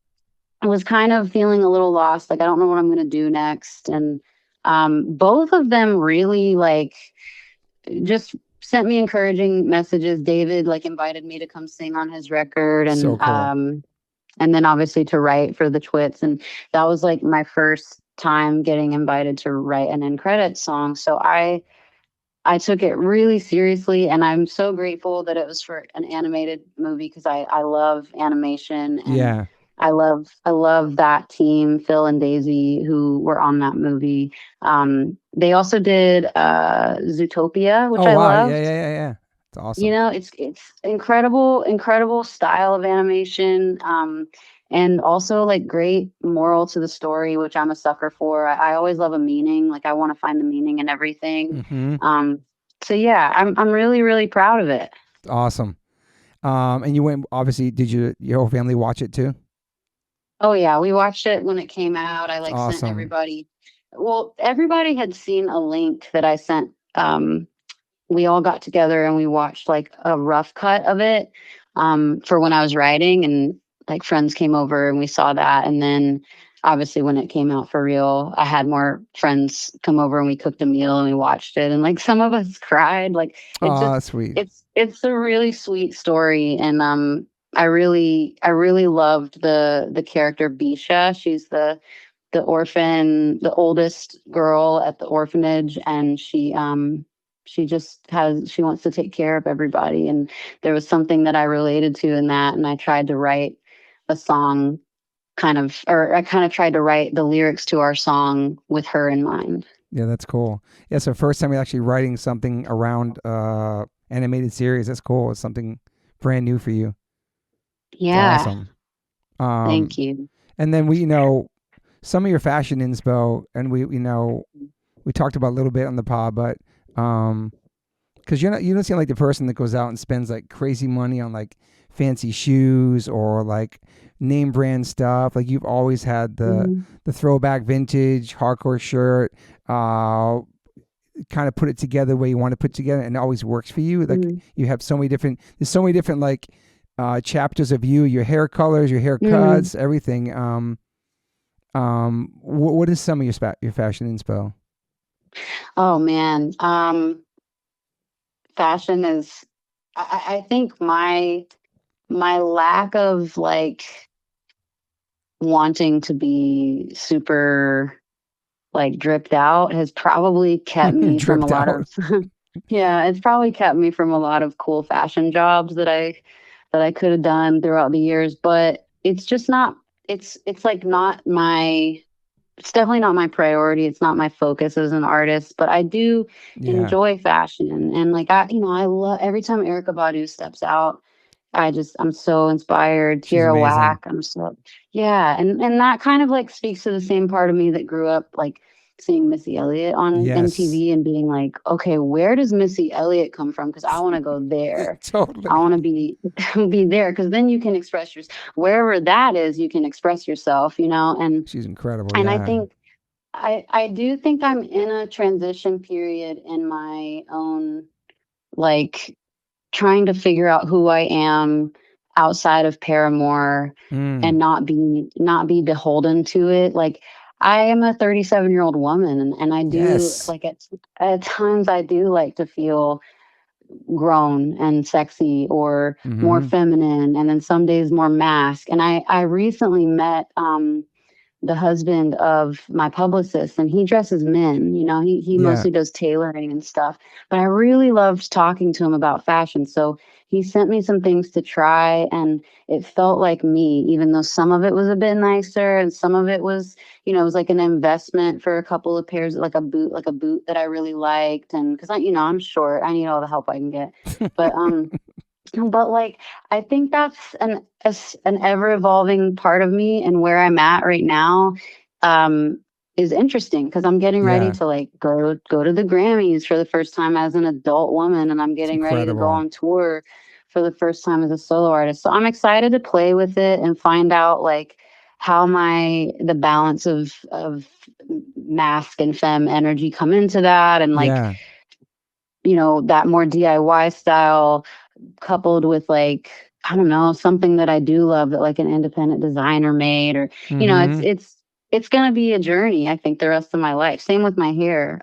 I was kind of feeling a little lost, like I don't know what I'm going to do next, and both of them really like just sent me encouraging messages. David like invited me to come sing on his record, So cool. and then obviously to write for the Twits, and that was like my first time getting invited to write an end credits song. So I took it really seriously, and I'm so grateful that it was for an animated movie because I love animation, and Yeah. I love that team, Phil and Daisy, who were on that movie. They also did Zootopia, which Oh I wow. Yeah, loved. yeah, yeah, yeah. It's awesome. You know, it's incredible style of animation. And also like great moral to the story, which I'm a sucker for. I always love a meaning. Like I want to find the meaning in everything. Mm-hmm. So yeah, I'm really, really proud of it. Awesome. And you went, obviously, did your whole family watch it too? Oh yeah, we watched it when it came out. I like sent Awesome. everybody. Well, everybody had seen a link that I sent. We all got together and we watched like a rough cut of it for when I was writing, and like friends came over and we saw that. And then obviously when it came out for real, I had more friends come over and we cooked a meal and we watched it. And like some of us cried. Like it Oh, just that's sweet. it's a really sweet story. And I really loved the character Bisha. She's the orphan, the oldest girl at the orphanage, and she just she wants to take care of everybody. And there was something that I related to in that, and I tried to write a song I kind of tried to write the lyrics to our song with her in mind. Yeah, that's cool. Yeah, so first time you're actually writing something around animated series. That's cool. It's something brand new for you. It's Yeah, awesome. thank you. And then we, some of your fashion inspo, and we talked about a little bit on the pod, but because you don't seem like the person that goes out and spends like crazy money on like fancy shoes or like name brand stuff. Like you've always had the throwback vintage hardcore shirt, kind of put it together the way you want to put it together, and it always works for you. Like you have there's so many different like chapters of you, your hair colors, your haircuts, everything. What is some of your fashion inspo? Oh man, fashion is. I think my lack of like wanting to be super like dripped out has probably kept me from a Dripped lot out. of yeah, it's probably kept me from a lot of cool fashion jobs that I could have done throughout the years. But it's just not it's like not my it's definitely not my priority. It's not my focus as an artist, but I do Yeah, enjoy fashion. And like I love every time Erykah Badu steps out, I'm so inspired. she's Tierra amazing. Whack, yeah. And that kind of like speaks to the same part of me that grew up like seeing Missy Elliott on Yes, MTV and being like, okay, where does Missy Elliott come from? Because I want to go there. I totally. want to be be there because then you can express yourself wherever that is. You can express yourself, and She's incredible. and I Yeah, think I do think I'm in a transition period in my own like trying to figure out who I am outside of Paramore and not be beholden to it. Like I am a 37-year-old woman, and I do yes. like at times I do like to feel grown and sexy or more feminine, and then some days more mask. And I recently met the husband of my publicist, and he dresses men. He Yeah, mostly does tailoring and stuff, but I really loved talking to him about fashion. So he sent me some things to try, and it felt like me, even though some of it was a bit nicer and some of it was, it was like an investment for a couple of pairs, like a boot that I really liked. And because I'm short, I need all the help I can get. But like I think that's an ever evolving part of me, and where I'm at right now is interesting because I'm getting ready yeah. to like go to the Grammys for the first time as an adult woman, and I'm It's getting ready to go incredible. on tour for the first time as a solo artist. So I'm excited to play with it and find out like how the balance of mask and femme energy come into that, and like Yeah. that more DIY style coupled with like I don't know, something that I do love that like an independent designer made, or Mm-hmm. it's gonna be a journey, I think, the rest of my life. Same with my hair.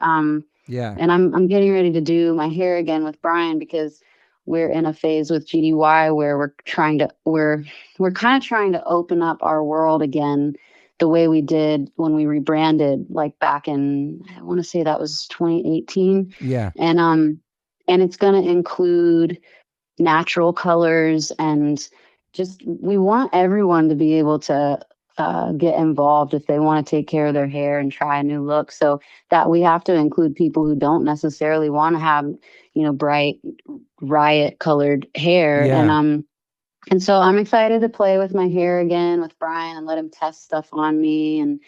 Yeah. And I'm getting ready to do my hair again with Brian, because we're in a phase with GDY where we're kind of trying to open up our world again the way we did when we rebranded, like back in, I want to say that was 2018. Yeah. And it's going to include natural colors, and just we want everyone to be able to get involved if they want to take care of their hair and try a new look. So that we have to include people who don't necessarily want to have, bright riot colored hair. Yeah. And so I'm excited to play with my hair again with Brian and let him test stuff on me. And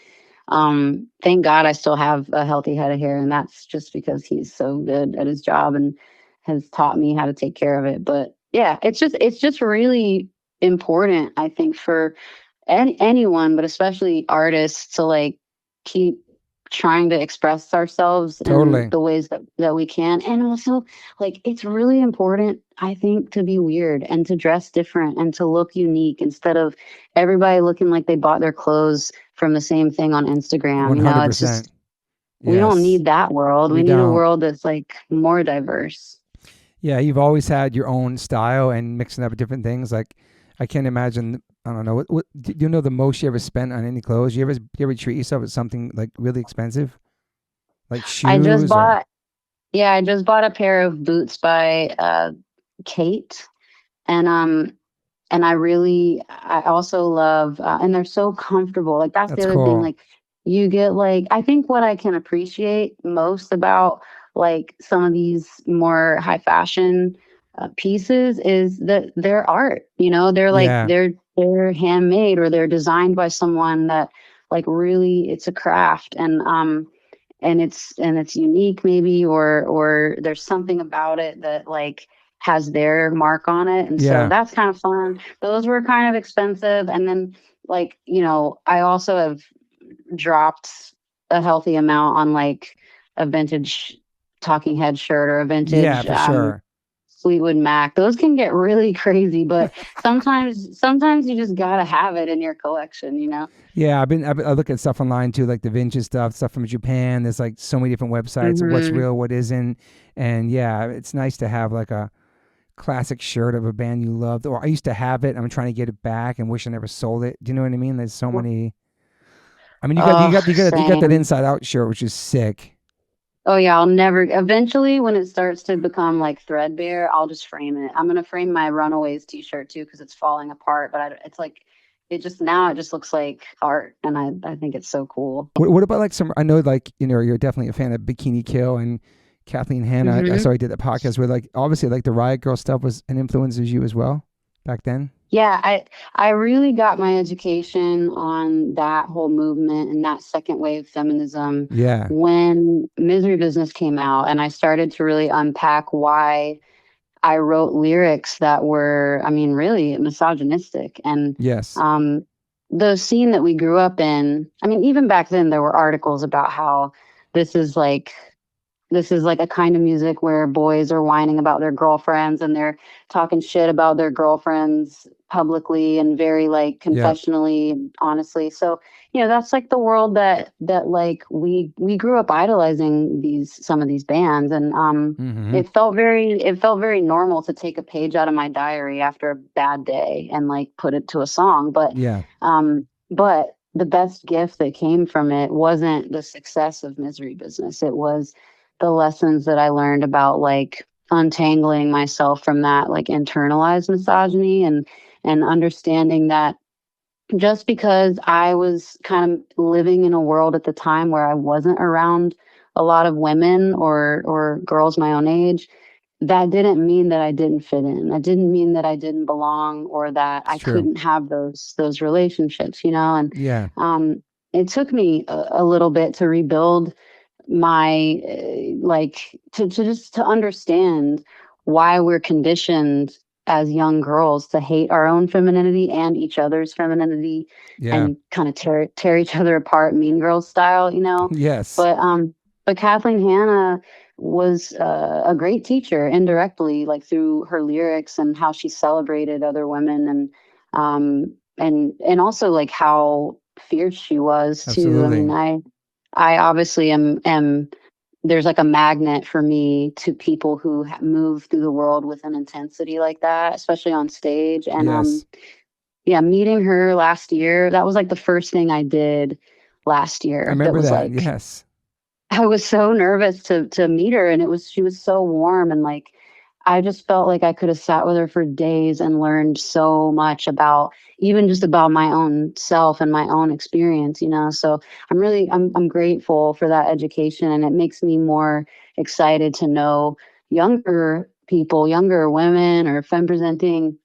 thank God I still have a healthy head of hair, and that's just because he's so good at his job and has taught me how to take care of it. But yeah, it's just really important, I think, for anyone, but especially artists, to like keep trying to express ourselves Totally. in the ways that we can. And also, like, it's really important, I think, to be weird and to dress different and to look unique, instead of everybody looking like they bought their clothes from the same thing on Instagram. 100%. It's just, we don't need that world. We need a world that's like more diverse. Yeah, you've always had your own style and mixing up different things. Like, I can't imagine. I don't know. What do you know the most you ever spent on any clothes? You ever treat yourself with something like really expensive, like shoes? I just bought a pair of boots by Kate, and I also love, and they're so comfortable. Like, that's the other thing. Like, you get, like, I think what I can appreciate most about like some of these more high fashion pieces is that they're art. They're like they're handmade, or they're designed by someone that, like, really, it's a craft, and it's unique maybe, or there's something about it that like has their mark on it. And so that's kind of fun. Those were kind of expensive. And then, like, I also have dropped a healthy amount on like a vintage Talking Head shirt or a vintage for sure. Fleetwood Mac. Those can get really crazy, but sometimes you just gotta have it in your collection, Yeah, I look at stuff online too, like the vintage stuff from Japan. There's like so many different websites of what's real, what isn't. And yeah, it's nice to have like a classic shirt of a band you loved, or I used to have it. I'm trying to get it back and wish I never sold it. Do you know what I mean? There's so many. I mean, you got that Inside Out shirt, which is sick. Oh yeah, I'll never. Eventually, when it starts to become like threadbare, I'll just frame it. I'm gonna frame my Runaways T-shirt too, because it's falling apart. But it's like, it just looks like art, and I think it's so cool. What about like some? I know, like, you're definitely a fan of Bikini Kill and Kathleen Hanna. I saw you did that podcast where, like, obviously, like the Riot Girl stuff was an influence as you as well back then. Yeah, I really got my education on that whole movement and that second wave feminism when Misery Business came out, and I started to really unpack why I wrote lyrics that were, I mean, really misogynistic. And the scene that we grew up in, I mean, even back then there were articles about how this is like a kind of music where boys are whining about their girlfriends and they're talking shit about their girlfriends publicly and very like confessionally and honestly. So, that's like the world that like we grew up idolizing some of these bands. And it felt very normal to take a page out of my diary after a bad day and like put it to a song. But but the best gift that came from it wasn't the success of Misery Business. It was the lessons that I learned about like untangling myself from that like internalized misogyny, and understanding that just because I was kind of living in a world at the time where I wasn't around a lot of women or girls my own age, that didn't mean that I didn't fit in. That didn't mean that I didn't belong, or that I couldn't have those relationships, and it took me a little bit to rebuild my to understand why we're conditioned as young girls to hate our own femininity and each other's femininity, and kind of tear each other apart, Mean Girls style, but Kathleen Hanna was a great teacher indirectly, like through her lyrics and how she celebrated other women, and also like how fierce she was too. I mean, I obviously am there's like a magnet for me to people who move through the world with an intensity like that, especially on stage. And Yes. yeah, meeting her last year, that was like the first thing I did last year. I remember was that. like, Yes. I was so nervous to meet her, and she was so warm, and like I just felt like I could have sat with her for days and learned so much about even just about my own self and my own experience, you know. So I'm grateful for that education, and it makes me more excited to know younger people, younger women or femme presenting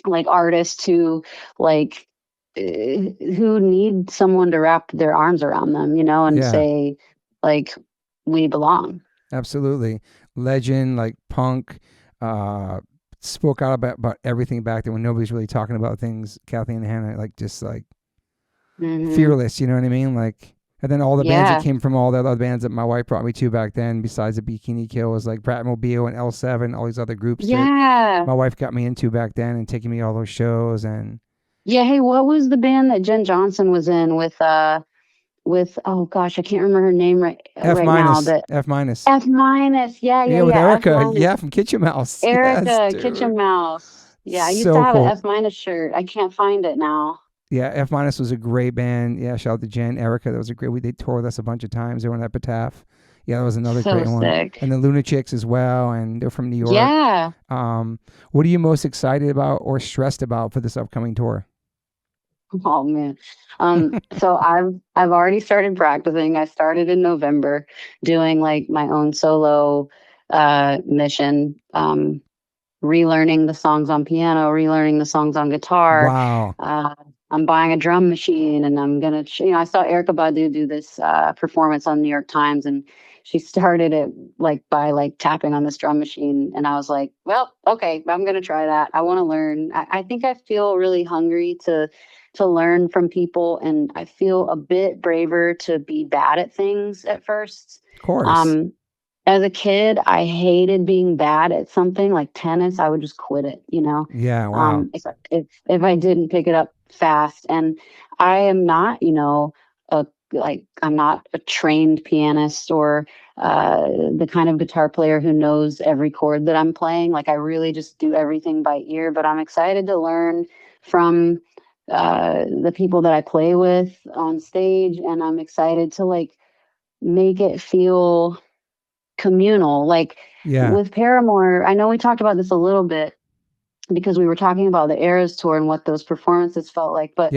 like artists who like who need someone to wrap their arms around them, you know, and Yeah. say like we belong. Absolutely. Legend, like punk, spoke out about everything back then when nobody's really talking about things. Kathy and Hannah, like just like fearless, you know what I mean? Like, and then all the bands that came from all the other bands that my wife brought me to back then, besides the Bikini Kill, was like Bratmobile and L7, all these other groups that my wife got me into back then and taking me all those shows. And hey, what was the band that Jen Johnson was in with oh gosh, I can't remember her name right now, but F minus. Yeah, with Erica. F-. From Kitchen Mouse. Erica, Yes, Kitchen Mouse. Yeah, I used So to have cool. an F minus shirt. I can't find it now. Yeah, F minus was a great band. Yeah, shout out to Jen, Erica. That was a great. They toured with us a bunch of times. They were on Epitaph. Yeah, that was another So great one. sick. And the Lunatics as well, and they're from New York. Yeah. What are you most excited about or stressed about for this upcoming tour? Oh man. So I've already started practicing. I started in November doing like my own solo mission, relearning the songs on piano, relearning the songs on guitar. Wow. I'm buying a drum machine, and I'm gonna, I saw Erykah Badu do this performance on New York Times, and she started it like by like tapping on this drum machine, and I was like, well, okay, I'm gonna try that. I want to learn. I think I feel really hungry to learn from people, and I feel a bit braver to be bad at things at first. Of course. As a kid, I hated being bad at something like tennis. I would just quit it, you know? Yeah, wow. If I didn't pick it up fast. And I am not, you know, I'm not a trained pianist or the kind of guitar player who knows every chord that I'm playing. Like I really just do everything by ear, but I'm excited to learn from the people that I play with on stage. And I'm excited to like make it feel communal. Like with Paramore, I know we talked about this a little bit because we were talking about the Eras tour and what those performances felt like, but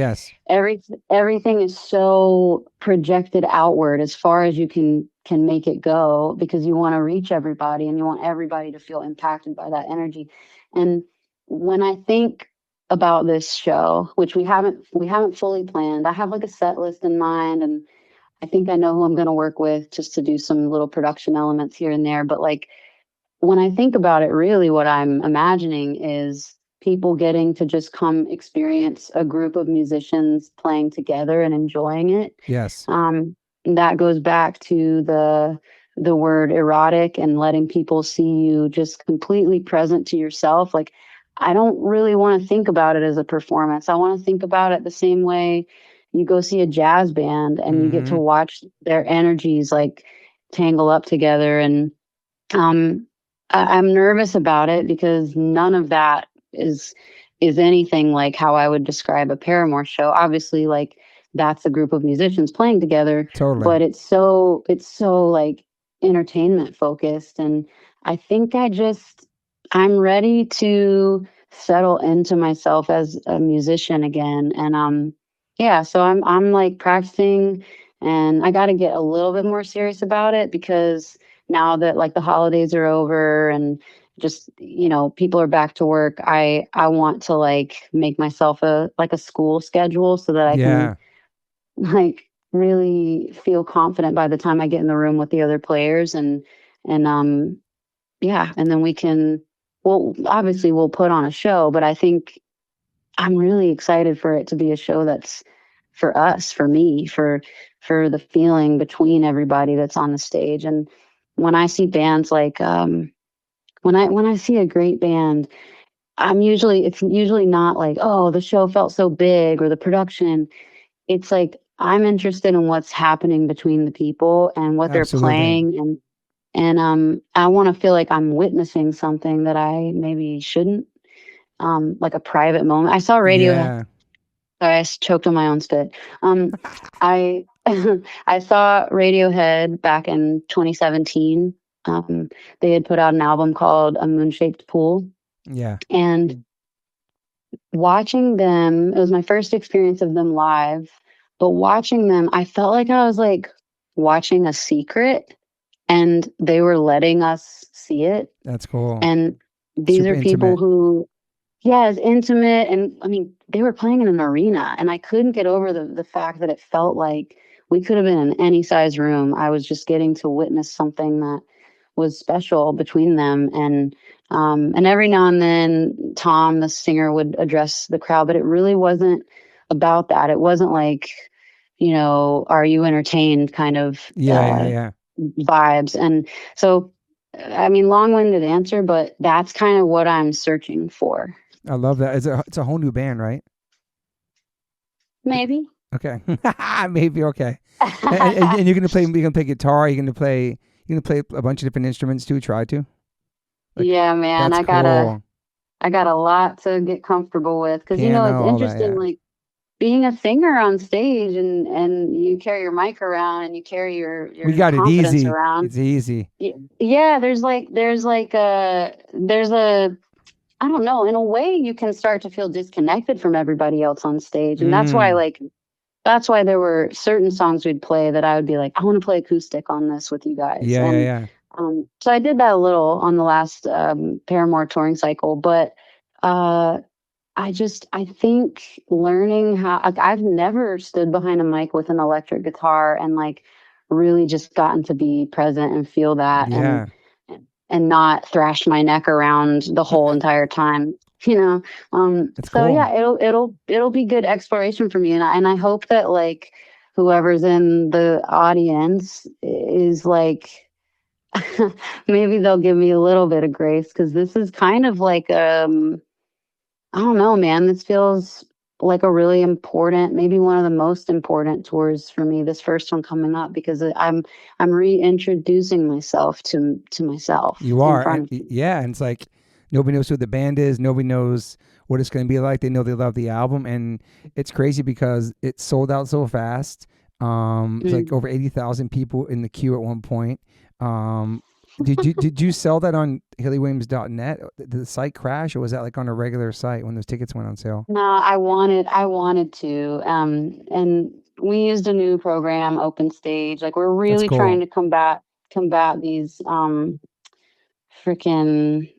everything is so projected outward as far as you can make it go, because you want to reach everybody and you want everybody to feel impacted by that energy. And when I think about this show, which we haven't fully planned, I have like a set list in mind, and I think I know who I'm going to work with just to do some little production elements here and there. But like, when I think about it, really what I'm imagining is people getting to just come experience a group of musicians playing together and enjoying it. Yes. That goes back to the word erotic and letting people see you just completely present to yourself. Like, I don't really want to think about it as a performance. I want to think about it the same way you go see a jazz band and you get to watch their energies like tangle up together. And I'm nervous about it because none of that is anything like how I would describe a Paramore show. Obviously, like that's a group of musicians playing together, but it's so like entertainment focused. And I think I'm ready to settle into myself as a musician again. And so I'm like practicing, and I got to get a little bit more serious about it because now that like the holidays are over and just, you know, people are back to work, I want to like make myself a school schedule so that I can like really feel confident by the time I get in the room with the other players. And then obviously we'll put on a show, but I think I'm really excited for it to be a show that's for us, for me, for the feeling between everybody that's on the stage. And when I see bands like when I see a great band, it's usually not like, oh, the show felt so big or the production. It's like I'm interested in what's happening between the people and what they're playing And I want to feel like I'm witnessing something that I maybe shouldn't, like a private moment. I saw Radiohead. Yeah. Sorry, I choked on my own spit. I I saw Radiohead back in 2017. They had put out an album called A Moon-Shaped Pool, Yeah. and watching them, it was my first experience of them live. But watching them, I felt like I was like watching a secret, and they were letting us see it. That's cool. And these Super are people intimate. who, yeah, it's intimate. And I mean, they were playing in an arena, and I couldn't get over the fact that it felt like we could have been in any size room. I was just getting to witness something that was special between them. And every now and then Tom, the singer, would address the crowd, but it really wasn't about that. It wasn't like, are you entertained kind of Yeah. vibes. And so, I mean, long-winded answer, but that's kind of what I'm searching for. I love that. It's a whole new band, right? Maybe. Okay. Maybe. Okay. And you're gonna play guitar. You're gonna play a bunch of different instruments too. Try to. Like, yeah, man. that's cool. I got a lot to get comfortable with, because Piano, it's all that, interesting, yeah. like being a singer on stage, and you carry your mic around, and you carry your We got it confidence easy. around. It's easy. Yeah, there's a, I don't know, in a way you can start to feel disconnected from everybody else on stage. And that's why there were certain songs we'd play that I would be like, I want to play acoustic on this with you guys. Yeah. So I did that a little on the last Paramore touring cycle, but I think learning how, like, I've never stood behind a mic with an electric guitar and like really just gotten to be present and feel that, Yeah. and not thrash my neck around the whole entire time. That's So cool. yeah, it'll be good exploration for me, and I hope that like whoever's in the audience is like, maybe they'll give me a little bit of grace, because this is kind of like I don't know, man, this feels like a really important, maybe one of the most important tours for me, this first one coming up, because I'm reintroducing myself to myself. You in are. front of people. Yeah, and it's like nobody knows who the band is. Nobody knows what it's going to be like. They know they love the album, and it's crazy because it sold out so fast. It's like over 80,000 people in the queue at one point. Did you sell that on HayleyWilliams.net? Did the site crash, or was that like on a regular site when those tickets went on sale? No, I wanted to, and we used a new program, Open Stage. Like, we're That's really cool. trying to combat these freaking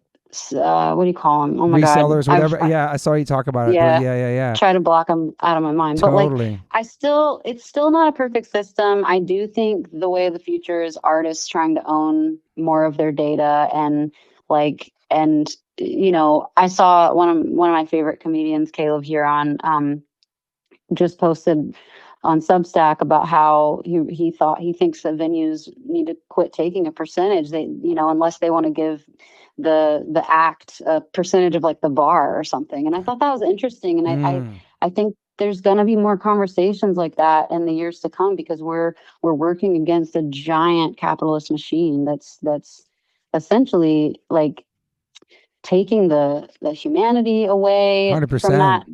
what do you call them? Oh my Resellers, God. whatever. Yeah, I saw you talk about it. Yeah. Yeah. Try to block them out of my mind. But like, Totally. it's still not a perfect system. I do think the way of the future is artists trying to own more of their data, and like, and I saw one of my favorite comedians, Caleb Huron, just posted on Substack about how he thinks that venues need to quit taking a percentage. They, unless they want to give the act a percentage of like the bar or something. And I thought that was interesting. And I think there's going to be more conversations like that in the years to come, because we're working against a giant capitalist machine that's essentially like taking the humanity away 100%. from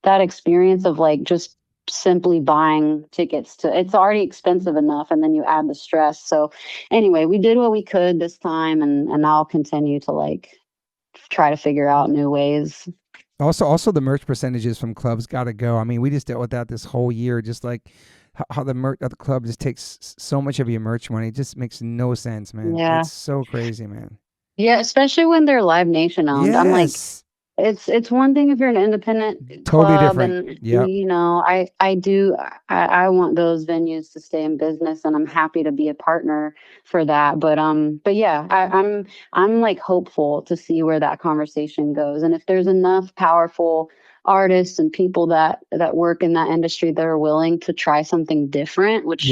that experience of like just simply buying tickets to, it's already expensive enough, and then you add the stress. So anyway, we did what we could this time, and I'll continue to like try to figure out new ways. Also the merch percentages from clubs got to go. I mean, we just dealt with that this whole year, just like how the merch at the club just takes so much of your merch money. It just makes no sense, man. Yeah. It's so crazy, man. Yeah, especially when they're Live Nation owned. Yes. I'm like, it's one thing if you're an independent Totally club, different. and Yep. I want those venues to stay in business, and I'm happy to be a partner for that. But yeah, I'm like hopeful to see where that conversation goes, and if there's enough powerful artists and people that work in that industry that are willing to try something different, which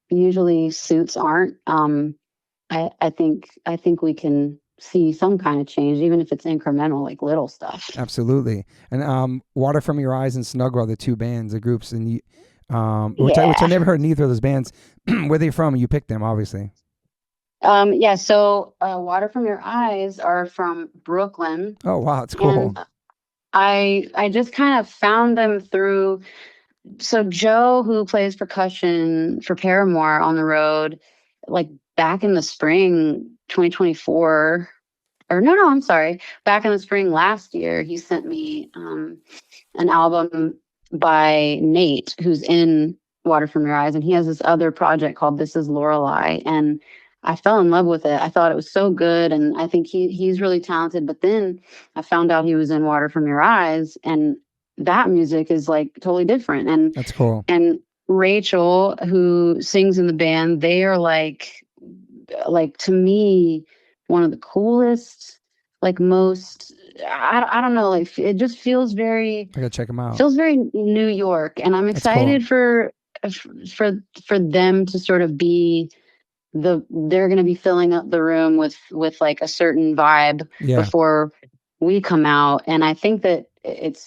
usually suits aren't. I think we can see some kind of change, even if it's incremental, like little stuff. Absolutely. And Water From Your Eyes and Snuggle are the two bands, the groups, and which I never heard neither of those bands. Where they from? You picked them, obviously. Yeah, so Water from Your Eyes are from Brooklyn, Oh wow, it's and cool. I just kind of found them through. So Joe, who plays percussion for Paramore on the road, like back in the spring 2024, or no, I'm sorry, back in the spring last year, he sent me an album by Nate, who's in Water from Your Eyes, and he has this other project called This Is Lorelei, and I fell in love with it. I thought it was so good, and I think he's really talented. But then I found out he was in Water from Your Eyes, and that music is like totally different. That's cool. And Rachel, who sings in the band, they are like to me one of the coolest, like most. I don't know, like it just I gotta check them out. feels very New York, and I'm That's cool. excited for them to sort of be they're going to be filling up the room with like a certain vibe Yeah, before we come out, and I think that it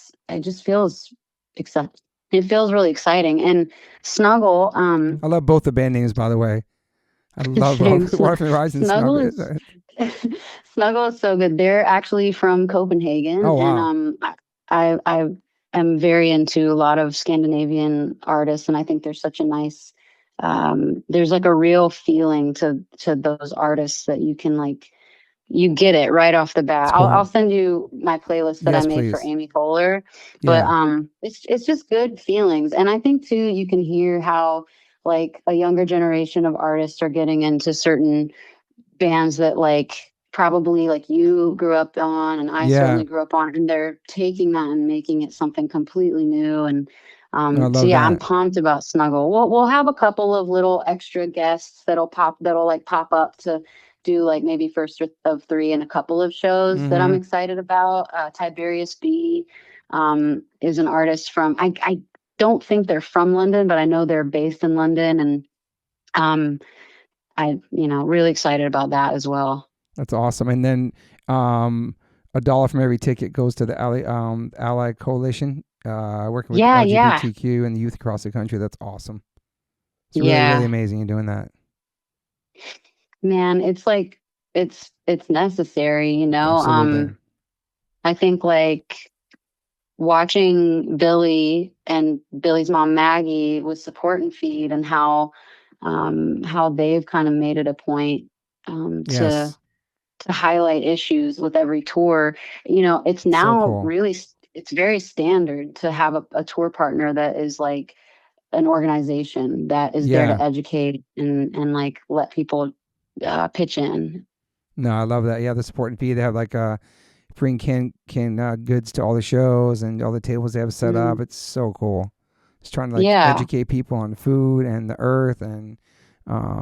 just feels except it feels really exciting. And Snuggle, I love both the band names, by the way. I love thanks. Water from the Horizon and Snuggle Snuggle. is Snuggle is so good. They're actually from Copenhagen, Oh and wow, I am very into a lot of Scandinavian artists, and I think there's such a nice there's like a real feeling to those artists that you can like you get it right off the bat. it's I'll cool. send you my playlist that I Yes, made for please. Amy Poehler, but Yeah, it's just good feelings, and I think too you can hear how like a younger generation of artists are getting into certain bands that like probably like you grew up on and I yeah. certainly grew up on, and they're taking that and making it something completely new. And No, I so love yeah, I'm that. pumped about Snuggle. We'll have a couple of little extra guests that'll like pop up to do like maybe first of three in a couple of shows that I'm Mm-hmm. excited about. Tiberius B is an artist from I don't think they're from London, but I know they're based in London, and um really excited about that as well. That's awesome. And then $1 from every ticket goes to the Ally Coalition, working with Yeah, yeah, LGBTQ and the youth across the country. That's awesome. It's really, really yeah. amazing you're doing that. Man, it's like it's necessary, you know. Absolutely. I think like watching Billy and Billy's mom Maggie with Support and Feed, and how they've kind of made it a point Yes. to highlight issues with every tour. You know, it's So now cool. really it's very standard to have a tour partner that is like an organization that is there Yeah. to educate and like let people pitch in. No, I love that. Yeah, the support and feed. They have like bring goods to all the shows and all the tables they have set up. Mm, It's so cool. Just trying to like yeah. educate people on food and the earth and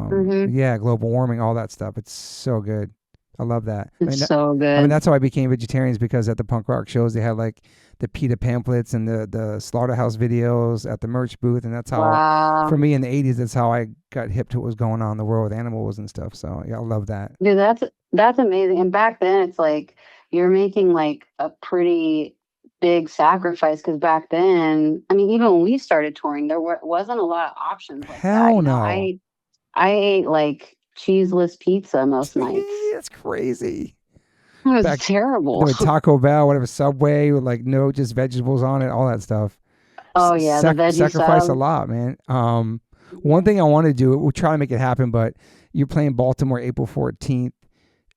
Hmm. yeah, global warming, all that stuff. It's so good. I love that. It's so I mean good. that's how I became vegetarians, because at the punk rock shows they had like the PETA pamphlets and the slaughterhouse videos at the merch booth, and that's how for Wow. me in the 80s that's how I got hip to what was going on in the world with animals and stuff. So yeah, I love that. Dude, that's amazing. And back then it's like you're making like a pretty big sacrifice, because back then, I mean, even when we started touring, wasn't a lot of options like that. Hell You know, no. I ate like cheeseless pizza most nights. That's crazy. It was Back there terrible. with Taco Bell, whatever, Subway with like no just vegetables on it, all that stuff. Oh yeah, the veggie Sacrifice a sub. lot, man. One thing I want to do, we'll try to make it happen, but you're playing Baltimore April 14th,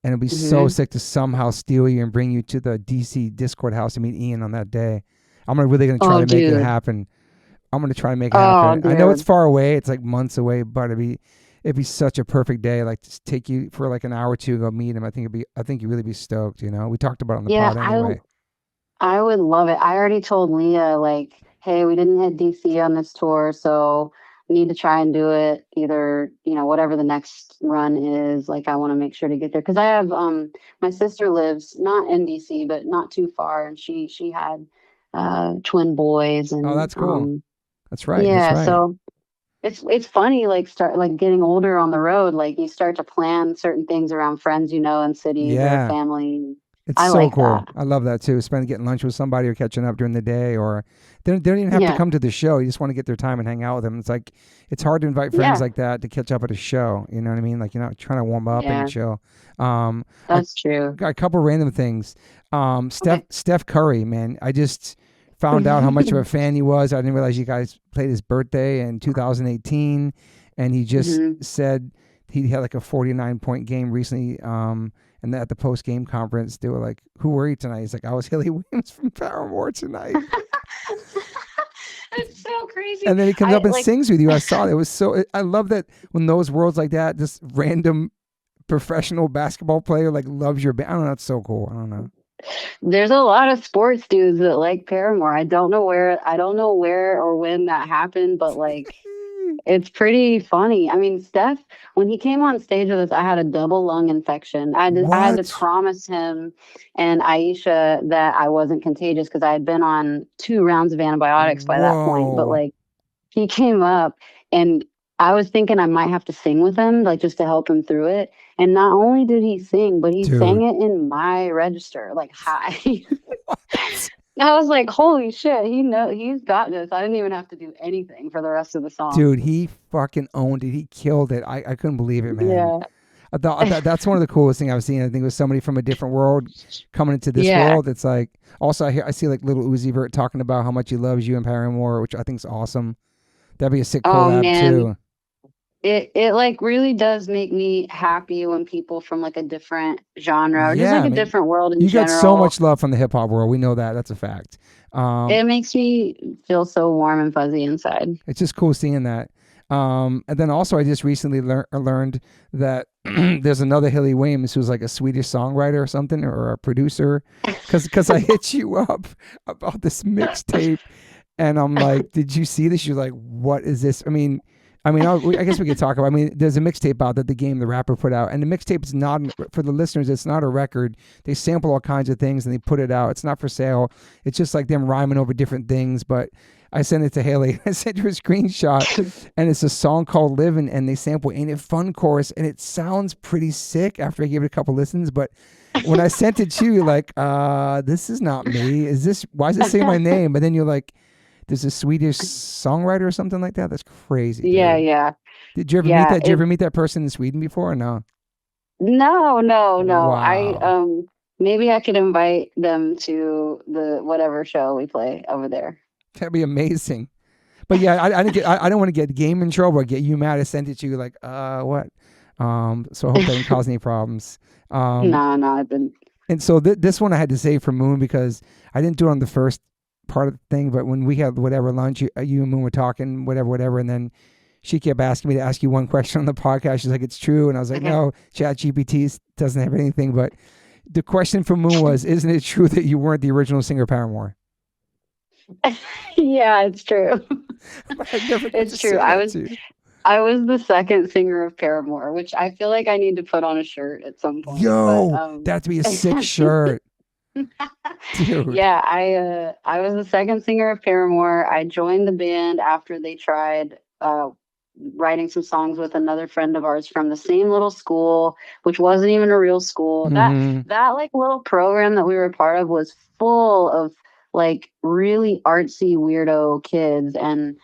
and it'll be so Hmm. sick to somehow steal you and bring you to the DC Discord house to meet Ian on that day. Really gonna try Oh to make it dude. happen. I'm gonna try to make it Oh happen. I know it's dude. far away; it's like months away, but it'd be such a perfect day. Like just take you for like an hour or two, go meet him. I think you'd really be stoked. You know, we talked about it on the Yeah, pod anyway. I would love it. I already told Leah, like, hey, we didn't hit DC on this tour, so we need to try and do it either, whatever the next run is. Like, I want to make sure to get there, because I have my sister lives not in DC, but not too far, and she had twin boys, Oh, and that's cool. That's right. That's yeah, right. so it's funny, like start like getting older on the road, like you start to plan certain things around friends, in cities or Yeah. family. It's I so like cool. that. I love that too. Getting lunch with somebody or catching up during the day, or they don't even have to Yeah. come to the show. You just want to get their time and hang out with them. It's like it's hard to invite friends Yeah. like that to catch up at a show. You know what I mean? Like you're not trying to warm up and Yeah. chill. A, That's true. a couple random things. Okay. Steph Curry, man. I just found out how much of a fan he was. I didn't realize you guys played his birthday in 2018, and he just said he had like a 49-point game recently. And then at the post game conference, they were like, "Who were you tonight?" He's like, "I was Hayley Williams from Paramore tonight." It's so crazy. And then he comes up and sings with you. I saw it. It was so. I love that when those worlds like that, this random professional basketball player like loves your band. I don't know. It's so cool. I don't know. There's a lot of sports dudes that like Paramore. I don't know where or when that happened, but like it's pretty funny. I mean, Steph, when he came on stage with us, I had a double lung infection. I had to What? promise him and Aisha that I wasn't contagious because I had been on 2 rounds of antibiotics by that point. But Whoa. like he came up and I was thinking I might have to sing with him, like just to help him through it. And not only did he sing, but he Dude. sang it in my register, like high. I was like, holy shit, he's got this. I didn't even have to do anything for the rest of the song. Dude, he fucking owned it. He killed it. I couldn't believe it, man. Yeah. I thought that's one of the coolest things I've seen. I think it was somebody from a different world coming into this Yeah. world. It's like also I see like little Uzi Vert talking about how much he loves you and Paramore, which I think is awesome. That'd be a sick collab too. It like really does make me happy when people from like a different genre or just like a different world in general. You got so much love from the hip hop world. We know that. That's a fact. It makes me feel so warm and fuzzy inside. It's just cool seeing that. And then also I just recently learned that there's another Hayley Williams who's like a Swedish songwriter or something or a producer because I hit you up about this mixtape and I'm like, did you see this? You're like, what is this? I mean, I guess we could talk about. I mean, there's a mixtape out that the rapper put out, and the mixtape is not for the listeners. It's not a record. They sample all kinds of things and they put it out. It's not for sale. It's just like them rhyming over different things. But I sent it to Hayley. I sent her a screenshot, and it's a song called "Livin'," and they sample "Ain't It Fun" chorus, and it sounds pretty sick. After I gave it a couple listens, but when I sent it to you, you're like, this is not me. Why does it say my name? But then you're like, there's a Swedish songwriter or something like that. That's crazy. Dude. Yeah. Did you ever meet that? Did you ever meet that person in Sweden before or no? No. Wow. I maybe I could invite them to the whatever show we play over there. That'd be amazing. But yeah, I don't want to get game in trouble or get you mad. I sent it to you like, what? So I hope that didn't cause any problems. No, I've been. And so this one I had to save for Moon because I didn't do it on the first part of the thing, but when we had whatever lunch, you and Moon were talking, whatever, and then she kept asking me to ask you one question on the podcast. She's like, it's true. And I was like, no, ChatGPT doesn't have anything. But the question from Moon was, isn't it true that you weren't the original singer of Paramore? Yeah, it's true. It's true. I was the second singer of Paramore, which I feel like I need to put on a shirt at some point. Yo, that'd be a sick shirt. Dude. Yeah, I was the second singer of Paramore. I joined the band after they tried writing some songs with another friend of ours from the same little school, which wasn't even a real school. That like little program that we were a part of was full of like really artsy weirdo kids and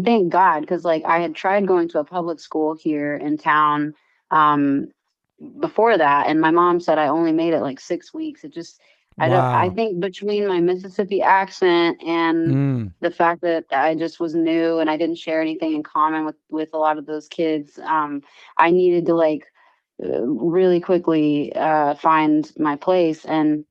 thank God, because like I had tried going to a public school here in town before that, and my mom said I only made it like 6 weeks. It just I think between my Mississippi accent and the fact that I just was new and I didn't share anything in common with a lot of those kids, I needed to like really quickly find my place. And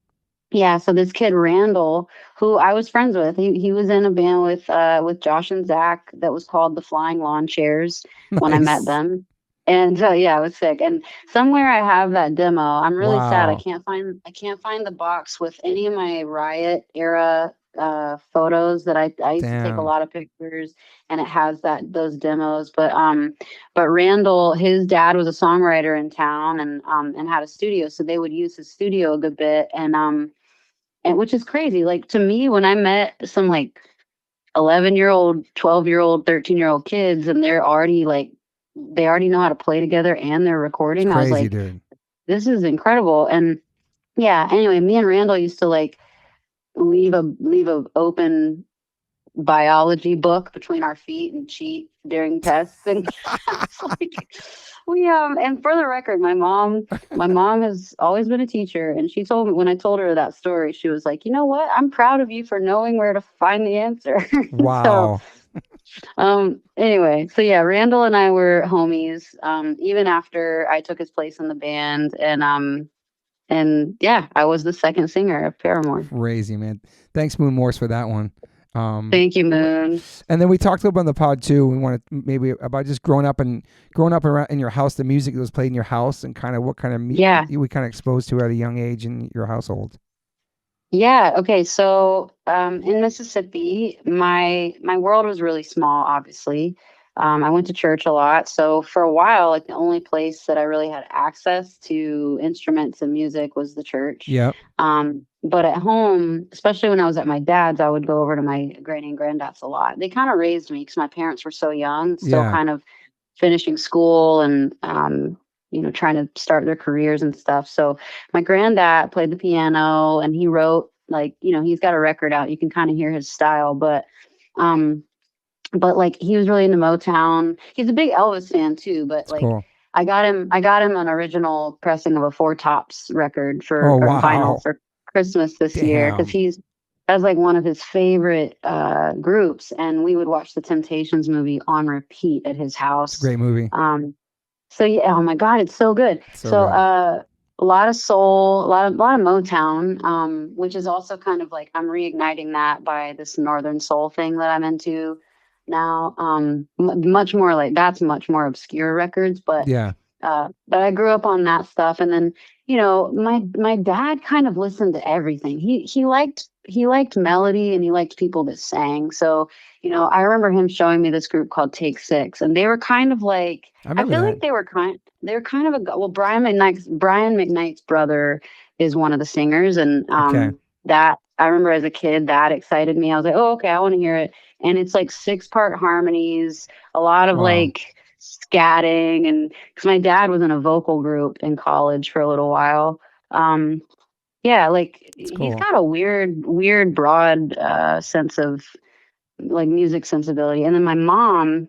yeah, so this kid Randall, who I was friends with, he was in a band with Josh and Zach that was called the Flying Lawn Chairs when I met them. And so yeah, it was sick. And somewhere I have that demo. I'm really sad. I can't find the box with any of my Riot era photos that I used to take a lot of pictures, and it has those demos. But Randall, his dad was a songwriter in town and had a studio, so they would use his studio a good bit. And which is crazy. Like to me, when I met some like 11-year-old, 12-year-old, 13-year-old kids, and they're already like, they already know how to play together and they're recording. I was like, dude, this is incredible. And yeah. Anyway, me and Randall used to like leave a open biology book between our feet and cheat during tests and it's like we and for the record my mom has always been a teacher, and she told me, when I told her that story, she was like, you know what, I'm proud of you for knowing where to find the answer. So Wow. anyway, so yeah, Randall and I were homies even after I took his place in the band, and yeah, I was the second singer of Paramore. Crazy, man. Thanks, Moon Morse, for that one. Thank you, Moon. And then we talked a little bit on the pod too. We wanted maybe about just growing up around in your house, the music that was played in your house, and kind of what kind of Yeah. you were kind of exposed to at a young age in your household. Yeah. Okay. So, in Mississippi, my world was really small. Obviously, I went to church a lot. So for a while, like the only place that I really had access to instruments and music was the church. Yeah. But at home, especially when I was at my dad's, I would go over to my granny and granddad's a lot. They kind of raised me because my parents were so young, still Yeah. kind of finishing school and trying to start their careers and stuff. So my granddad played the piano and he wrote, like, he's got a record out. You can kind of hear his style, um but he was really into Motown. He's a big Elvis fan too, but That's cool. I got him an original pressing of a Four Tops record for Oh, or wow. vinyl for Christmas this year, because that's like one of his favorite groups, and we would watch the Temptations movie on repeat at his house. It's a great movie. So yeah, oh my God, it's so good. So good. a lot of soul, a lot of Motown, which is also kind of like I'm reigniting that by this Northern soul thing that I'm into now. Much more like that's much more obscure records, but Yeah. but I grew up on that stuff, and then my dad kind of listened to everything. He liked melody, and he liked people that sang. So I remember him showing me this group called Take Six, and they were kind of like I feel like they were kind of Brian McKnight's brother is one of the singers, and Okay. that I remember as a kid that excited me. I was like, oh, okay, I want to hear it. And it's like 6-part harmonies, a lot of Wow. like scatting, and because my dad was in a vocal group in college for a little while. Yeah, like cool. he's got a weird broad sense of like music sensibility. And then my mom,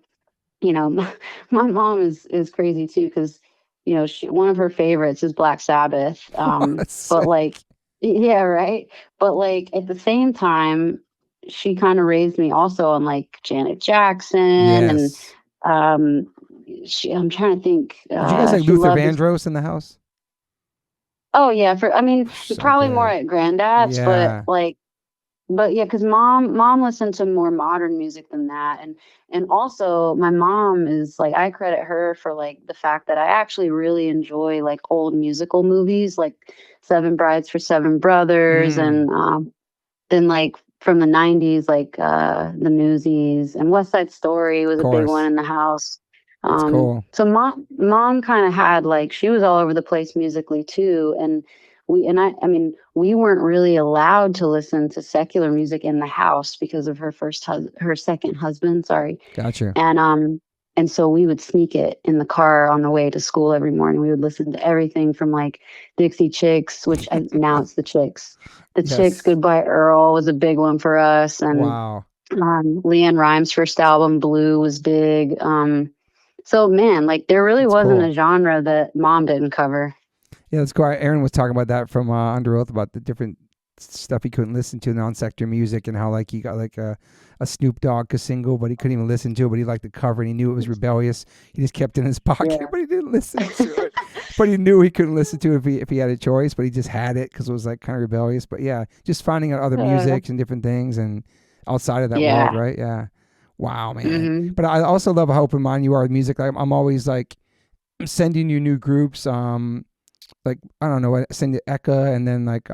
my mom is crazy too, because one of her favorites is Black Sabbath. That's But sick. like, yeah, right. But like at the same time, she kind of raised me also on like Janet Jackson Yes. and I'm trying to think. Did you guys like She Luther loved Vandross in the house? Oh yeah, So probably good. more at granddad's, Yeah. but yeah, because mom listened to more modern music than that, and also my mom is like, I credit her for like the fact that I actually really enjoy like old musical movies like Seven Brides for Seven Brothers, and then like from the 90s, like the Newsies, and West Side Story was a big one in the house. That's cool. So mom kind of had like, she was all over the place musically too, and we weren't really allowed to listen to secular music in the house because of her second husband, sorry. Gotcha. And so we would sneak it in the car on the way to school every morning. We would listen to everything from like Dixie Chicks, now it's the Chicks. The Yes. Chicks, Goodbye Earl was a big one for us, and Wow. Leanne Rimes' first album, Blue, was big. So man, like there really That's wasn't cool. a genre that mom didn't cover. Yeah, that's cool. Aaron was talking about that from Under Oath, about the different stuff he couldn't listen to, non-sector music, and how like he got like a Snoop Dogg single, but he couldn't even listen to it, but he liked the cover and he knew it was rebellious. He just kept it in his pocket, Yeah. but he didn't listen to it. But he knew he couldn't listen to it if he had a choice, but he just had it because it was like kind of rebellious. But yeah, just finding out other music and different things and outside of that world, right? Yeah. Wow, man. Mm-hmm. But I also love how open minded you are with music. Like, I'm always like sending you new groups. Like, I don't know, I send you Eka, and then like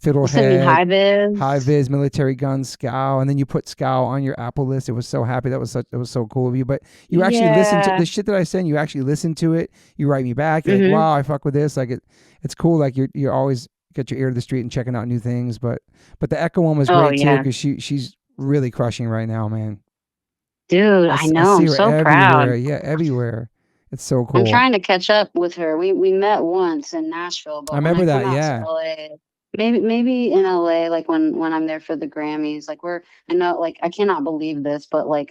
Fiddlehead, High Vis, Military Guns, Scow, and then you put Scow on your Apple list. It was so happy. It was so cool of you. But you actually listen to the shit that I send. You actually listen to it. You write me back. You're like, wow, I fuck with this. Like it's cool. Like you're always got your ear to the street and checking out new things. But the Eka one was great too, because she's really crushing right now, man. Dude, I know. I'm so everywhere. proud. Yeah, everywhere. It's so I'm cool. trying to catch up with her. We met once in Nashville, but I remember when I that. come out to Yeah. LA, maybe in LA, like when I'm there for the Grammys, like I know, like I cannot believe this, but like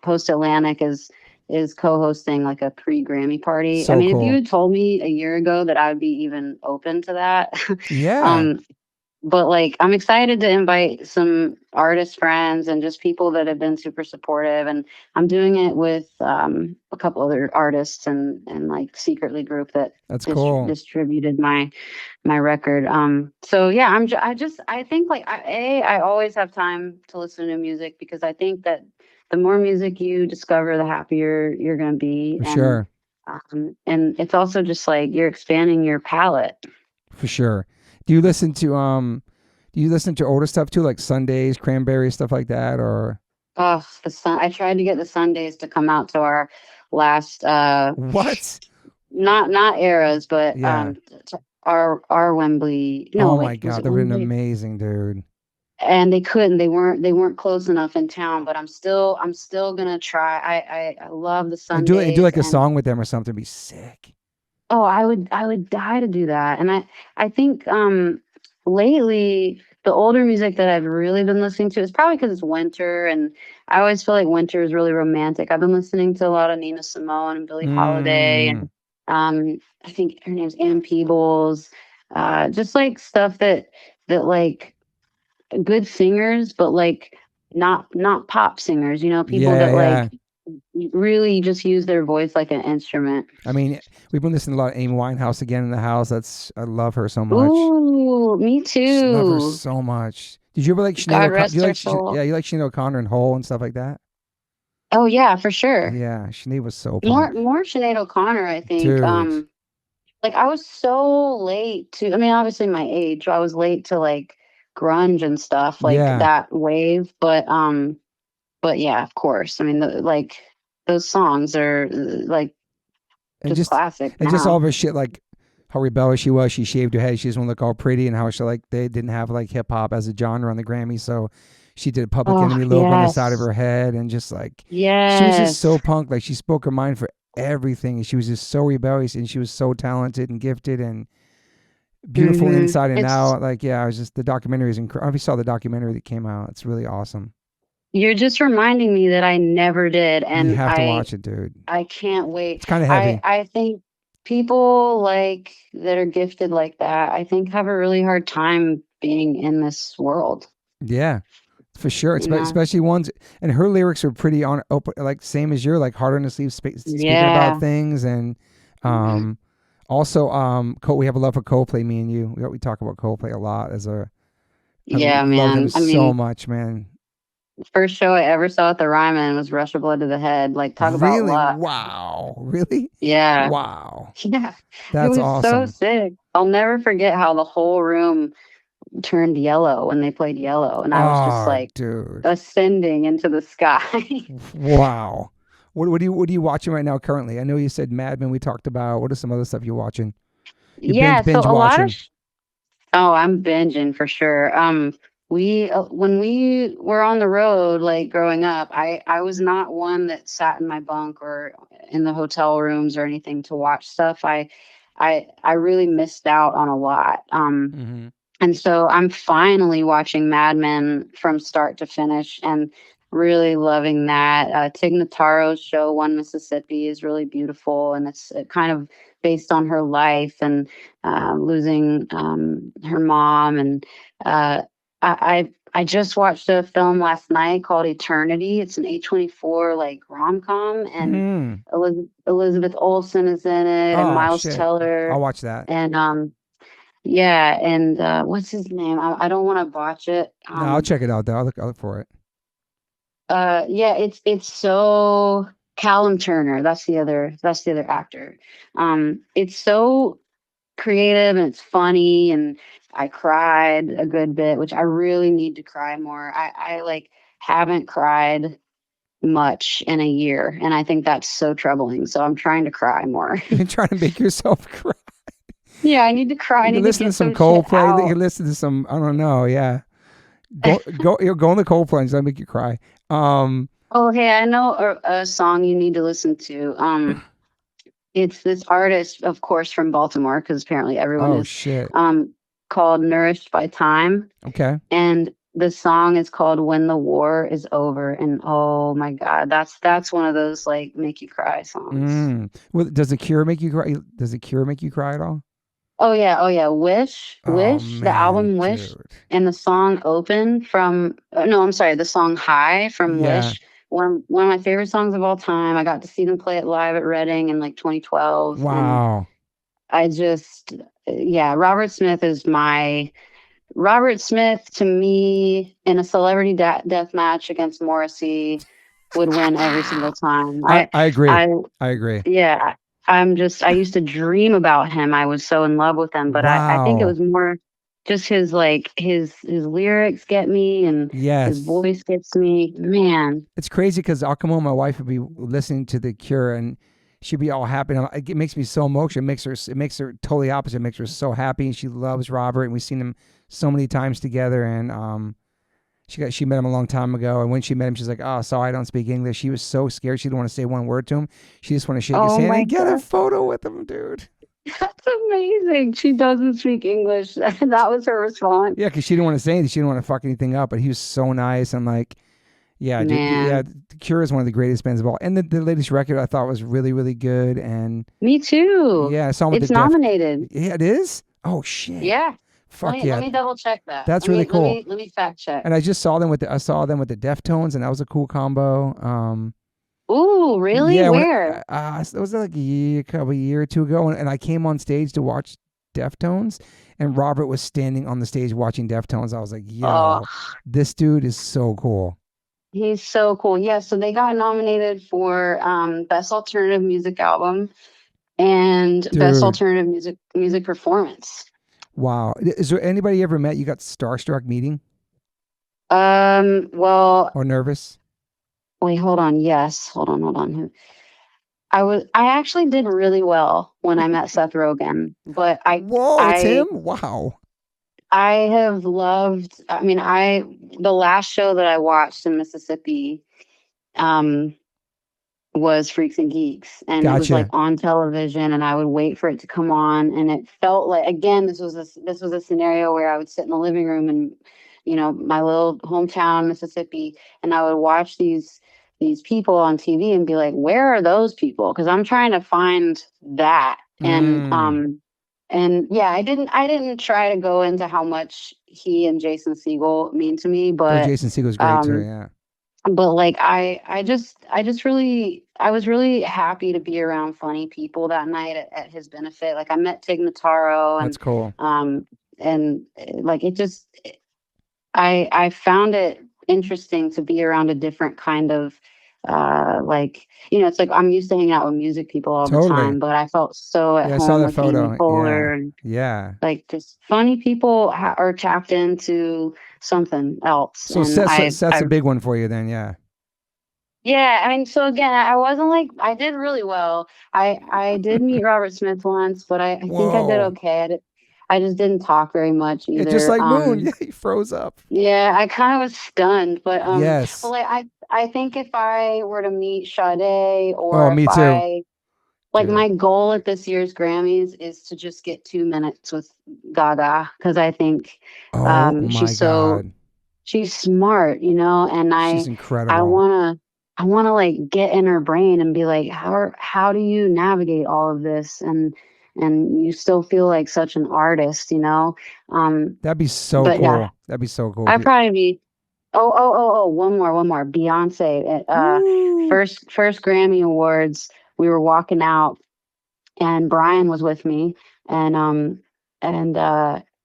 Post Atlantic is co-hosting like a pre-Grammy party. I So mean, if you cool. had told me a year ago that I would be even open to that, Yeah. but like I'm excited to invite some artist friends and just people that have been super supportive, and I'm doing it with a couple other artists and like secretly group that That's cool. distributed my record. So yeah, I think like I always have time to listen to music, because I think that the more music you discover, the happier you're gonna be. For sure. And it's also just like you're expanding your palette. For sure. Do you listen to older stuff too, like Sundays, Cranberries, stuff like that, or? Oh, I tried to get the Sundays to come out to our last What? not eras, but Yeah. our Wembley. No, Oh wait, my was God, it they've been Wembley? amazing, dude. And they couldn't. They weren't close enough in town. But I'm still gonna try. I love the And do Sundays, like a and song with them or something. It'd be sick. oh, I would die to do that. And I think lately the older music that I've really been listening to is probably because it's winter, and I always feel like winter is really romantic. I've been listening to a lot of Nina Simone and Billie Holiday, and I think her name's Ann Peebles. Just like stuff that like good singers, but like not pop singers, people Yeah, that yeah. like really just use their voice like an instrument. I mean, we've been listening to a lot of Amy Winehouse again in the house. I love her so much. Ooh, me Just love her too. so much. Did you ever like Sinead God O'Connor? rest her soul. Yeah, you like Sinead O'Connor and Hole and stuff like that? Oh yeah, for sure. Yeah, Sinead was so More punk. more Sinead O'Connor, I think. Dude. Like I was so late to, I mean, obviously my age, I was late to like grunge and stuff, like Yeah. that wave. But yeah, of course. I mean, like those songs are like And just classic and just all now. of her shit, like how rebellious she was. She shaved her head. She just want to look all pretty, and how she like they didn't have like hip hop as a genre on the Grammy, so she did a Public Oh Enemy logo on the side of yes, her head, and just like she was just so yes. punk. Like she spoke her mind for everything, and she was just so rebellious, and she was so talented and gifted and beautiful inside and It's out. Like yeah, I was just the documentary is incredible. I don't know if you saw the documentary that came out. It's really awesome. You're just reminding me that I never did, You and have to I watch it, dude. I can't wait. It's kind of I heavy. I think people like that are gifted like that, I think have a really hard time being in this world, Yeah. For sure, you know? especially ones, and her lyrics are pretty on open, like same as your, like heart on the sleeve, speaking about Yeah. things, and Mhm. also we have a love for Coldplay. Me and you, we talk about Coldplay a lot. I Yeah, love them man. I so mean, much, man. first show I ever saw at the Ryman was Rush of Blood to the Head. Like, talk about Really, luck. wow, really, Yeah. wow, Yeah. It that's was so awesome. sick. I'll never forget how the whole room turned yellow when they played Yellow, and I was just Oh, like dude, ascending into the sky. wow. What are you watching right now currently? I know you said Mad Men. We talked about. What are some other stuff you're watching? You Yeah, so binge a lot of watching. oh, I'm binging for sure. We when we were on the road, like growing up, I was not one that sat in my bunk or in the hotel rooms or anything to watch stuff. I really missed out on a lot. Mm-hmm. And so I'm finally watching Mad Men from start to finish and really loving that. Tig Notaro's show, One Mississippi, is really beautiful, and it's kind of based on her life and losing her mom. And I just watched a film last night called Eternity. It's an A24 like rom com, and Mm. Elizabeth Olsen is in it, and Oh Miles shit, I'll Teller, watch that. and yeah, and what's his name? I don't want to botch it. No, I'll check it out though. I'll look for it. Yeah, it's so Callum Turner. That's the other actor. It's so creative and it's funny, and I cried a good bit, which I really need to cry more. I like haven't cried much in a year, and I think that's so troubling. So I'm trying to cry more. You're trying to make yourself cry. Yeah, I need to cry. I You can need to listen to get some some shit Coldplay. You out. can listen to some. I don't know. Yeah, go on the Coldplay. That'll make you cry. Oh, hey, I know a song you need to listen to. It's this artist, of course, from Baltimore, because apparently everyone Oh is, shit. called Nourished by Time. Okay. And the song is called When the War is Over. And oh my God, that's one of those like make you cry songs. Well, does the Cure make you cry? Does the Cure make you cry at all? Oh yeah, Wish, Oh the man, album Wish, dude. and the song Open from no, I'm sorry, the song High from Yeah. Wish. One of my favorite songs of all time. I got to see them play it live at Reading in like 2012, and Wow. I just yeah, Robert Smith to me in a celebrity death match against Morrissey would win every single time. I agree. I I agree. yeah, I used to dream about him. I was so in love with him, but I think it Wow. was more just his like his lyrics get me and his Yes. voice gets me. Man, It's crazy because I'll come home, my wife would be listening to the Cure, and she'd be all happy. And it makes me so emotional. It makes her totally opposite. It makes her so happy, and she loves Robert, and we've seen him so many times together. And she met him a long time ago, and when she met him, she's like, "Oh, sorry, I don't speak English." She was so scared. She didn't want to say one word to him. She just wanted to shake his oh hand my and get a God, photo with him, dude. that's amazing. She doesn't speak English. That was her response. Yeah, because she didn't want to say anything. She didn't want to fuck anything up. But he was so nice and like, yeah, dude, yeah. Man, The Cure is one of the greatest bands of all. And the latest record I thought was really, really good. And me too. yeah, I saw him with It's the Def. nominated. Yeah, it is. Oh shit. Yeah. Fuck Let yeah. me double check that. That's really cool. Let me fact check. And I just saw them with I saw them with the Deftones, and that was a cool combo. Ooh, really? Yeah, Where? it was like a year or two ago, and I came on stage to watch Deftones, and Robert was standing on the stage watching Deftones. I was like, Oh, yo, this dude is so cool. he's so cool. Yeah, so they got nominated for Best Alternative Music Album and Best Dude, Alternative Music Performance. wow. Is there anybody you ever met you got starstruck meeting Well, or nervous? wait, hold on. Yes, hold on. I actually did really well when I met Seth Rogen, but Whoa, it's him? Wow. I have loved, I mean, the last show that I watched in Mississippi, um, was Freaks and Geeks, and it was like Gotcha. on television, and I would wait for it to come on, and it felt like, again, this was a scenario where I would sit in the living room and, my little hometown, Mississippi, and I would watch these people on TV and be like, where are those people? Because I'm trying to find that. And yeah, I didn't try to go into how much he and Jason Segel mean to me, Oh, but Jason Segel's great too, yeah. like I was really happy to be around funny people that night at his benefit. Like I met Tig Notaro That's cool. and like I found it interesting to be around a different kind of like it's like I'm used to hanging out with music people all the Totally. time, but I felt so at Yeah, I saw home that with photo. Amy Poehler Yeah. and Yeah. like just funny people are tapped into something else. So And Seth's a big one for you then, yeah. yeah, I mean, so again, I wasn't like I did really well. I did meet Robert Smith once, but I think I did Whoa. okay. I just didn't talk very much Yeah, just either. like Moon. Yeah, he froze up. Yeah, I kind of was stunned, but Yes. well, like I think if I were to meet Sade Oh, or me if too. like Dude. my goal at this year's Grammys is to just get 2 minutes with Gaga because I think Oh my God. she's smart, and She's I incredible. wanna like get in her brain and be like, how do you navigate all of this and you still feel like such an artist, That'd be so but cool. yeah, That'd be so cool. I'd probably be one more. Beyonce. Ooh. First Grammy Awards, we were walking out and Brian was with me and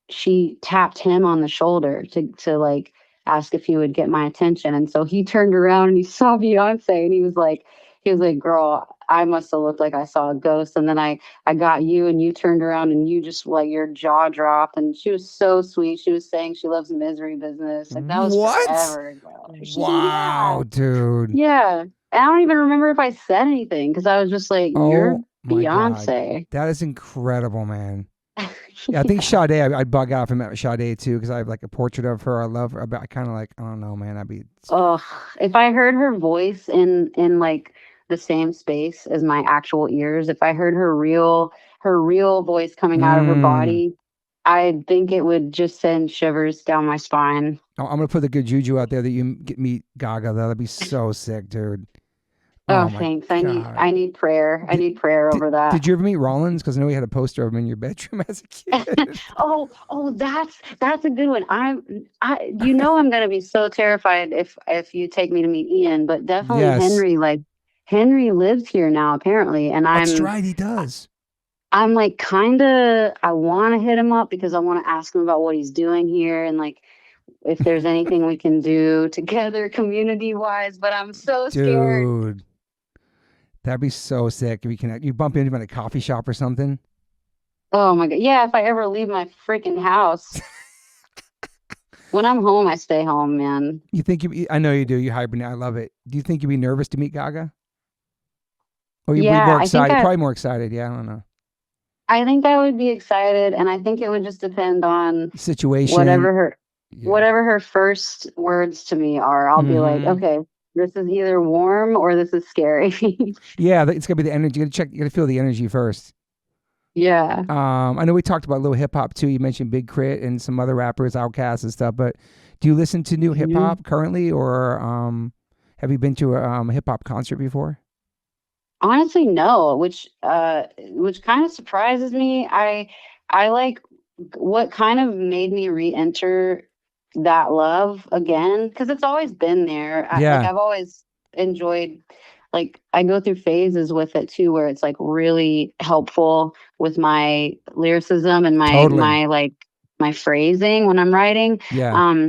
she tapped him on the shoulder to like ask if he would get my attention. And so he turned around and he saw Beyonce and he was like, girl, I must have looked like I saw a ghost. And then I got you and you turned around and you just like your jaw dropped. And she was so sweet. She was saying she loves Misery Business. Like that was What? forever ago. Wow, dude. Yeah. And I don't even remember if I said anything because I was just like, you're Oh my God. Beyonce. That is incredible, man. Yeah, I think Sade, I'd bug out if I met with Sade too, because I have like a portrait of her. I love her, but I kind of like, I don't know, man. Oh, if I heard her voice in like the same space as my actual ears. If I heard her real voice coming out of her body, I think it would just send shivers down my spine. I'm gonna put the good juju out there that you get meet Gaga. That'd be so sick, dude. Oh, my thanks. God. I need prayer. I need prayer over that. Did you ever meet Rollins? Because I know he had a poster of him in your bedroom as a kid. oh, that's a good one. I'm gonna be so terrified if you take me to meet Ian, but definitely Yes. Henry. Like Henry lives here now apparently, and That's right, he does. I'm like I want to hit him up because I want to ask him about what he's doing here and like if there's anything we can do together community wise. But I'm so scared. Dude, that'd be so sick if you bump into him at a coffee shop or something. Oh my God. Yeah, if I ever leave my freaking house. When I'm home, I stay home, man. You think I know you do. You hibernate. I love it. Do you think you'd be nervous to meet Gaga? Or you'd be more excited? Probably more excited. Yeah, I don't know. I think I would be excited, and I think it would just depend on situation. Whatever her first words to me are. I'll be like, okay, this is either warm or this is scary. Yeah, it's gonna be the energy. You gotta feel the energy first. Yeah. I know we talked about a little hip hop too. You mentioned Big Crit and some other rappers, Outkast and stuff. But do you listen to new hip hop currently, or have you been to a hip hop concert before? Honestly, no. Which kind of surprises me. I like what kind of made me re-enter that love again, because it's always been there. I've always enjoyed. Like I go through phases with it too, where it's like really helpful with my lyricism and my phrasing when I'm writing. Yeah.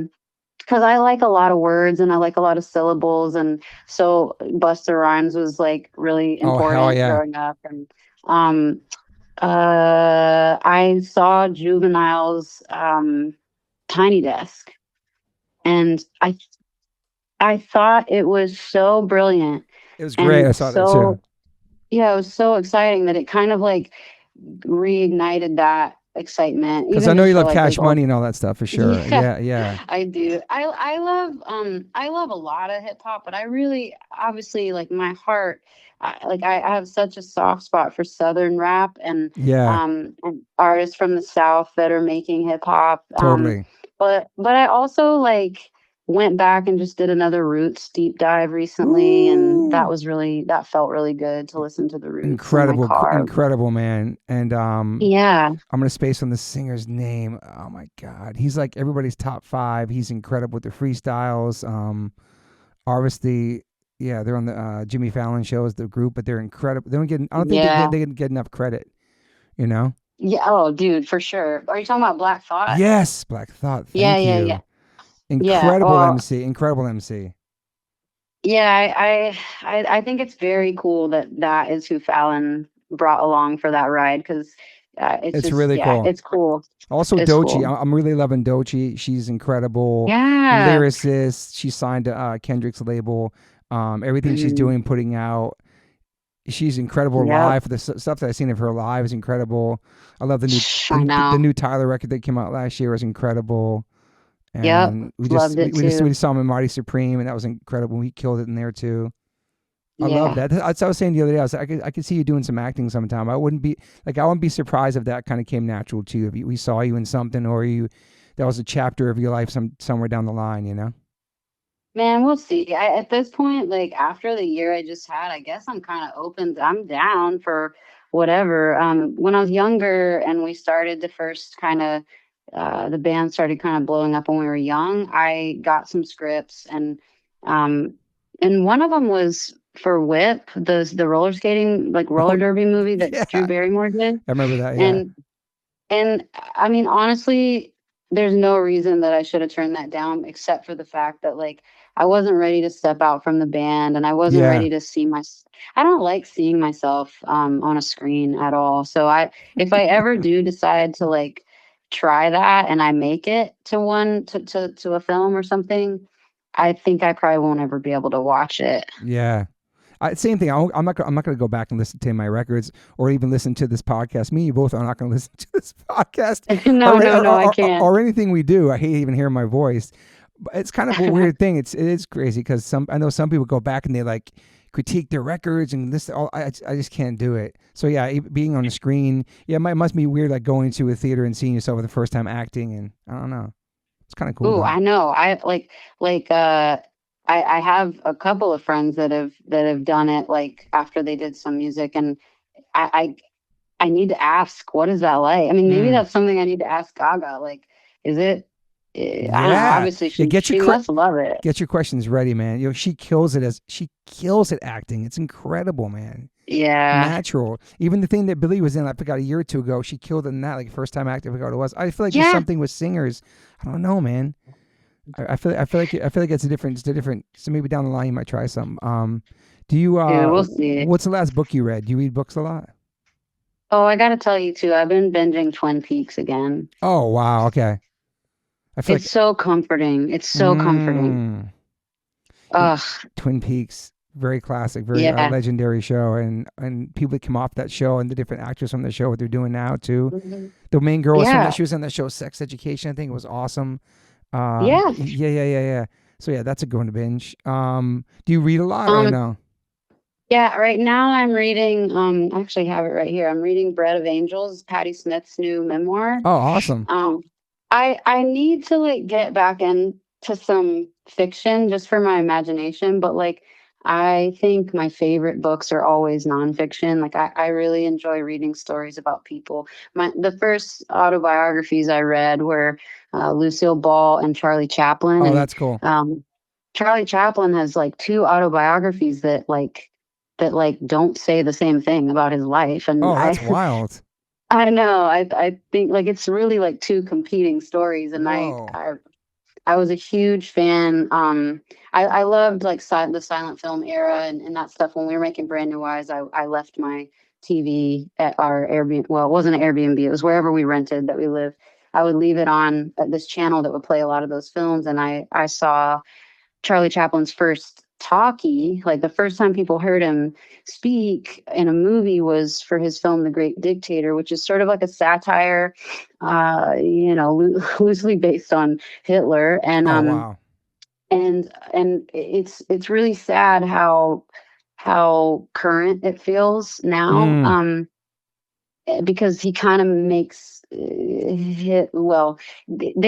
Because I like a lot of words and I like a lot of syllables, and so Busta Rhymes was like really important growing up. And I saw Juvenile's Tiny Desk, and I thought it was so brilliant. It was great. I saw that too. Yeah, it was so exciting that it kind of like reignited that excitement. Because I know you love Cash Money and all that stuff for sure. Yeah. I do. I love a lot of hip hop, but I really obviously like my heart. I have such a soft spot for Southern rap and and artists from the South that are making hip hop. Totally. But I also like went back and just did another Roots deep dive recently. And that felt really good to listen to the Roots. Incredible, man. And I'm gonna space on the singer's name. Oh my God, he's like everybody's top 5. He's incredible with the freestyles. Obviously, they're on the Jimmy Fallon show as the group, but they're incredible. I don't think they get enough credit, you know. Yeah. Oh, dude, for sure. Are you talking about Black Thought? Yes, Black Thought. Thank you. Yeah. Incredible MC. Yeah, I think it's very cool that is who Fallon brought along for that ride, because it's really cool. It's cool. Also, Doechii. Cool. I'm really loving Doechii. She's incredible. Yeah. Lyricist. She signed to Kendrick's label. Everything she's doing, putting out. She's incredible live. The stuff that I've seen of her live is incredible. I love the new Tyler record that came out last year was incredible. And we saw him in Marty Supreme, and that was incredible. He killed it in there too. I love that. That's what I was saying the other day. I was like, I could see you doing some acting sometime. I wouldn't be surprised if that kind of came natural to you. If we saw you in something, or that was a chapter of your life somewhere down the line, you know. Man, we'll see. At this point, like after the year I just had, I guess I'm kind of open. I'm down for whatever. When I was younger and we started the first kind of, the band started kind of blowing up when we were young, I got some scripts, and one of them was for Whip, the roller skating, like roller derby movie that Drew Barrymore did. I remember that. Yeah. And I mean, honestly, there's no reason that I should have turned that down, except for the fact that like I wasn't ready to step out from the band, and I wasn't ready to see I don't like seeing myself on a screen at all. So if I ever do decide to like try that and I make it to a film or something, I think I probably won't ever be able to watch it. Yeah. Same thing. I'm not going to go back and listen to my records or even listen to this podcast. Me and you both are not going to listen to this podcast. No, I can't. Or anything we do. I hate even hearing my voice. But it's kind of a weird thing. It is crazy because I know some people go back and they like critique their records and this. All I just can't do it. So yeah, being on the screen, yeah, it must be weird, like going to a theater and seeing yourself for the first time acting, and I don't know. It's kind of cool. Ooh, I know. I I have a couple of friends that have done it like after they did some music, and I need to ask, what is that like? I mean, maybe that's something I need to ask Gaga. Like, is it? I don't know. Obviously, she must love it. Get your questions ready, man. She kills it acting. It's incredible, man. Yeah, natural. Even the thing that Billie was in, I forgot, a year or two ago, she killed it in that, like first time acting. I forgot what it was. I feel like there's something with singers. I don't know, man. I feel like it's a different. So maybe down the line you might try some. Do you? We'll see. What's the last book you read? Do you read books a lot? Oh, I gotta tell you too. I've been binging Twin Peaks again. Oh wow, okay. I feel it's so comforting. It's so comforting. Ugh. Twin Peaks, very classic, very legendary show, and people that come off that show and the different actors from the show, what they're doing now too. Mm-hmm. The main girl was she was on that show, Sex Education. I think it was awesome. Yeah. So yeah, that's a good one to binge. Do you read a lot or no? Yeah, right now I'm reading, I actually have it right here. I'm reading Bread of Angels, Patti Smith's new memoir. Oh, awesome. I need to like get back into some fiction just for my imagination, but like I think my favorite books are always nonfiction. Like I really enjoy reading stories about people. The first autobiographies I read were Lucille Ball and Charlie Chaplin. Oh, that's cool. Charlie Chaplin has like 2 autobiographies that don't say the same thing about his life. And that's wild. I know. I think like it's really like 2 competing stories, and I was a huge fan. I loved like the silent film era and that stuff. When we were making Brand New Eyes, I left my TV at our Airbnb. Well, it wasn't an Airbnb. It was wherever we rented that we lived. I would leave it on at this channel that would play a lot of those films, and I saw Charlie Chaplin's first talkie. Like the first time people heard him speak in a movie was for his film The Great Dictator, which is sort of like a satire, loosely based on Hitler. And wow. And it's really sad how current it feels now. Because he kind of makes they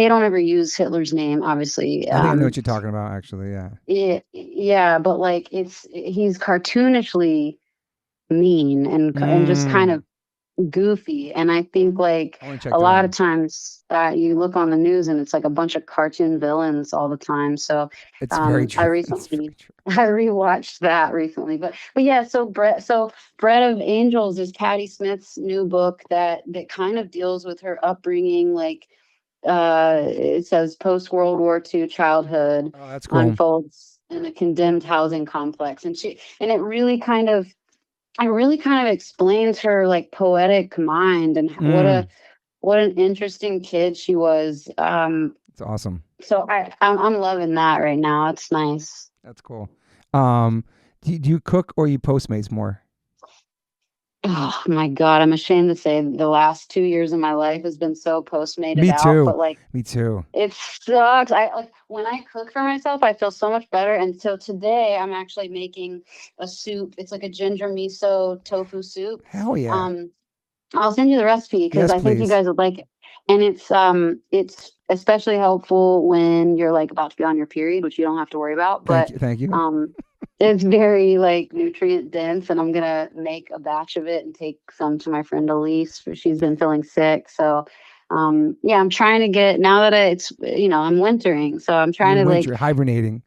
don't ever use Hitler's name, obviously. I think I know what you're talking about, actually. Yeah, but like he's cartoonishly mean and just kind of goofy, and I think like a lot of times you look on the news and it's like a bunch of cartoon villains all the time. So it's very true. I rewatched that recently, but yeah. So Bread of Angels is Patti Smith's new book that kind of deals with her upbringing. Like it says post World War II childhood unfolds in a condemned housing complex, and it really kind of explains her like poetic mind and what an interesting kid she was. It's awesome. So I'm loving that right now. It's nice. That's cool. Do you cook or you Postmates more? Oh my God, I'm ashamed to say the last 2 years of my life has been so Postmated out. Too. But like, me too. It sucks. When I cook for myself, I feel so much better. And so today I'm actually making a soup. It's like a ginger miso tofu soup. Hell yeah. I'll send you the recipe because I think you guys would like it. And it's especially helpful when you're like about to be on your period, which you don't have to worry about. But thank you. It's very like nutrient dense, and I'm gonna make a batch of it and take some to my friend Elise, for she's been feeling sick. So I'm trying to get, now that it's I'm wintering, so I'm trying to hibernating.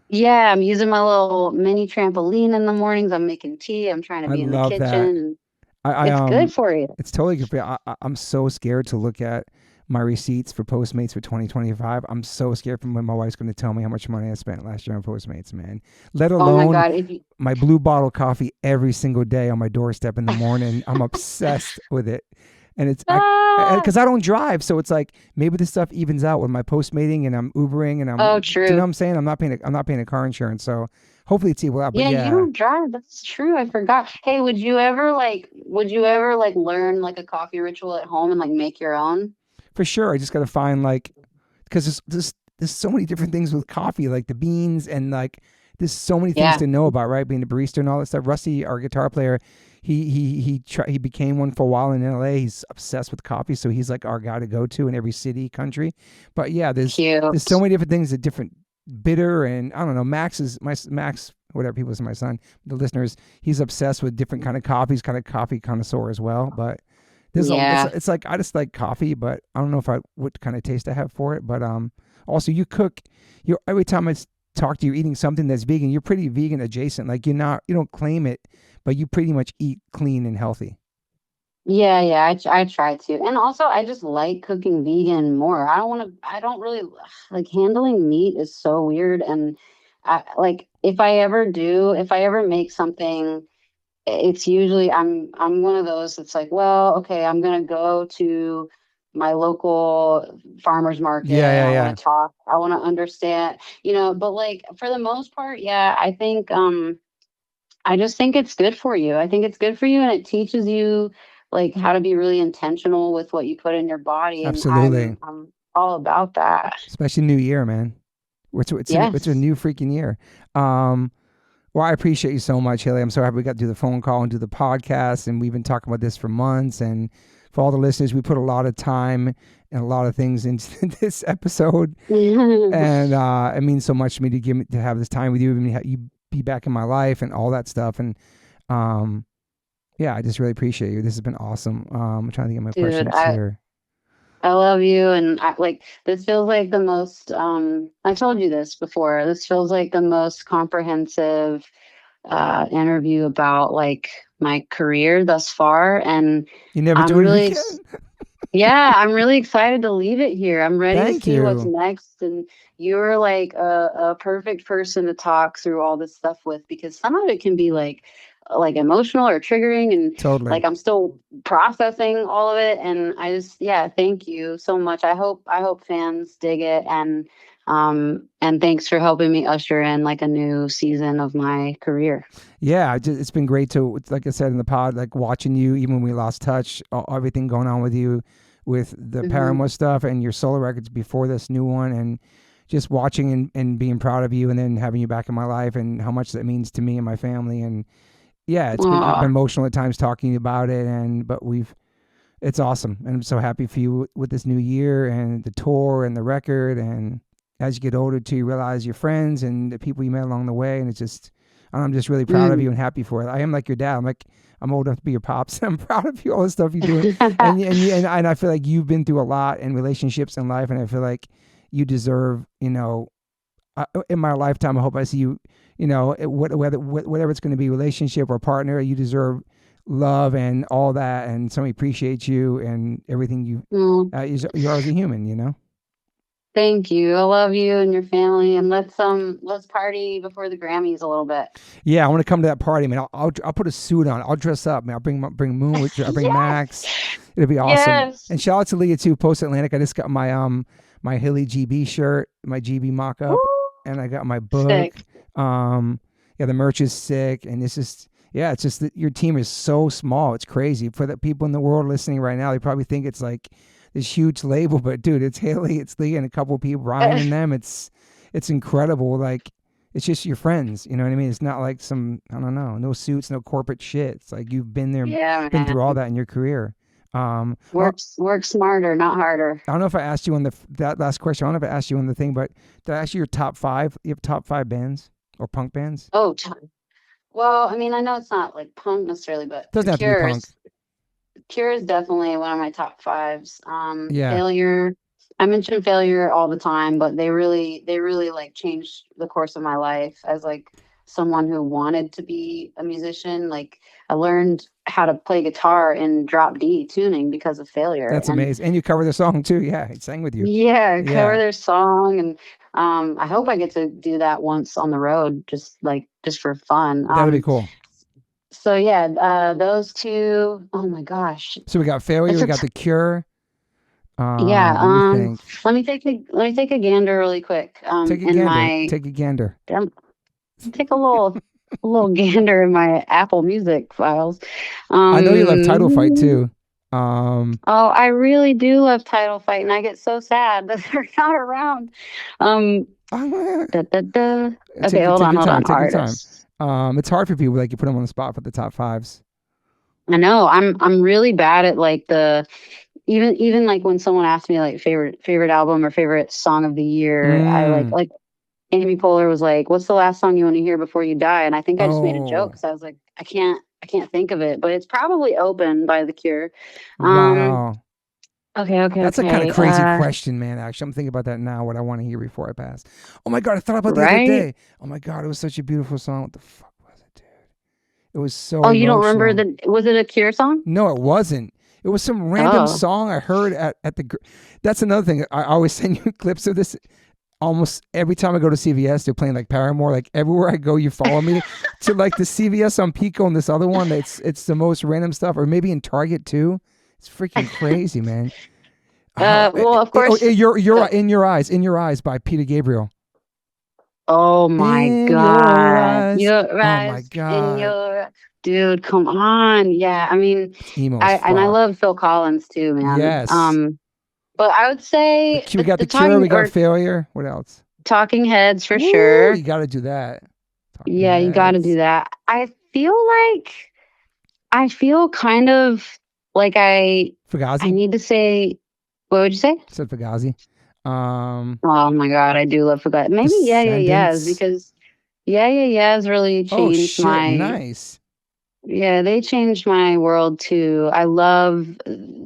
Yeah, I'm using my little mini trampoline in the mornings. I'm making tea. I'm trying to be in the kitchen. It's good for you. It's totally good for you. I'm so scared to look at my receipts for Postmates for 2025. I'm so scared from when my wife's going to tell me how much money I spent last year on Postmates, man. Let alone my blue bottle coffee every single day on my doorstep in the morning. I'm obsessed with it. And it's because I don't drive, so it's like maybe this stuff evens out with my Postmating and I'm Ubering and I'm. True. Do you know what I'm saying? I'm not paying a car insurance, so hopefully it's equal out. But you don't drive. That's true. I forgot. Hey, would you ever learn like a coffee ritual at home and like make your own? For sure. I just got to find because there's so many different things with coffee, like the beans and like there's so many things to know about, right? Being a barista and all that stuff. Rusty, our guitar player, he became one for a while in LA. He's obsessed with coffee, so he's like our guy to go to in every city, country. But yeah, there's so many different things, that different bitter, and I don't know. Max, whatever people say, my son, the listeners, he's obsessed with different kind of coffees, kind of coffee connoisseur as well. But there's it's like, I just like coffee, but I don't know what kind of taste I have for it. But also you cook. Every time I talk to you, eating something that's vegan, you're pretty vegan adjacent. Like you don't claim it, but you pretty much eat clean and healthy. Yeah, I try to. And also I just like cooking vegan more. I don't really like handling meat is so weird. And if I ever make something, it's usually I'm one of those that's like, well, okay, I'm gonna go to my local farmer's market. I want to understand, but like for the most part, yeah, I think I just think it's good for you. I think it's good for you, and it teaches you like how to be really intentional with what you put in your body. Absolutely. And I'm all about that. Especially New Year, man. It's a new freaking year. Well, I appreciate you so much, Hayley. I'm so happy we got to do the phone call and do the podcast, and we've been talking about this for months. And for all the listeners, we put a lot of time and a lot of things into this episode, and it means so much to me to have this time with you, and you be back in my life and all that stuff. And yeah, I just really appreciate you. This has been awesome. I'm trying to get my questions here. I love you, and this feels like the most. I told you this before. This feels like the most comprehensive interview about like my career thus far, and you never do it again. Yeah, I'm really excited to leave it here. I'm ready to see what's next, and you're like a perfect person to talk through all this stuff with, because some of it can be like emotional or triggering, and totally. Like I'm still processing all of it, and I just thank you so much. I hope fans dig it, and thanks for helping me usher in like a new season of my career. Yeah, it's been great to, like I said in the pod, like watching you even when we lost touch, everything going on with you with the Paramore stuff and your solo records before this new one, and just watching and being proud of you, and then having you back in my life, and how much that means to me and my family. And yeah, I've been emotional at times talking about it, but it's awesome. And I'm so happy for you with this new year and the tour and the record. And as you get older too, you realize your friends and the people you met along the way. And I'm just really proud of you and happy for it. I am like your dad. I'm old enough to be your pops. I'm proud of you, all the stuff you do. and I feel like you've been through a lot in relationships and life. And I feel like you deserve, in my lifetime, I hope I see you, whatever it's going to be, relationship or partner, you deserve love and all that, and somebody appreciates you and everything you're as a human, Thank you. I love you and your family, and let's party before the Grammys a little bit. Yeah, I want to come to that party, man. I'll put a suit on. I'll dress up, man. I'll bring Moon with you. I'll bring Max. It'll be awesome. Yes. And shout out to Leah too, Post Atlantic. I just got my my Hayley GB shirt, my GB mock-up, and I got my book. Sick. The merch is sick, and it's just that your team is so small. It's crazy. For the people in the world listening right now, they probably think it's like this huge label, but dude, it's Hayley, it's Leah, and a couple of people, Ryan and them. It's incredible. Like, it's just your friends. You know what I mean? It's not like some, I don't know, no suits, no corporate shit. It's like you've been there, been through all that in your career. Work smarter, not harder. I don't know if I asked you on that last question. I don't know if I asked you on the thing, but did I ask you your top 5? You have top 5 bands or punk bands? Oh, well, I mean, I know it's not like punk necessarily, but it doesn't have to be punk. Cure is definitely one of my top 5s. Failure. I mention Failure all the time, but they really like changed the course of my life as like someone who wanted to be a musician. Like, I learned how to play guitar in drop D tuning because of Failure. That's amazing. And you cover the song too. Yeah, I sang with you. Yeah, cover their song, and I hope I get to do that once on the road, just for fun. That'd be cool. So those two. Oh my gosh. So we got Failure. We got The Cure. Let me take a gander really quick. Take a gander. Take a little gander in my Apple Music files. I know you love Title Fight too. Oh, I really do love Title Fight, and I get so sad that they're not around. Um, da, da, da. Okay, hold on, your hold time. on. Take your time. Artists. It's hard for people, like you put them on the spot for the top fives. I know. I'm really bad at like the even like when someone asks me like favorite album or favorite song of the year, I like Amy Poehler was like, "What's the last song you want to hear before you die?" And I think I just made a joke because I was like, I can't think of it, but it's probably "Open" by The Cure. Wow. Okay. That's a kind of crazy question, man. Actually, I'm thinking about that now. What I want to hear before I pass. Oh my god, I thought about the other day. Oh my god, it was such a beautiful song. What the fuck was it, dude? It was so. Oh, you emotional. don't remember was it a Cure song? No, it wasn't. It was some random song I heard at the. That's another thing. I always send you clips of this. Almost every time I go to CVS, they're playing like Paramore. Like everywhere I go, you follow me to like the CVS on Pico and this other one. It's the most random stuff, or maybe in Target too. It's freaking crazy, man. Well, of course. You're in your eyes by Peter Gabriel. Oh my god! Your eyes. Oh my god! Dude, come on! Yeah, I mean, emo. And I love Phil Collins too, man. Yes. But I would say we got the Cure. We got Failure. What else? Talking Heads for sure. You got to do that. You got to do that. I feel kind of like Fugazi. I need to say. What would you say? I said Fugazi. Oh my god, I do love Fugazi. Maybe Yes, because Yes really changed my. Nice. Yeah, they changed my world too. I love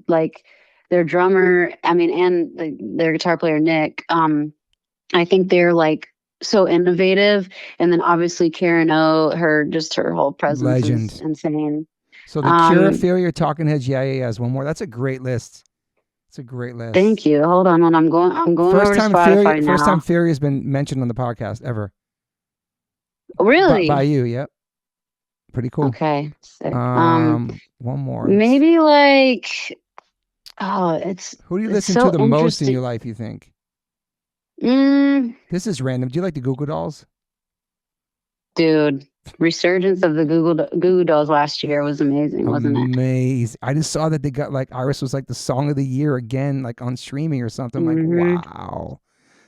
like their drummer. I mean, and their guitar player Nick. I think they're like so innovative, and then obviously Karen O, her whole presence Legend. is insane. So the Cure, Failure, Talking Heads, Yes, one more. That's a great list. It's a great list. Thank you. Hold on, I'm going over to Spotify now. First time Failure has been mentioned on the podcast ever. Really? By you, yep. Pretty cool. Okay. Sick. One more. Maybe like, it's. Who do you listen to the most in your life? You think? This is random. Do you like the Goo Goo Dolls? Dude, resurgence of the Goo Goo Dolls last year was amazing, wasn't it? Amazing. I just saw that they got like Iris was like the song of the year again, like on streaming or something. Like, wow.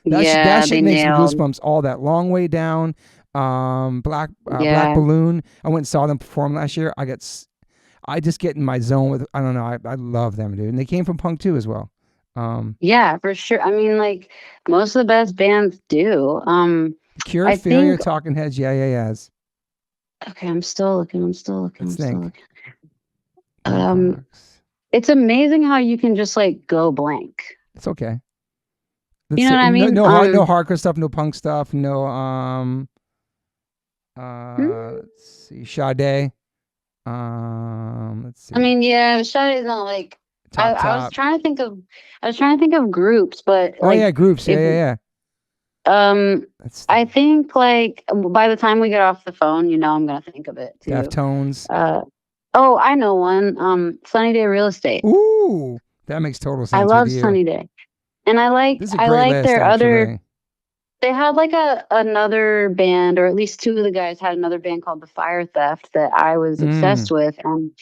That shit makes me goosebumps. All that Long Way Down, Black Balloon. I went and saw them perform last year. I just get in my zone with. I don't know. I love them, dude. And they came from punk too as well. Yeah, for sure. I mean, like most of the best bands do. Cure, Failure, Talking Heads, Yes. Okay, I'm still looking. It's amazing how you can just like go blank. It's okay. You know what I mean? No hardcore stuff, no punk stuff, no let's see, Sade. Let's see. I mean, yeah, Sade is not like I was trying to think of groups, but groups. Yeah. I think like by the time we get off the phone, I'm gonna think of it too. Deftones. I know one. Sunny Day Real Estate. Ooh, that makes total sense. I love Sunny Day, and I like list, their actually. other. They had like another band, or at least two of the guys had another band called The Fire Theft that I was obsessed with. And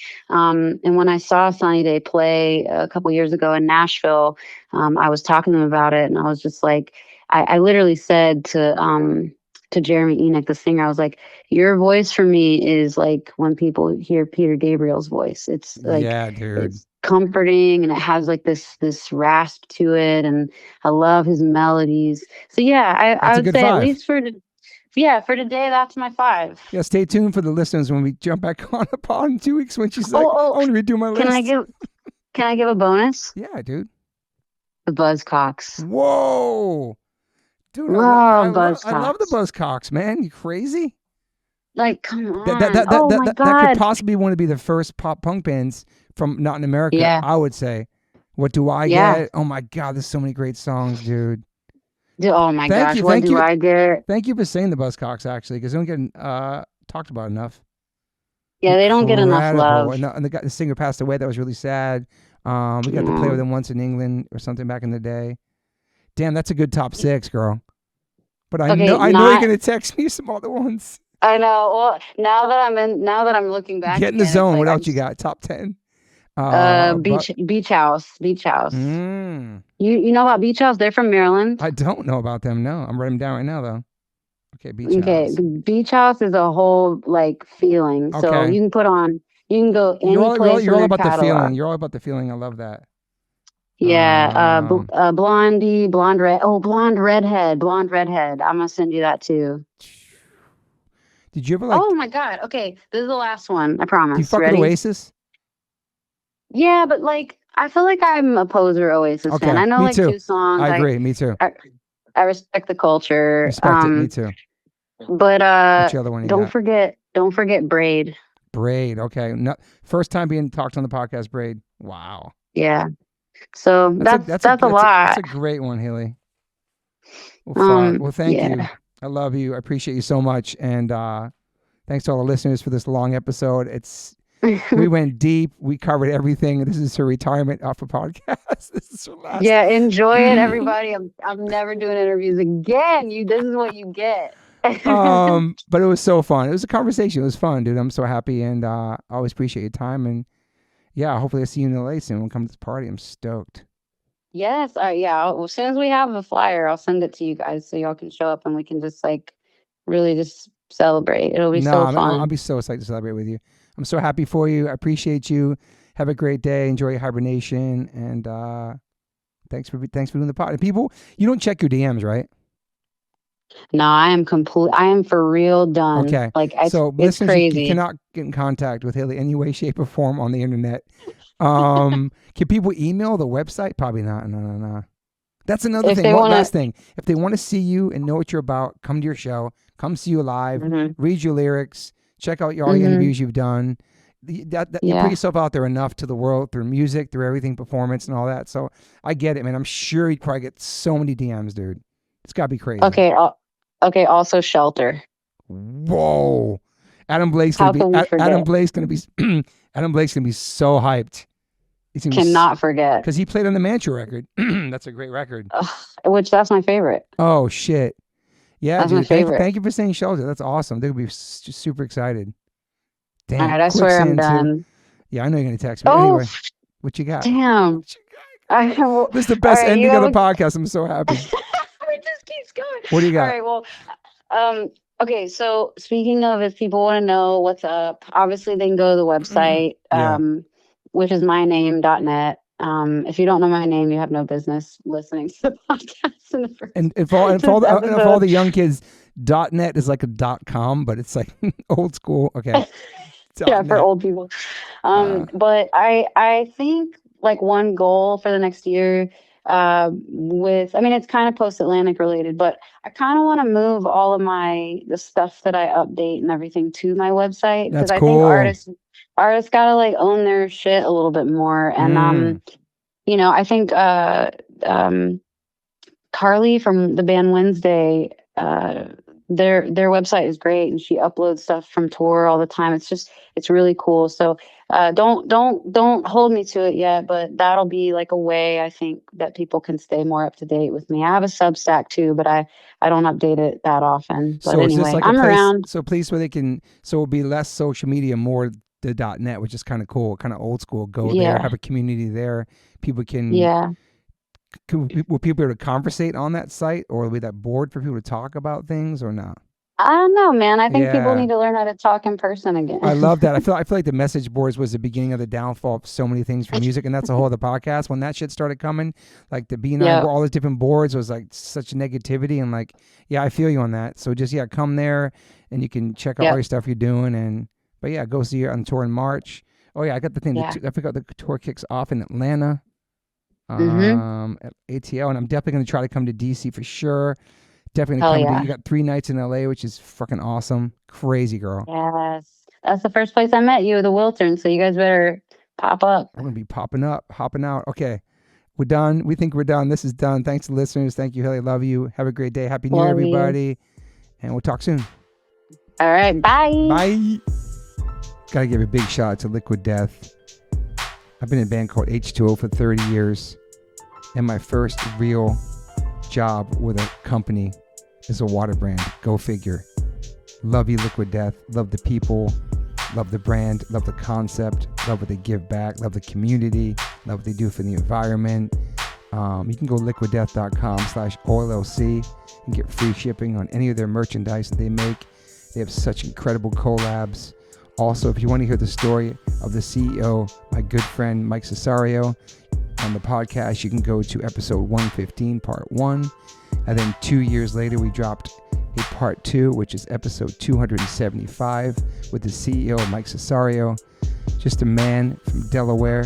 when I saw Sunny Day play a couple years ago in Nashville, I was talking to them about it, and I was just like, I literally said to Jeremy Enoch, the singer, I was like, your voice for me is like when people hear Peter Gabriel's voice. It's like, yeah, dude. It's comforting, and it has like this rasp to it, and I love his melodies. So yeah, I would say 5. At least for today, that's my 5. Yeah, stay tuned for the listeners when we jump back on the pod in 2 weeks when she's like, I want to redo my list. Can I give a bonus? Yeah, dude. The Buzzcocks. Whoa. Dude, I love the Buzzcocks, man. You crazy? Like, come on. That could possibly want to be the first pop punk bands from not in America, I would say. What Do I Get? Oh my God, there's so many great songs, dude. Oh my gosh, What Do I Get? Thank you for saying the Buzzcocks, actually, because they don't get talked about enough. Yeah, they don't get enough love. And the singer passed away. That was really sad. We got to play with them once in England or something back in the day. Damn, that's a good top 6, girl. But I know you're gonna text me some other ones. I know. Well, now that I'm looking back, get in the zone. What else you got? Top 10. Beach House. Mm, You know about Beach House? They're from Maryland. I don't know about them. No, I'm writing them down right now though. Okay, Beach Okay, House. Beach House is a whole like feeling. So Okay. you can go You're any all, place you're in all their about the catalog. feeling. You're all about the feeling. I love that. Yeah, Blondie, blonde redhead. I'm gonna send you that too. Did you ever Oh my God. Okay, this is the last one. I do you promise. fuck with Ready? Oasis? Yeah, but like I feel like I'm a poser Oasis fan. Okay, I know me like too. 2 songs. I agree. Me too. I respect the culture. Respect it. Me too. But Which other one you don't got? forget Braid. Braid. Okay. No, first time being talked on the podcast. Braid. Wow. Yeah. So that's a lot. That's a great one, Hayley. Well, fuck. Well, thank you. I love you. I appreciate you so much. And thanks to all the listeners for this long episode. We went deep. We covered everything. This is her retirement off a podcast. This is her last. Yeah, enjoy it, everybody. I'm never doing interviews again. This is what you get. But it was so fun. It was a conversation. It was fun, dude. I'm so happy, and I always appreciate your time. And yeah, hopefully I see you in LA soon. When we come to this party, I'm stoked. Yes, yeah. As soon as we have a flyer, I'll send it to you guys so y'all can show up and we can just like really just celebrate. It'll be so fun. I'll be so excited to celebrate with you. I'm so happy for you. I appreciate you. Have a great day. Enjoy your hibernation, and thanks for doing the pod. People, you don't check your DMs, right? No, I am for real done. Okay. Like so it's crazy. You cannot get in contact with Hayley any way, shape, or form on the internet. Can people email the website? Probably not. No. That's another thing. Last thing. If they want to see you and know what you're about, come to your show. Come see you live. Read your lyrics. Check out all your interviews you've done. You put yourself out there enough to the world through music, through everything, performance, and all that. So I get it, man. I'm sure you'd probably get so many DMs, dude. It's got to be crazy. Okay. Also, Shelter. Whoa, Adam Blake's gonna be. Adam Blake's gonna be so hyped. Cannot forget because he played on the Mantra record. That's a great record. That's my favorite. Oh shit. Yeah, that's dude. My favorite. Thank you for saying Shelter. That's awesome. They'll be just super excited. Damn. All right, I swear I'm done. Yeah, I know you're gonna text me. Anyway, what you got? Damn. This is the best ending of the podcast. I'm so happy. It just keeps going. What do you got? All right, well, okay, so speaking of, if people want to know what's up, obviously they can go to the website, which is myname.net. If you don't know my name, you have no business listening to the podcast. And for all the young kids, .net is like a .com, but it's like old school. Okay. Yeah, for old people. But I think like one goal for the next year it's kind of post-Atlantic related, but I kind of want to move all of the stuff that I update and everything to my website, because I think artists gotta like own their shit a little bit more. And I think Carly from the band Wednesday, their website is great, and she uploads stuff from tour all the time. It's really cool. So don't hold me to it yet, but that'll be like a way I think that people can stay more up to date with me. I have a Substack too, but I don't update it that often. But anyway, I'm around. So place where they can, so it'll be less social media, more the .net, which is kind of cool, kind of old school. Go there, have a community there. People can, will people be able to conversate on that site, or will be that board for people to talk about things, or not? I don't know, man. I think people need to learn how to talk in person again. I love that. I feel like the message boards was the beginning of the downfall of so many things for music, and that's a whole other podcast. When that shit started coming, like the B9, all those different boards was like such negativity, and like, I feel you on that. So just come there, and you can check out all your stuff you're doing, but go see you on tour in March. Oh yeah, I got the thing. I forgot the tour kicks off in Atlanta, at ATL, and I'm definitely going to try to come to DC for sure. Definitely gonna come. You got 3 nights in LA, which is fucking awesome. Crazy, girl. Yes, that's the first place I met you, the Wiltern. So you guys better pop up. I'm gonna be popping up, hopping out. Okay, we're done. We think we're done. This is done. Thanks to listeners. Thank you, Hayley. Love you. Have a great day. Happy New Year, everybody. And we'll talk soon. All right. Bye. Bye. Gotta give a big shout out to Liquid Death. I've been in a band called H2O for 30 years, and my first real job with a company is a water brand. Go figure. Love you, Liquid Death. Love the people. Love the brand, love the concept, love what they give back, love the community, love what they do for the environment. You can go liquiddeath.com/OLLC and get free shipping on any of their merchandise that they make. They have such incredible collabs. Also, if you want to hear the story of the CEO, my good friend Mike Cesario, on the podcast, you can go to episode 115, part 1. And then 2 years later, we dropped a part 2, which is episode 275 with the CEO, Mike Cesario. Just a man from Delaware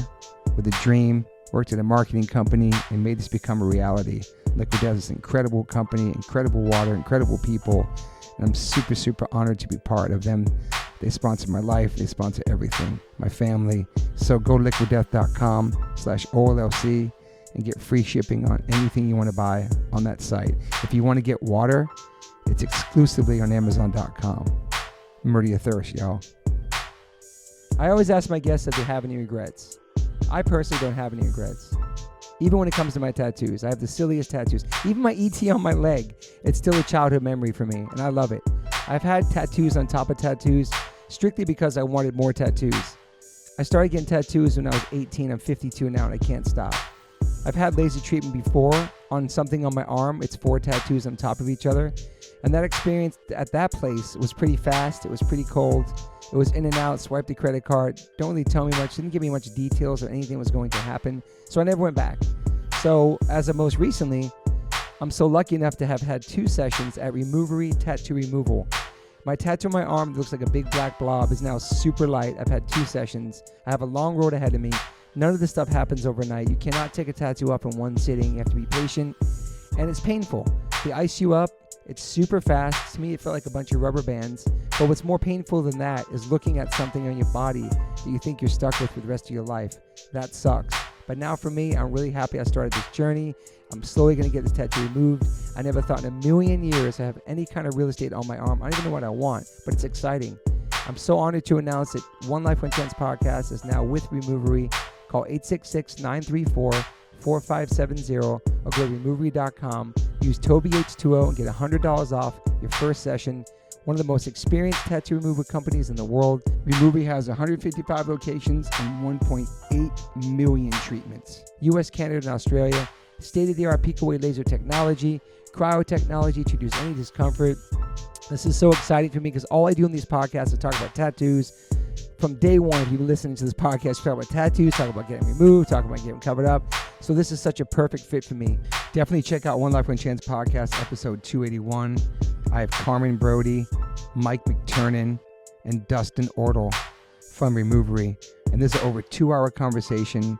with a dream, worked at a marketing company and made this become a reality. Liquid Death is an incredible company, incredible water, incredible people. And I'm super, super honored to be part of them. They sponsor my life. They sponsor everything, my family. So go liquiddeath.com/OLLC and get free shipping on anything you want to buy on that site. If you want to get water, it's exclusively on Amazon.com. Murder your thirst, y'all. I always ask my guests if they have any regrets. I personally don't have any regrets. Even when it comes to my tattoos, I have the silliest tattoos. Even my ET on my leg, it's still a childhood memory for me, and I love it. I've had tattoos on top of tattoos strictly because I wanted more tattoos. I started getting tattoos when I was 18. I'm 52 now, and I can't stop. I've had laser treatment before on something on my arm. It's 4 tattoos on top of each other. And that experience at that place was pretty fast. It was pretty cold. It was in and out, swiped the credit card. Don't really tell me much. Didn't give me much details or anything was going to happen. So I never went back. So as of most recently, I'm so lucky enough to have had 2 sessions at Removery Tattoo Removal. My tattoo on my arm looks like a big black blob is now super light. I've had 2 sessions. I have a long road ahead of me. None of this stuff happens overnight. You cannot take a tattoo up in one sitting. You have to be patient. And it's painful. They ice you up. It's super fast. To me, it felt like a bunch of rubber bands. But what's more painful than that is looking at something on your body that you think you're stuck with for the rest of your life. That sucks. But now for me, I'm really happy I started this journey. I'm slowly going to get this tattoo removed. I never thought in a million years I have any kind of real estate on my arm. I don't even know what I want, but it's exciting. I'm so honored to announce that One Life One Chance podcast is now with Removery. Call 866-934-4570 or go to removery.com. Use TobyH20 and get $100 off your first session. One of the most experienced tattoo removal companies in the world. Removery has 155 locations and 1.8 million treatments. US, Canada, and Australia. State-of-the-art peak-away laser technology, cryo technology to reduce any discomfort. This is so exciting for me because all I do in these podcasts is talk about tattoos. From day one, if you've been listening to this podcast, talk about tattoos, talk about getting removed, talk about getting covered up. So this is such a perfect fit for me. Definitely check out One Life One Chance podcast, episode 281. I have Carmen Brody, Mike McTurnan, and Dustin Ortle from Removery. And this is an over 2-hour conversation.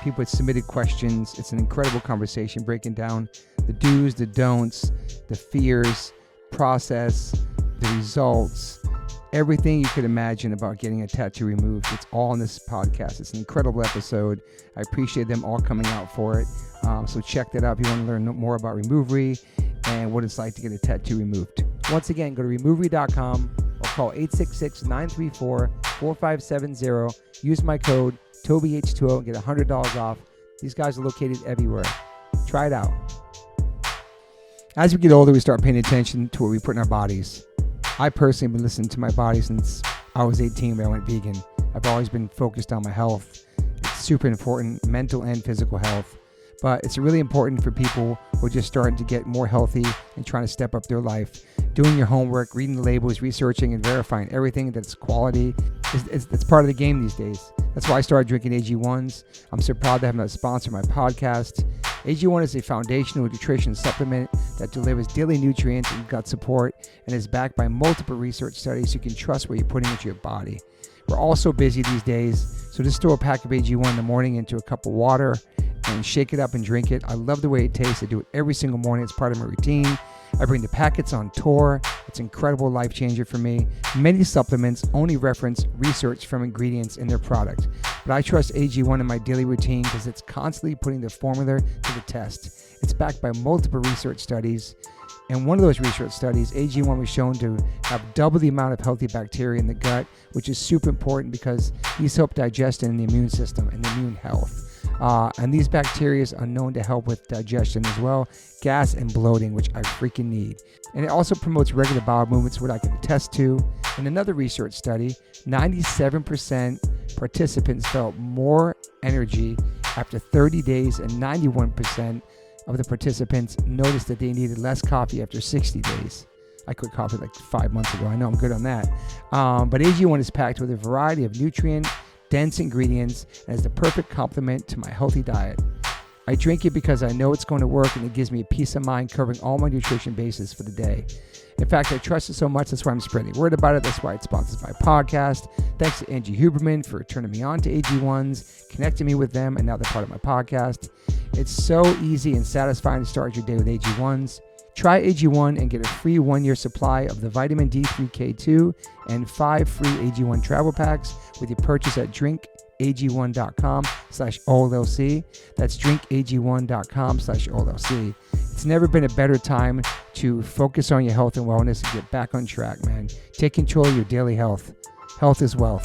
People had submitted questions. It's an incredible conversation breaking down the do's, the don'ts, the fears, process, the results, everything you could imagine about getting a tattoo removed. It's all in this podcast. It's an incredible episode. I appreciate them all coming out for it. So check that out if you want to learn more about Removery and what it's like to get a tattoo removed. Once again, go to removery.com or call 866-934-4570. Use my code TobyH20 and get $100 off. These guys are located everywhere. Try it out. As we get older, we start paying attention to what we put in our bodies. I personally have been listening to my body since I was 18 when I went vegan. I've always been focused on my health. It's super important, mental and physical health. But it's really important for people who are just starting to get more healthy and trying to step up their life. Doing your homework, reading the labels, researching and verifying everything that's quality. It's part of the game these days. That's why I started drinking AG1s. I'm so proud to have them as a sponsor of my podcast. AG1 is a foundational nutrition supplement that delivers daily nutrients and gut support and is backed by multiple research studies you can trust what you're putting into your body. We're all so busy these days, so just throw a pack of AG1 in the morning into a cup of water and shake it up and drink it. I love the way it tastes. I do it every single morning. It's part of my routine. I bring the packets on tour. It's an incredible life changer for me. Many supplements only reference research from ingredients in their product, but I trust AG1 in my daily routine because it's constantly putting the formula to the test. It's backed by multiple research studies, and one of those research studies, AG1 was shown to have double the amount of healthy bacteria in the gut, which is super important because these help digestion in the immune system and the immune health. And these bacteria are known to help with digestion as well, gas and bloating, which I freaking need. And it also promotes regular bowel movements, what I can attest to. In another research study, 97% participants felt more energy after 30 days, and 91% of the participants noticed that they needed less coffee after 60 days. I quit coffee like 5 months ago. I know I'm good on that. But AG1 is packed with a variety of nutrient-dense ingredients and is the perfect complement to my healthy diet. I drink it because I know it's going to work, and it gives me a peace of mind covering all my nutrition bases for the day. In fact, I trust it so much, that's why I'm spreading word about it. That's why it sponsors my podcast. Thanks to Angie Huberman for turning me on to AG1s, connecting me with them, and now they're part of my podcast. It's so easy and satisfying to start your day with AG1s. Try AG1 and get a free 1-year supply of the vitamin D3K2 and 5 free AG1 travel packs with your purchase at drinkag1.com/OLLC. That's drinkag1.com/OLLC. It's never been a better time to focus on your health and wellness and get back on track, man. Take control of your daily health. Health is wealth.